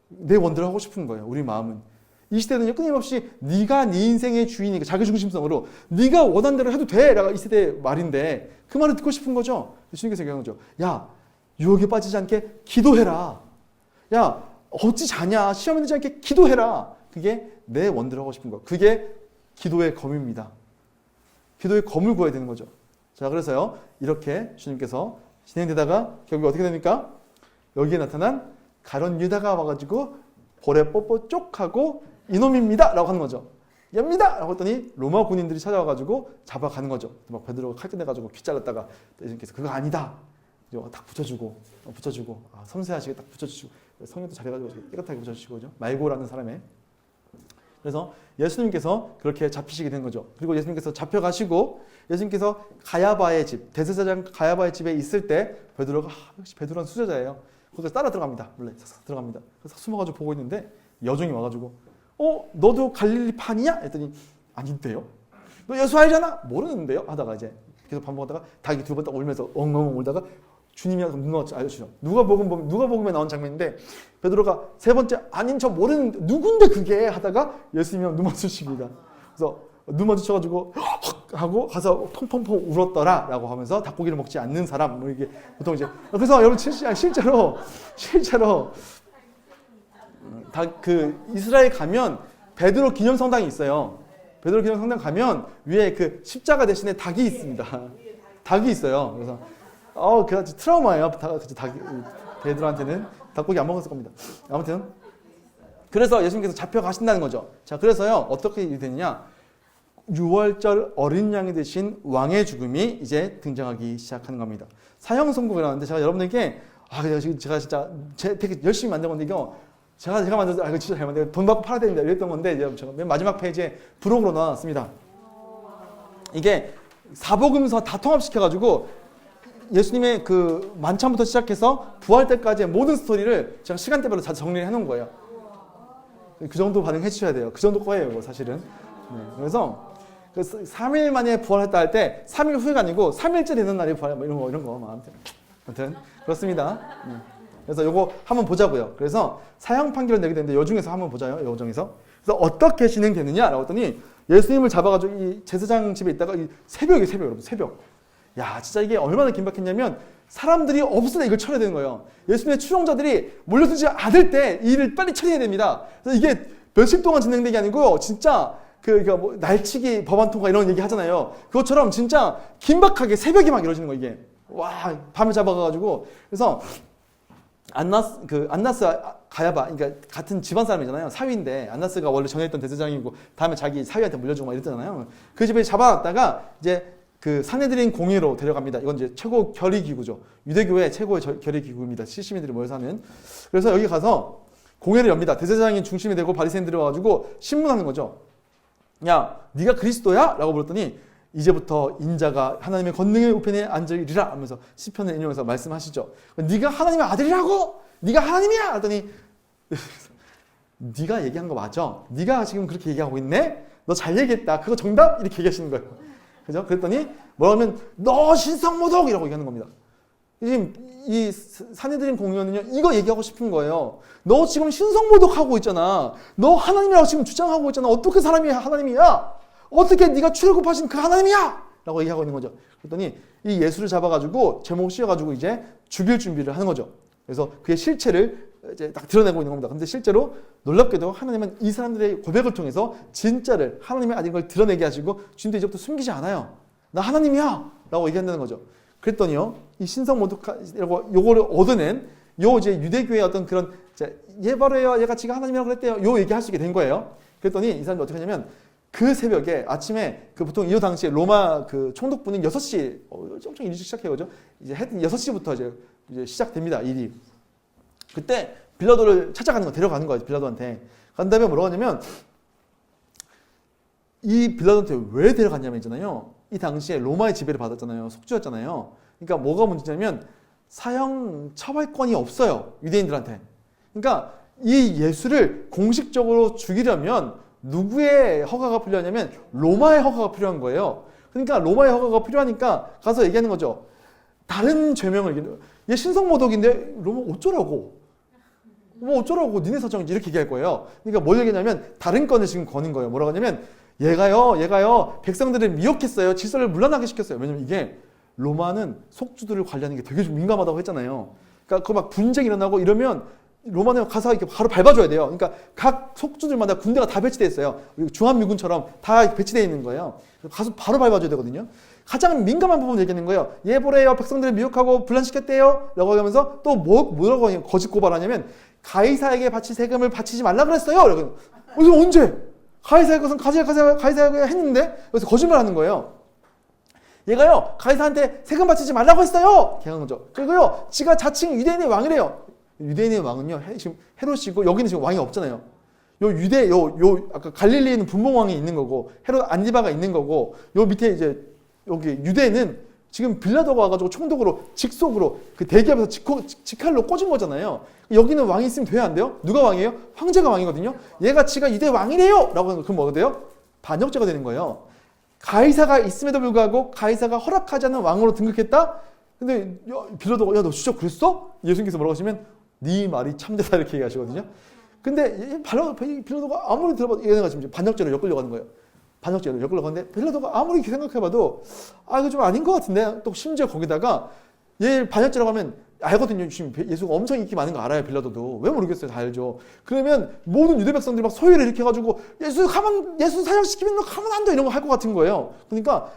내 원대로 하고 싶은 거예요. 우리 마음은. 이 시대는요 끊임없이 네가 네 인생의 주인이니까 자기중심성으로 네가 원하는 대로 해도 돼 라가 이 세대의 말인데 그 말을 듣고 싶은 거죠. 주님께서 얘기하는 거죠. 야 유혹에 빠지지 않게 기도해라. 야 어찌 자냐 시험에 들지 않게 기도해라. 그게 내 원대로 하고 싶은 거. 그게 기도의 검입니다. 기도의 검을 구해야 되는 거죠. 자 그래서요 이렇게 주님께서 진행되다가 결국 어떻게 됩니까? 여기에 나타난 가룟 유다가 와가지고 볼에 뽀뽀 쪽 하고 이놈입니다 라고 하는 거죠. 엽니다 라고 했더니 로마 군인들이 찾아와가지고 잡아가는 거죠. 막 베드로가 칼 꺼내가지고 귀 잘랐다가 예수님께서 그거 아니다 딱 붙여주고 섬세하시게 딱 붙여주시고 성령도 잘해가지고 깨끗하게 붙여주시고 그죠? 말고라는 사람의. 그래서 예수님께서 그렇게 잡히시게 된 거죠. 그리고 예수님께서 잡혀가시고 예수님께서 가야바의 집, 대제사장 가야바의 집에 있을 때 베드로가 역시 베드로는 수제자예요. 거기서 따라 들어갑니다. 몰래 싹 들어갑니다. 그래서 숨어가지고 보고 있는데 여종이 와가지고 너도 갈릴리판이야? 했더니 아닌데요. 너 예수 알잖아? 모르는데요? 하다가 이제 계속 반복하다가 닭이 두 번 딱 울면서 엉엉 울다가 주님이 눈을 알려주죠. 누가복음에 나온 장면인데 베드로가 세 번째 아닌 저 모르는데 누군데 그게 하다가 예수님이 눈 마주칩니다. 그래서 눈 마주쳐가지고 하고 가서 펑펑펑 울었더라라고 하면서 닭고기를 먹지 않는 사람 뭐 이게 보통 이제 그래서 여러분 실제로 그 이스라엘 가면 베드로 기념성당이 있어요. 베드로 기념성당 가면 위에 그 십자가 대신에 닭이 있습니다. 닭이 있어요. 그래서 그 트라우마예요. 베드로한테는 닭고기 안 먹었을 겁니다. 아무튼 그래서 예수님께서 잡혀가신다는 거죠. 자 그래서요 어떻게 일이 되느냐? 6월절 어린 양이 되신 왕의 죽음이 이제 등장하기 시작하는 겁니다. 사형 선고라는데 제가 여러분에게 제가 진짜 되게 열심히 만든 건데 이거 제가 만들어서 이거 진짜 잘 만들어 돈 받고 팔아야 된다 이랬던 건데 제가 맨 마지막 페이지에 부록으로 넣어놨습니다. 이게 사복음서 다 통합시켜가지고 예수님의 그 만찬부터 시작해서 부활 때까지의 모든 스토리를 제가 시간대별로 다 정리를 해놓은 거예요. 그 정도 반응해 주셔야 돼요. 그 정도 거예요, 이거 사실은. 네, 그래서 그래서 3일 만에 부활했다 할 때 3일 후가 아니고 3일째 되는 날이 부활, 뭐 이런 거. 아무튼 그렇습니다. 그래서 요거 한번 보자고요. 그래서 사형 판결을 내게 되는데 요 중에서 한번 보자요. 요 중에서. 그래서 어떻게 진행되느냐라고 했더니 예수님을 잡아가지고 이 제사장 집에 있다가 이 새벽에 여러분 새벽. 야 진짜 이게 얼마나 긴박했냐면 사람들이 없을 때 이걸 처리해야 되는 거예요. 예수님의 추종자들이 몰려들지 않을 때 이 일을 빨리 처리해야 됩니다. 그래서 이게 며칠 동안 진행된 게 아니고요. 진짜 그러니까 뭐 날치기 법안 통과 이런 얘기 하잖아요. 그것처럼 진짜 긴박하게 새벽에 막 이루어지는 거 이게. 와 밤을 잡아가지고 그래서 안나스 가야바 그러니까 같은 집안 사람이잖아요. 사위인데 안나스가 원래 전에 있던 대제사장이고 다음에 자기 사위한테 물려주고 막 이랬잖아요. 그 집에 잡아놨다가 이제 그 산헤드린 공회로 데려갑니다. 이건 이제 최고 결의 기구죠. 유대교의 최고의 결의 기구입니다. 시민들이 모여서 하는. 그래서 여기 가서 공회를 엽니다. 대제사장이 중심이 되고 바리새인들이 와가지고 신문하는 거죠. 야, 네가 그리스도야? 라고 물었더니 이제부터 인자가 하나님의 권능의 우편에 앉으리라 하면서 시편을 인용해서 말씀하시죠. 네가 하나님의 아들이라고? 네가 하나님이야? 하더니 네가 얘기한 거 맞아. 네가 지금 그렇게 얘기하고 있네? 너 잘 얘기했다. 그거 정답? 이렇게 얘기하시는 거예요. 그죠? 그랬더니 뭐라 하면 너 신성모독이라고 얘기하는 겁니다. 지금 이 산헤드린 공의원은요 이거 얘기하고 싶은 거예요. 너 지금 신성모독하고 있잖아. 너 하나님이라고 지금 주장하고 있잖아. 어떻게 사람이 하나님이야? 어떻게 네가 출애굽하신 그 하나님이야? 라고 얘기하고 있는 거죠. 그랬더니 이 예수를 잡아가지고 제목 씌워가지고 이제 죽일 준비를 하는 거죠. 그래서 그의 실체를 이제 딱 드러내고 있는 겁니다. 근데 실제로 놀랍게도 하나님은 이 사람들의 고백을 통해서 진짜를 하나님의 아닌 걸 드러내게 하시고 주님도 이제부터 숨기지 않아요. 나 하나님이야! 라고 얘기한다는 거죠. 그랬더니요, 이 신성모독이라고 요거를 얻어낸 요 이제 유대교의 어떤 그런 얘 바로요, 얘가 지가 하나님이라고 그랬대요. 요 얘기할 수 있게 된 거예요. 그랬더니 이 사람이 어떻게 하냐면 그 새벽에 아침에 그 보통 이 당시에 로마 그 총독부는 6시 엄청 일찍 시작해요. 그죠? 이제 6시부터 이제 시작됩니다. 일이. 그때 빌라도를 찾아가는 거 데려가는 거예요. 빌라도한테. 간 다음에 뭐라고 하냐면 이 빌라도한테 왜 데려갔냐면 있잖아요. 이 당시에 로마의 지배를 받았잖아요. 속주였잖아요. 그러니까 뭐가 문제냐면 사형 처벌권이 없어요. 유대인들한테. 그러니까 이 예수를 공식적으로 죽이려면 누구의 허가가 필요하냐면 로마의 허가가 필요한 거예요. 그러니까 로마의 허가가 필요하니까 가서 얘기하는 거죠. 다른 죄명을 얘 신성모독인데 로마 어쩌라고? 뭐 어쩌라고 니네 사정이지 이렇게 얘기할 거예요. 그러니까 뭘 얘기냐면 다른 건을 지금 거는 거예요. 뭐라고 하냐면 얘가요 백성들을 미혹했어요. 질서를 문란하게 시켰어요. 왜냐면 이게 로마는 속주들을 관리하는 게 되게 좀 민감하다고 했잖아요. 그러니까 그 막 분쟁이 일어나고 이러면 로마는 가서 이렇게 바로 밟아줘야 돼요. 그러니까 각 속주들마다 군대가 다 배치되어 있어요. 주한미군처럼 다 배치되어 있는 거예요. 가서 바로 밟아줘야 되거든요. 가장 민감한 부분을 얘기하는 거예요. 얘 보래요. 백성들을 미혹하고 분란시켰대요. 라고 하면서 또 뭐라고 거짓 고발하냐면 가이사에게 바칠 세금을 바치지 말라 그랬어요. 그래서 언제? 가이사의 것은 가이사에게 했는데 그래서 거짓말하는 거예요. 얘가요 가이사한테 세금 바치지 말라고 했어요. 이렇게 하는 거죠. 그리고요 지가 자칭 유대인의 왕이래요. 유대인의 왕은요 지금 헤롯이고 여기는 지금 왕이 없잖아요. 요 아까 갈릴리에는 분봉왕이 있는 거고 헤롯 안디바가 있는 거고 요 밑에 이제 여기 유대는 지금 빌라도가 와가지고 총독으로 직속으로 그 대기업에서 직할로 꽂은 거잖아요. 여기는 왕이 있으면 돼야 안 돼요? 누가 왕이에요? 황제가 왕이거든요. 얘가 지가 유대 왕이래요! 라고 하면 그럼 뭐가 돼요? 반역죄가 되는 거예요. 가이사가 있음에도 불구하고 가이사가 허락하지 않는 왕으로 등극했다? 근데 빌라도가 야 너 진짜 그랬어? 예수님께서 뭐라고 하시면 네 말이 참되다 이렇게 얘기하시거든요. 근데 빌라도가 아무리 들어봐도 얘네가 지금 반역죄로 엮으려고 하는 거예요. 반역죄로 엮으려고 하는데 빌라도가 아무리 생각해봐도 이거 좀 아닌 것 같은데 또 심지어 거기다가 얘 반역죄라고 하면 알거든요. 지금 예수가 엄청 인기 많은 거 알아요. 빌라도도. 왜 모르겠어요. 다 알죠. 그러면 모든 유대 백성들이 막 소위를 일으켜가지고 예수 사형시키면 너 가만 안 둬 이런 거 할 것 같은 거예요. 그러니까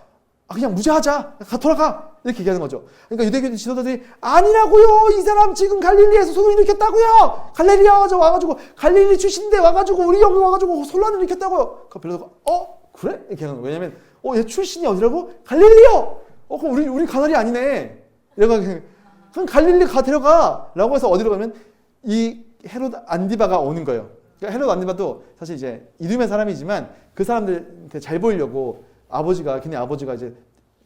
그냥 무죄하자. 돌아가. 이렇게 얘기하는 거죠. 그러니까 유대교 지도자들이 아니라고요. 이 사람 지금 갈릴리에서 소동을 일으켰다고요. 갈릴리아 와가지고 갈릴리 출신인데 와가지고 우리 여기 와가지고 혼란을 일으켰다고요. 그 빌라도가 그래? 이렇게 하는 거예요. 왜냐면 얘 출신이 어디라고? 갈릴리요. 그럼 우리 가날이 아니네. 얘가 그럼 갈릴리 데려가. 라고 해서 어디로 가면 이 헤롯 안디바가 오는 거예요. 그러니까 헤롯 안디바도 사실 이제 이름의 사람이지만 그 사람들 잘 보이려고 걔네 아버지가 이제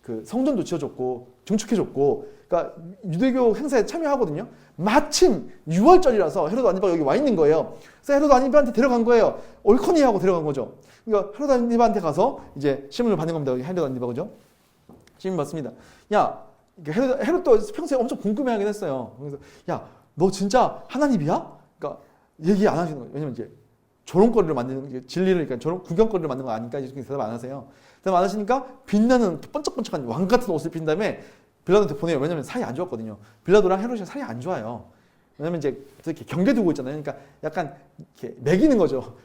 그 성전도 지어줬고 증축해줬고, 그러니까 유대교 행사에 참여하거든요. 마침 6월절이라서 헤로드 안티바가 여기 와 있는 거예요. 그래서 헤로드 안티바한테 데려간 거예요. 옳거니 하고 데려간 거죠. 그러니까 헤로드 안티바한테 가서 이제 시문을 받는 겁니다. 여기 헤로드 안티바 그죠? 시문 받습니다. 야, 헤롯도 평소에 엄청 궁금해하긴 했어요. 그래서 야, 너 진짜 하나님이야? 그러니까 얘기 안 하시는 거예요. 왜냐면 이제 조롱거리를 만드는 진리를, 그러니까 조롱 구경거리를 만드는 거 아니까 이렇게 대답 안 하세요. 대답 안 하시니까 빛나는 번쩍번쩍한 왕 같은 옷을 입힌 다음에 빌라도한테 보내요. 왜냐면 사이 안 좋았거든요. 빌라도랑 헤롯이랑 사이 안 좋아요. 왜냐면 이제 이렇게 경계 두고 있잖아요. 그러니까 약간 이렇게 매기는 거죠.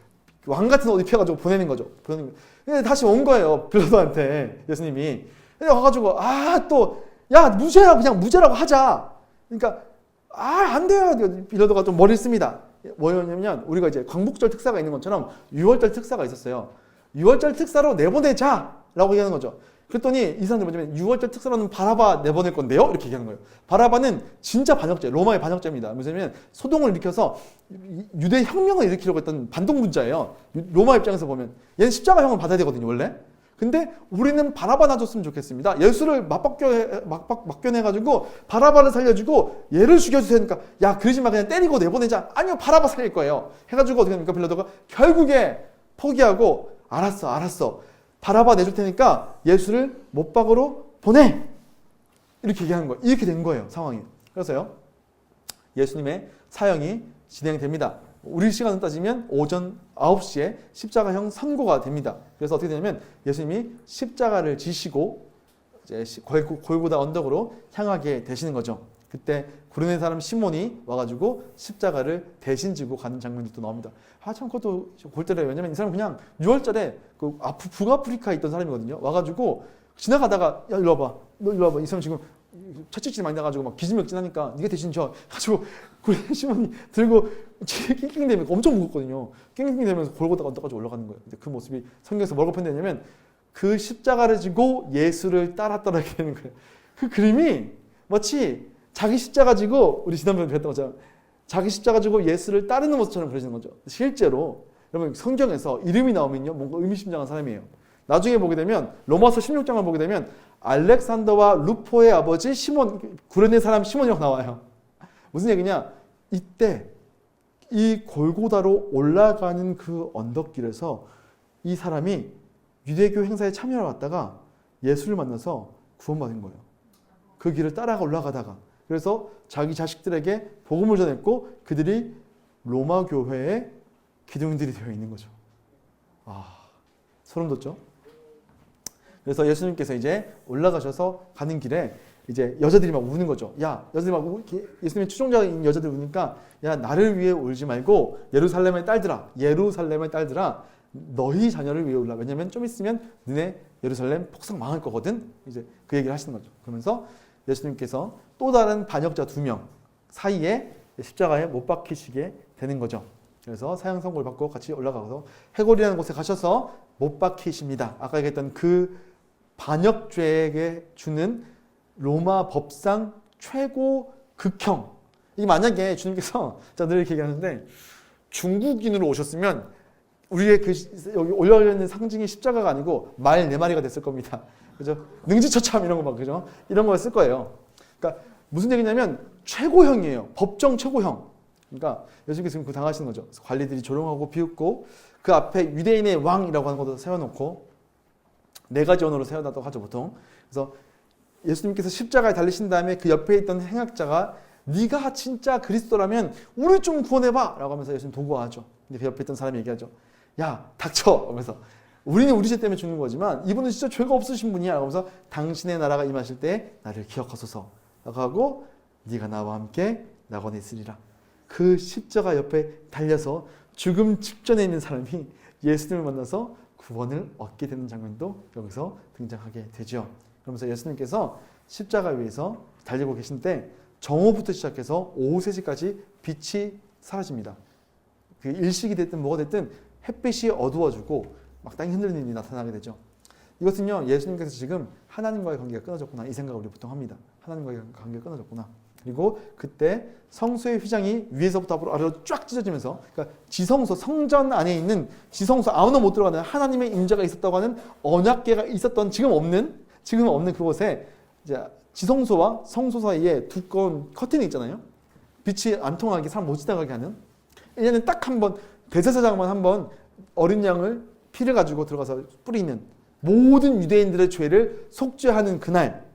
왕 같은 옷 입혀가지고 보내는 거죠. 근데 다시 온 거예요. 빌라도한테 예수님이. 근데 와가지고 야 무죄야, 그냥 무죄라고 하자. 그러니까 안 돼요. 빌라도가 좀 머리를 씁니다. 뭐였냐면 우리가 이제 광복절 특사가 있는 것처럼 6월절 특사가 있었어요. 6월절 특사로 내보내자라고 얘기하는 거죠. 그랬더니 이 사람들 뭐냐면 6월절 특사로는 바라바 내보낼 건데요? 이렇게 얘기하는 거예요. 바라바는 진짜 반역죄, 로마의 반역죄입니다. 왜냐면 소동을 일으켜서 유대 혁명을 일으키려고 했던 반동분자예요. 로마 입장에서 보면 얘는 십자가형을 받아야 되거든요, 원래. 근데 우리는 바라바 놔줬으면 좋겠습니다. 예수를 막겨내가지고 바라바를 살려주고 얘를 죽여주세요. 그러니까 야, 그러지 마, 그냥 때리고 내보내자. 아니요, 바라바 살릴 거예요. 해가지고 어떻게 합니까? 빌라도가 결국에 포기하고 알았어. 바라바 내줄 테니까 예수를 못박으로 보내. 이렇게 얘기하는 거예요. 이렇게 된 거예요, 상황이. 그래서요, 예수님의 사형이 진행됩니다. 우리 시간으로 따지면 오전 9시에 십자가형 선고가 됩니다. 그래서 어떻게 되냐면 예수님이 십자가를 지시고 이제 골고다 언덕으로 향하게 되시는 거죠. 그때 구레네 사람 시몬이 와가지고 십자가를 대신 지고 가는 장면도 나옵니다. 참 그것도 골때려요. 왜냐면 이 사람은 그냥 6월절에 그 북아프리카에 있던 사람이거든요. 와가지고 지나가다가 야, 일로 와봐. 너 일로 와봐. 이 사람 지금 채찍질 많이 나가지고 막 기진맥진하니까 네가 대신 져. 가지고 구레네 시몬이 들고 낑낑대면서 엄청 무겁거든요. 낑낑대면서 골고다 언덕까지 올라가는 거예요. 근데 그 모습이 성경에서 뭐라고 표현되냐면 그 십자가를 지고 예수를 따라게 되는 거예요. 그 그림이 마치 자기 십자가 지고 우리 지난번에 배웠던 것처럼 자기 십자가 지고 예수를 따르는 모습처럼 그려지는 거죠. 실제로 여러분 성경에서 이름이 나오면요 뭔가 의미심장한 사람이에요. 나중에 보게 되면 로마서 16장을 보게 되면 알렉산더와 루포의 아버지 시몬, 구레네 사람 시몬이라고 나와요. 무슨 얘기냐? 이때 이 골고다로 올라가는 그 언덕길에서 이 사람이 유대교 행사에 참여하러 왔다가 예수를 만나서 구원받은 거예요. 그 길을 따라가 올라가다가. 그래서 자기 자식들에게 복음을 전했고 그들이 로마 교회의 기둥들이 되어 있는 거죠. 소름 돋죠? 그래서 예수님께서 이제 올라가셔서 가는 길에 이제 여자들이 막 우는 거죠. 야, 여자들이 막 예수님의 추종자인 여자들 우니까 야, 나를 위해 울지 말고 예루살렘의 딸들아, 너희 자녀를 위해 울라. 왜냐면 좀 있으면 너네 예루살렘 폭삭 망할 거거든. 이제 그 얘기를 하시는 거죠. 그러면서 예수님께서 또 다른 반역자 2명 사이에 십자가에 못 박히시게 되는 거죠. 그래서 사형 선고를 받고 같이 올라가서 해골이라는 곳에 가셔서 못 박히십니다. 아까 얘기했던 그 반역죄에게 주는 로마 법상 최고 극형. 이게 만약에 주님께서 늘 이렇게 얘기하는데 중국인으로 오셨으면 우리의 그 여기 올려져 있는 상징이 십자가가 아니고 말 4마리가 됐을 겁니다. 그죠? 능지처참 이런 거 막 그죠? 이런 거 쓸 거예요. 그러니까 무슨 얘기냐면 최고형이에요. 법정 최고형. 그러니까 예수님께서 지금 그 당하시는 거죠. 관리들이 조롱하고 비웃고 그 앞에 유대인의 왕이라고 하는 것도 세워놓고 4가지 언어로 세워놨다고 하죠 보통. 그래서 예수님께서 십자가에 달리신 다음에 그 옆에 있던 행악자가 네가 진짜 그리스도라면 우리 좀 구원해봐 라고 하면서 예수님 도구하죠. 근데 그 옆에 있던 사람이 얘기하죠. 야 닥쳐 하면서 우리는 우리 죄 때문에 죽는 거지만 이분은 진짜 죄가 없으신 분이야 하면서 당신의 나라가 임하실 때 나를 기억하소서 라고 하고 네가 나와 함께 낙원에 있으리라. 그 십자가 옆에 달려서 죽음 직전에 있는 사람이 예수님을 만나서 구원을 얻게 되는 장면도 여기서 등장하게 되죠. 그러면서 예수님께서 십자가 위에서 달리고 계신 때 정오부터 시작해서 오후 3시까지 빛이 사라집니다. 그 일식이 됐든 뭐가 됐든 햇빛이 어두워지고 막 땅이 흔들리는 일이 나타나게 되죠. 이것은요 예수님께서 지금 하나님과의 관계가 끊어졌구나 이 생각을 우리 보통 합니다. 하나님과의 관계가 끊어졌구나. 그리고 그때 성소의 휘장이 위에서부터 아래로 쫙 찢어지면서 그러니까 지성소 성전 안에 있는 지성소 아무나 못 들어가는 하나님의 임재가 있었다고 하는 언약궤가 있었던 지금 없는 지금 없는 그곳에 이제 지성소와 성소 사이에 두꺼운 커튼이 있잖아요. 빛이 안 통하게 사람 못 지나가게 하는. 1년에 딱 한 번 대제사장만 한 번 어린 양을 피를 가지고 들어가서 뿌리는 모든 유대인들의 죄를 속죄하는 그날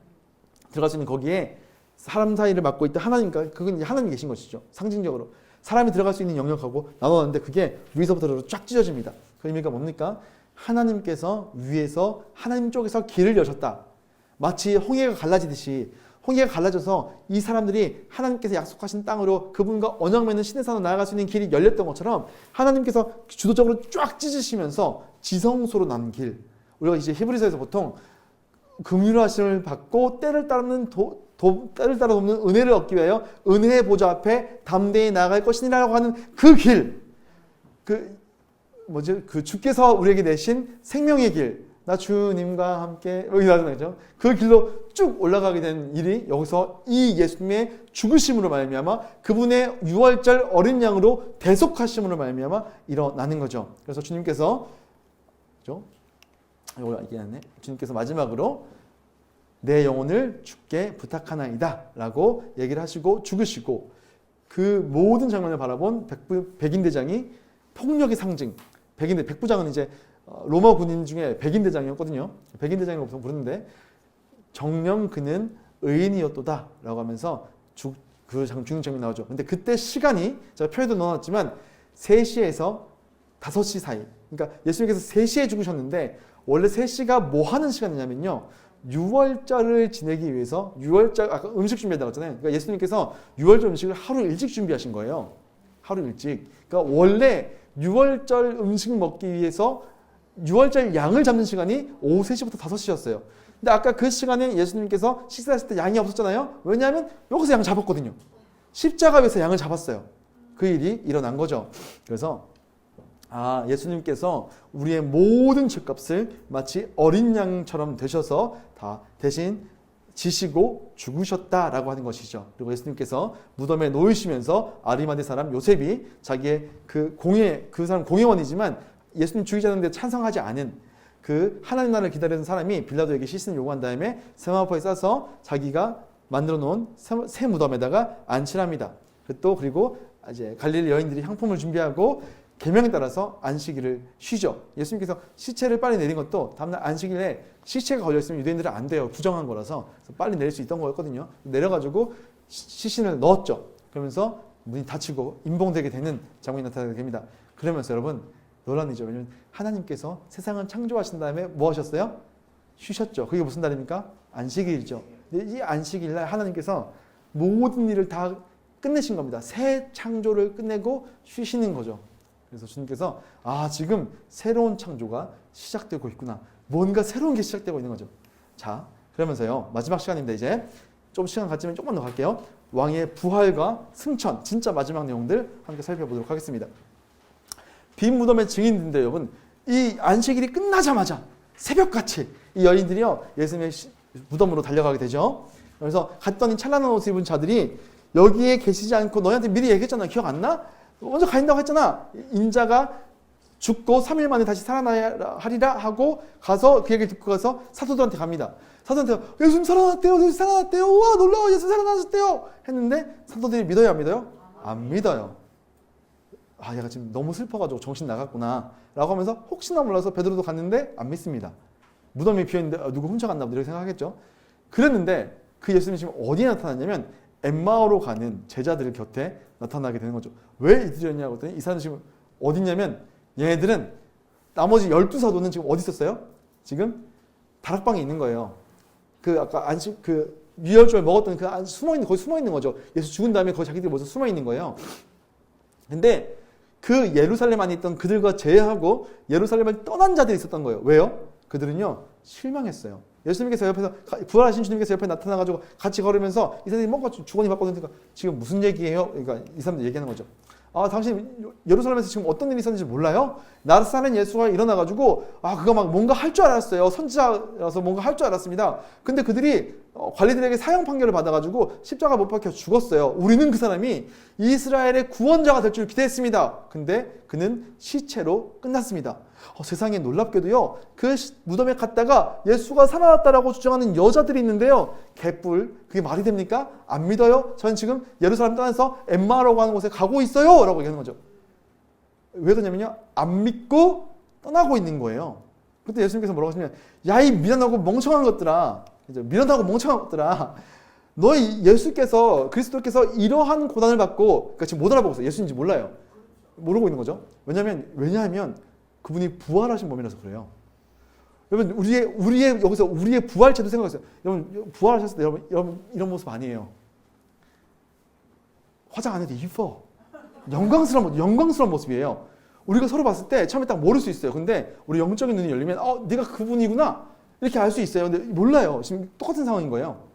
들어갈 수 있는 거기에 사람 사이를 맡고 있던 하나님과 그건 이제 하나님이 계신 것이죠. 상징적으로 사람이 들어갈 수 있는 영역하고 나눴는데 그게 위에서부터 쫙 찢어집니다. 그 의미가 뭡니까? 하나님께서 위에서 하나님 쪽에서 길을 여셨다. 마치 홍해가 갈라지듯이 홍해가 갈라져서 이 사람들이 하나님께서 약속하신 땅으로 그분과 언약 맺는 시내산으로 나아갈 수 있는 길이 열렸던 것처럼 하나님께서 주도적으로 쫙 찢으시면서 지성소로 난 길. 우리가 이제 히브리서에서 보통 긍휼하심을 받고 때를 따라 돕는 은혜를 얻기 위하여 은혜의 보좌 앞에 담대히 나아갈 것이니라고 하는 그 길. 그 주께서 우리에게 내신 생명의 길. 나 주님과 함께 여기 나잖아요. 그 길로 쭉 올라가게 된 일이 여기서 이 예수님의 죽으심으로 말미암아 그분의 유월절 어린 양으로 대속하심으로 말미암아 일어나는 거죠. 그래서 주님께서 주님께서 마지막으로 내 영혼을 주께 부탁하나이다 라고 얘기를 하시고 죽으시고 그 모든 장면을 바라본 백인대장이 폭력의 상징. 백부장은 이제 로마 군인 중에 백인대장이었거든요. 백인대장이라고 보통 부르는데 정녕 그는 의인이었도다 라고 하면서 죽는 장면이 나오죠. 근데 그때 시간이 제가 표에도 넣어놨지만 3시에서 5시 사이. 그러니까 예수님께서 3시에 죽으셨는데 원래 3시가 뭐 하는 시간이냐면요. 유월절을 지내기 위해서 유월절 아까 음식 준비한다고 했잖아요. 그러니까 예수님께서 유월절 음식을 하루 일찍 준비하신 거예요. 하루 일찍. 그러니까 원래 유월절 음식 먹기 위해서 유월절 양을 잡는 시간이 오후 3시부터 5시였어요. 근데 아까 그 시간에 예수님께서 식사하실 때 양이 없었잖아요. 왜냐하면 여기서 양 잡았거든요. 십자가 위에서 양을 잡았어요. 그 일이 일어난 거죠. 그래서 예수님께서 우리의 모든 죄값을 마치 어린 양처럼 되셔서 다 대신 지시고 죽으셨다라고 하는 것이죠. 그리고 예수님께서 무덤에 놓이시면서 아리마대 사람 요셉이 자기의 그 사람 공회원이지만 예수님 죽이지 않는데 찬성하지 않은 그 하나님 나라를 기다리는 사람이 빌라도에게 시신을 요구한 다음에 세마포에 싸서 자기가 만들어 놓은 새 무덤에다가 안치를 합니다. 그리고 이제 갈릴리 여인들이 향품을 준비하고 계명에 따라서 안식일을 쉬죠. 예수님께서 시체를 빨리 내린 것도 다음날 안식일에 시체가 걸려있으면 유대인들은 안 돼요. 부정한 거라서 빨리 내릴 수 있던 거였거든요. 내려가지고 시신을 넣었죠. 그러면서 문이 닫히고 임봉되게 되는 장면이 나타나게 됩니다. 그러면서 여러분 놀라는 일이죠. 왜냐하면 하나님께서 세상을 창조하신 다음에 뭐 하셨어요? 쉬셨죠. 그게 무슨 날입니까? 안식일이죠. 이 안식일날 하나님께서 모든 일을 다 끝내신 겁니다. 새 창조를 끝내고 쉬시는 거죠. 그래서 주님께서 지금 새로운 창조가 시작되고 있구나. 뭔가 새로운 게 시작되고 있는 거죠. 자, 그러면서요. 마지막 시간입니다. 이제 좀 시간 갖지만 조금만 더 갈게요. 왕의 부활과 승천, 진짜 마지막 내용들 함께 살펴보도록 하겠습니다. 빈 무덤의 증인인데 여러분, 이 안식일이 끝나자마자 새벽같이 이 여인들이요 예수님의 무덤으로 달려가게 되죠. 그래서 갔더니 찬란한 옷을 입은 자들이 여기에 계시지 않고 너희한테 미리 얘기했잖아. 기억 안 나? 먼저 가신다고 했잖아. 인자가 죽고 3일 만에 다시 살아나리라 하고 가서 그 얘기를 듣고 가서 사도들한테 갑니다. 사도들한테 예수님 살아났대요. 예수님 살아났대요. 우와 놀라워. 예수님 살아나셨대요. 했는데 사도들이 믿어요 안 믿어요? 안 믿어요. 얘가 지금 너무 슬퍼가지고 정신 나갔구나 라고 하면서 혹시나 몰라서 베드로도 갔는데 안 믿습니다. 무덤이 비어있는데 누구 혼자 갔나 보다 이렇게 생각하겠죠. 그랬는데 그 예수님이 지금 어디에 나타났냐면 엠마오로 가는 제자들 곁에 나타나게 되는 거죠. 왜 이들이었냐고 했더니 이 사람은 지금 어디 있냐면 얘네들은 나머지 12사도는 지금 어디 있었어요? 지금 다락방에 있는 거예요. 아까 유월절 먹었던 거기 숨어 있는 거죠. 예수 죽은 다음에 거기 자기들이 모여서 숨어 있는 거예요. 근데 그 예루살렘 안에 있던 그들과 제외하고 예루살렘을 떠난 자들이 있었던 거예요. 왜요? 그들은요 실망했어요. 예수님께서 옆에서 부활하신 주님께서 옆에 나타나가지고 같이 걸으면서 이 사람들이 뭔가 주거니 받거니 그러니까 지금 무슨 얘기예요? 그러니까 이 사람들 얘기하는 거죠. 당신 예루살렘에서 지금 어떤 일이 있었는지 몰라요? 나사렛 예수가 일어나가지고 그거 막 뭔가 할 줄 알았어요. 선지자라서 뭔가 할 줄 알았습니다. 근데 그들이 관리들에게 사형 판결을 받아가지고 십자가 못 박혀 죽었어요. 우리는 그 사람이 이스라엘의 구원자가 될 줄 기대했습니다. 근데 그는 시체로 끝났습니다. 세상에 놀랍게도요, 그 무덤에 갔다가 예수가 살아났다라고 주장하는 여자들이 있는데요. 개뿔, 그게 말이 됩니까? 안 믿어요? 저는 지금 예루살렘 떠나서 엠마라고 하는 곳에 가고 있어요! 라고 얘기하는 거죠. 왜 그러냐면요, 안 믿고 떠나고 있는 거예요. 그때 예수님께서 뭐라고 하시냐면, 야, 이 미련하고 멍청한 것들아, 미련하고 멍청한 것들아, 너희 예수께서, 그리스도께서 이러한 고난을 받고, 그러니까 지금 못 알아보고 있어요. 예수님인지 몰라요. 모르고 있는 거죠. 왜냐하면 그분이 부활하신 몸이라서 그래요. 여러분, 우리의 여기서 우리의 부활체도 생각했어요. 여러분, 부활하셨을 때 여러분 이런 모습 아니에요. 화장 안 해도 이뻐. 영광스러운 모습이에요. 우리가 서로 봤을 때 처음에 딱 모를 수 있어요. 근데 우리 영적인 눈이 열리면 네가 그분이구나 이렇게 알 수 있어요. 근데 몰라요. 지금 똑같은 상황인 거예요.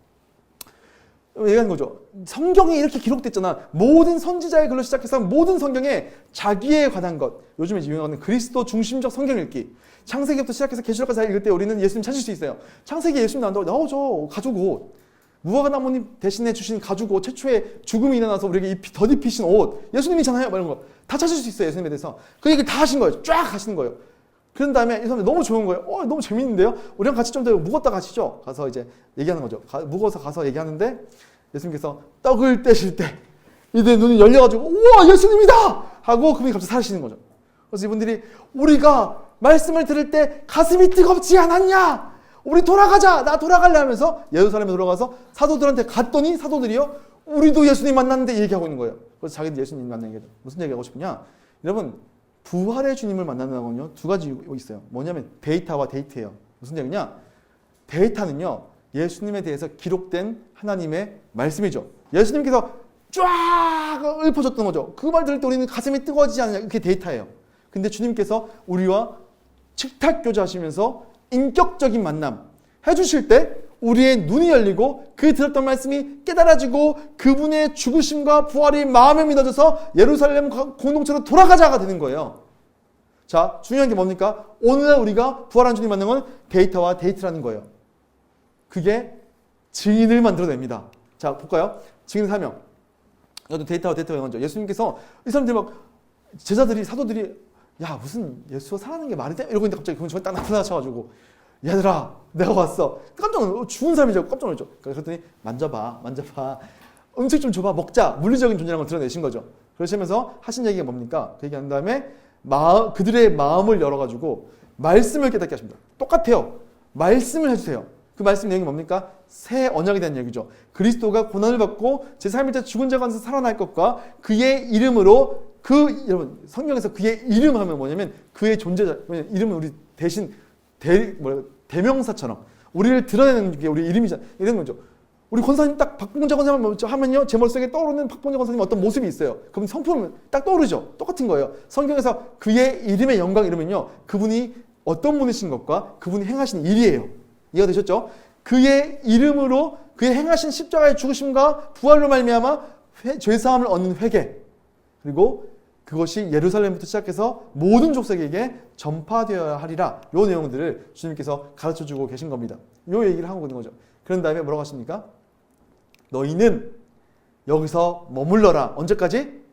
얘기하는 거죠. 성경에 이렇게 기록됐잖아. 모든 선지자의 글로 시작해서 모든 성경에 자기에 관한 것. 요즘에 유행하는 그리스도 중심적 성경 읽기. 창세기부터 시작해서 계시록까지 다 읽을 때 우리는 예수님 찾을 수 있어요. 창세기에 예수님 나온다고 나오죠. 가죽 옷. 무화과나무님 대신해 주신 가죽 옷. 최초의 죽음이 일어나서 우리에게 덧입히신 옷. 예수님이잖아요. 이런 거. 다 찾을 수 있어요. 예수님에 대해서. 그 얘기를 다 하신 거예요. 쫙 하시는 거예요. 그런 다음에 이 사람들 너무 좋은 거예요. 너무 재밌는데요? 우리랑 같이 좀 더 묵었다 가시죠? 가서 이제 얘기하는 거죠. 묵어서 가서 얘기하는데 예수님께서 떡을 떼실 때 이들 눈이 열려가지고 우와 예수님이다! 하고 그분이 갑자기 사라지는 거죠. 그래서 이분들이 우리가 말씀을 들을 때 가슴이 뜨겁지 않았냐? 우리 돌아가자! 나 돌아갈래! 하면서 예루살렘에 돌아가서 사도들한테 갔더니 사도들이요 우리도 예수님 만났는데 얘기하고 있는 거예요. 그래서 자기들 예수님 만난 얘기 무슨 얘기하고 싶냐? 여러분 부활의 주님을 만나는 건요 두 가지 있어요. 뭐냐면 데이터와 데이트예요. 무슨 얘기냐? 데이터는요 예수님에 대해서 기록된 하나님의 말씀이죠. 예수님께서 쫙 읊어줬던 거죠. 그 말 들을 때 우리는 가슴이 뜨거워지지 않느냐. 그게 데이터예요. 근데 주님께서 우리와 칙탁교제하시면서 인격적인 만남 해주실 때 우리의 눈이 열리고 그 들었던 말씀이 깨달아지고 그분의 죽으심과 부활이 마음에 믿어져서 예루살렘 공동체로 돌아가자가 되는 거예요. 자, 중요한 게 뭡니까? 오늘날 우리가 부활한 주님 만난 건 데이터와 데이트라는 거예요. 그게 증인을 만들어냅니다. 자, 볼까요? 증인 4명. 이것도 데이터와 데이터가 먼저. 예수님께서 이 사람들이 막 제자들이 사도들이 야 무슨 예수가 살아나는 게 말이 돼? 이러고 있는데 갑자기 그분 저기 딱 나타나셔가지고 얘들아 내가 왔어. 깜짝 놀랐어. 죽은 사람이죠. 깜짝 놀랐죠. 그랬더니 만져봐. 음식 좀 줘봐. 먹자. 물리적인 존재라는 걸 드러내신 거죠. 그러시면서 하신 얘기가 뭡니까? 그 얘기한 다음에 그들의 마음을 열어가지고 말씀을 깨닫게 하십니다. 똑같아요. 말씀을 해주세요. 그 말씀 내용이 뭡니까? 새 언약에 대한 얘기죠. 그리스도가 고난을 받고 제3일째 죽은 자 가운데서 살아날 것과 그의 이름으로 여러분 성경에서 그의 이름 하면 뭐냐면 그의 존재자 이름은 우리 대신 대명사처럼 우리를 드러내는 게 우리 이름이잖아요. 이런 거죠. 우리 권사님 딱 박봉자 권사님 하면요 제 머릿속에 떠오르는 박봉자 권사님 어떤 모습이 있어요. 그럼 성품은 딱 떠오르죠. 똑같은 거예요. 성경에서 그의 이름의 영광 이름은요 그분이 어떤 분이신 것과 그분이 행하신 일이에요. 이해가 되셨죠? 그의 이름으로 그의 행하신 십자가의 죽으심과 부활로 말미암아 죄사함을 얻는 회개 그리고 그것이 예루살렘부터 시작해서 모든 족속에게 전파되어야 하리라. 이 내용들을 주님께서 가르쳐주고 계신 겁니다. 이 얘기를 하고 있는 거죠. 그런 다음에 뭐라고 하십니까? 너희는 여기서 머물러라. 언제까지?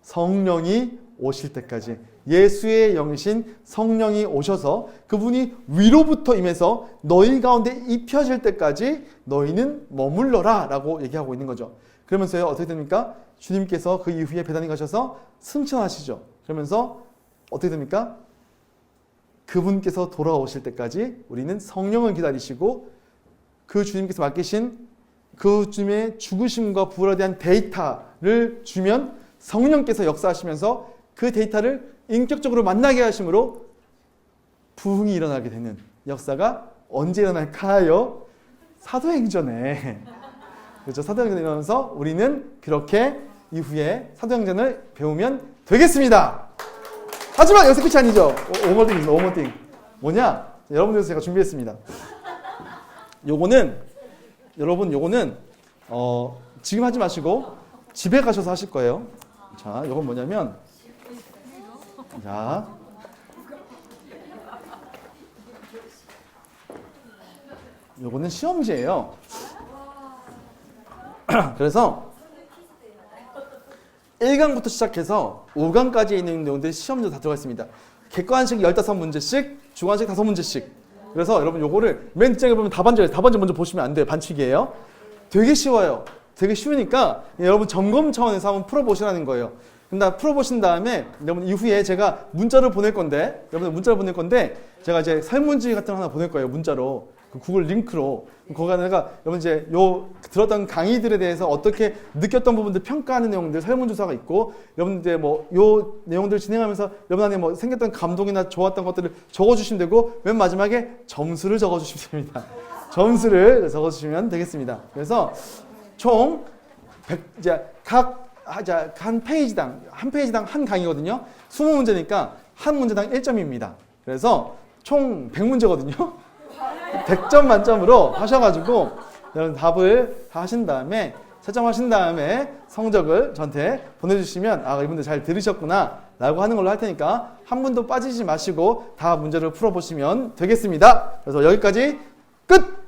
성령이 오실 때까지. 예수의 영이신 성령이 오셔서 그분이 위로부터 임해서 너희 가운데 입혀질 때까지 너희는 머물러라 라고 얘기하고 있는 거죠. 그러면서요 어떻게 됩니까? 주님께서 그 이후에 베다니 가셔서 승천하시죠. 그러면서 어떻게 됩니까? 그분께서 돌아오실 때까지 우리는 성령을 기다리시고 그 주님께서 맡기신 그 주님의 죽으심과 부활에 대한 데이터를 주면 성령께서 역사하시면서 그 데이터를 인격적으로 만나게 하심으로 부흥이 일어나게 되는 역사가 언제 일어날까요? 사도행전에. 그렇죠. 사도행전에 일어나면서 우리는 그렇게 이후에 사도행전을 배우면 되겠습니다. 하지만 여기서 끝이 아니죠. 오머띵입니다. 오머띵. 뭐냐? 여러분들에서 제가 준비했습니다. 요거는 지금 하지 마시고 집에 가셔서 하실 거예요. 자, 요건 뭐냐면 자, 요거는 시험지예요. 그래서 1강부터 시작해서 5강까지 있는 내용들이 시험지로 다 들어가 있습니다. 객관식 15문제씩, 주관식 5문제씩. 그래서 여러분 요거를 맨 뒷장에 보면 답안지 먼저 보시면 안 돼요. 반칙이에요. 되게 쉬워요. 되게 쉬우니까 여러분 점검 차원에서 한번 풀어보시라는 거예요. 근데 풀어보신 다음에 여러분 이후에 제가 문자를 보낼 건데, 여러분들 문자를 보낼 건데, 제가 이제 설문지 같은 거 하나 보낼 거예요. 문자로. 그 구글 링크로. 거기다가 여러분 이제 요 들었던 강의들에 대해서 어떻게 느꼈던 부분들 평가하는 내용들 설문조사가 있고, 여러분 이제 뭐 요 내용들 진행하면서 여러분 안에 뭐 생겼던 감동이나 좋았던 것들을 적어주시면 되고, 맨 마지막에 점수를 적어주시면 됩니다. 점수를 적어주시면 되겠습니다. 그래서 총 100, 이제 한 페이지당 한 강의거든요. 20문제니까 한 문제당 1점입니다. 그래서 총 100문제거든요. 100점 만점으로 하셔가지고 여러분 답을 다 하신 다음에 채점하신 다음에 성적을 저한테 보내주시면 아 이분들 잘 들으셨구나 라고 하는 걸로 할 테니까 한 분도 빠지지 마시고 다 문제를 풀어보시면 되겠습니다. 그래서 여기까지 끝!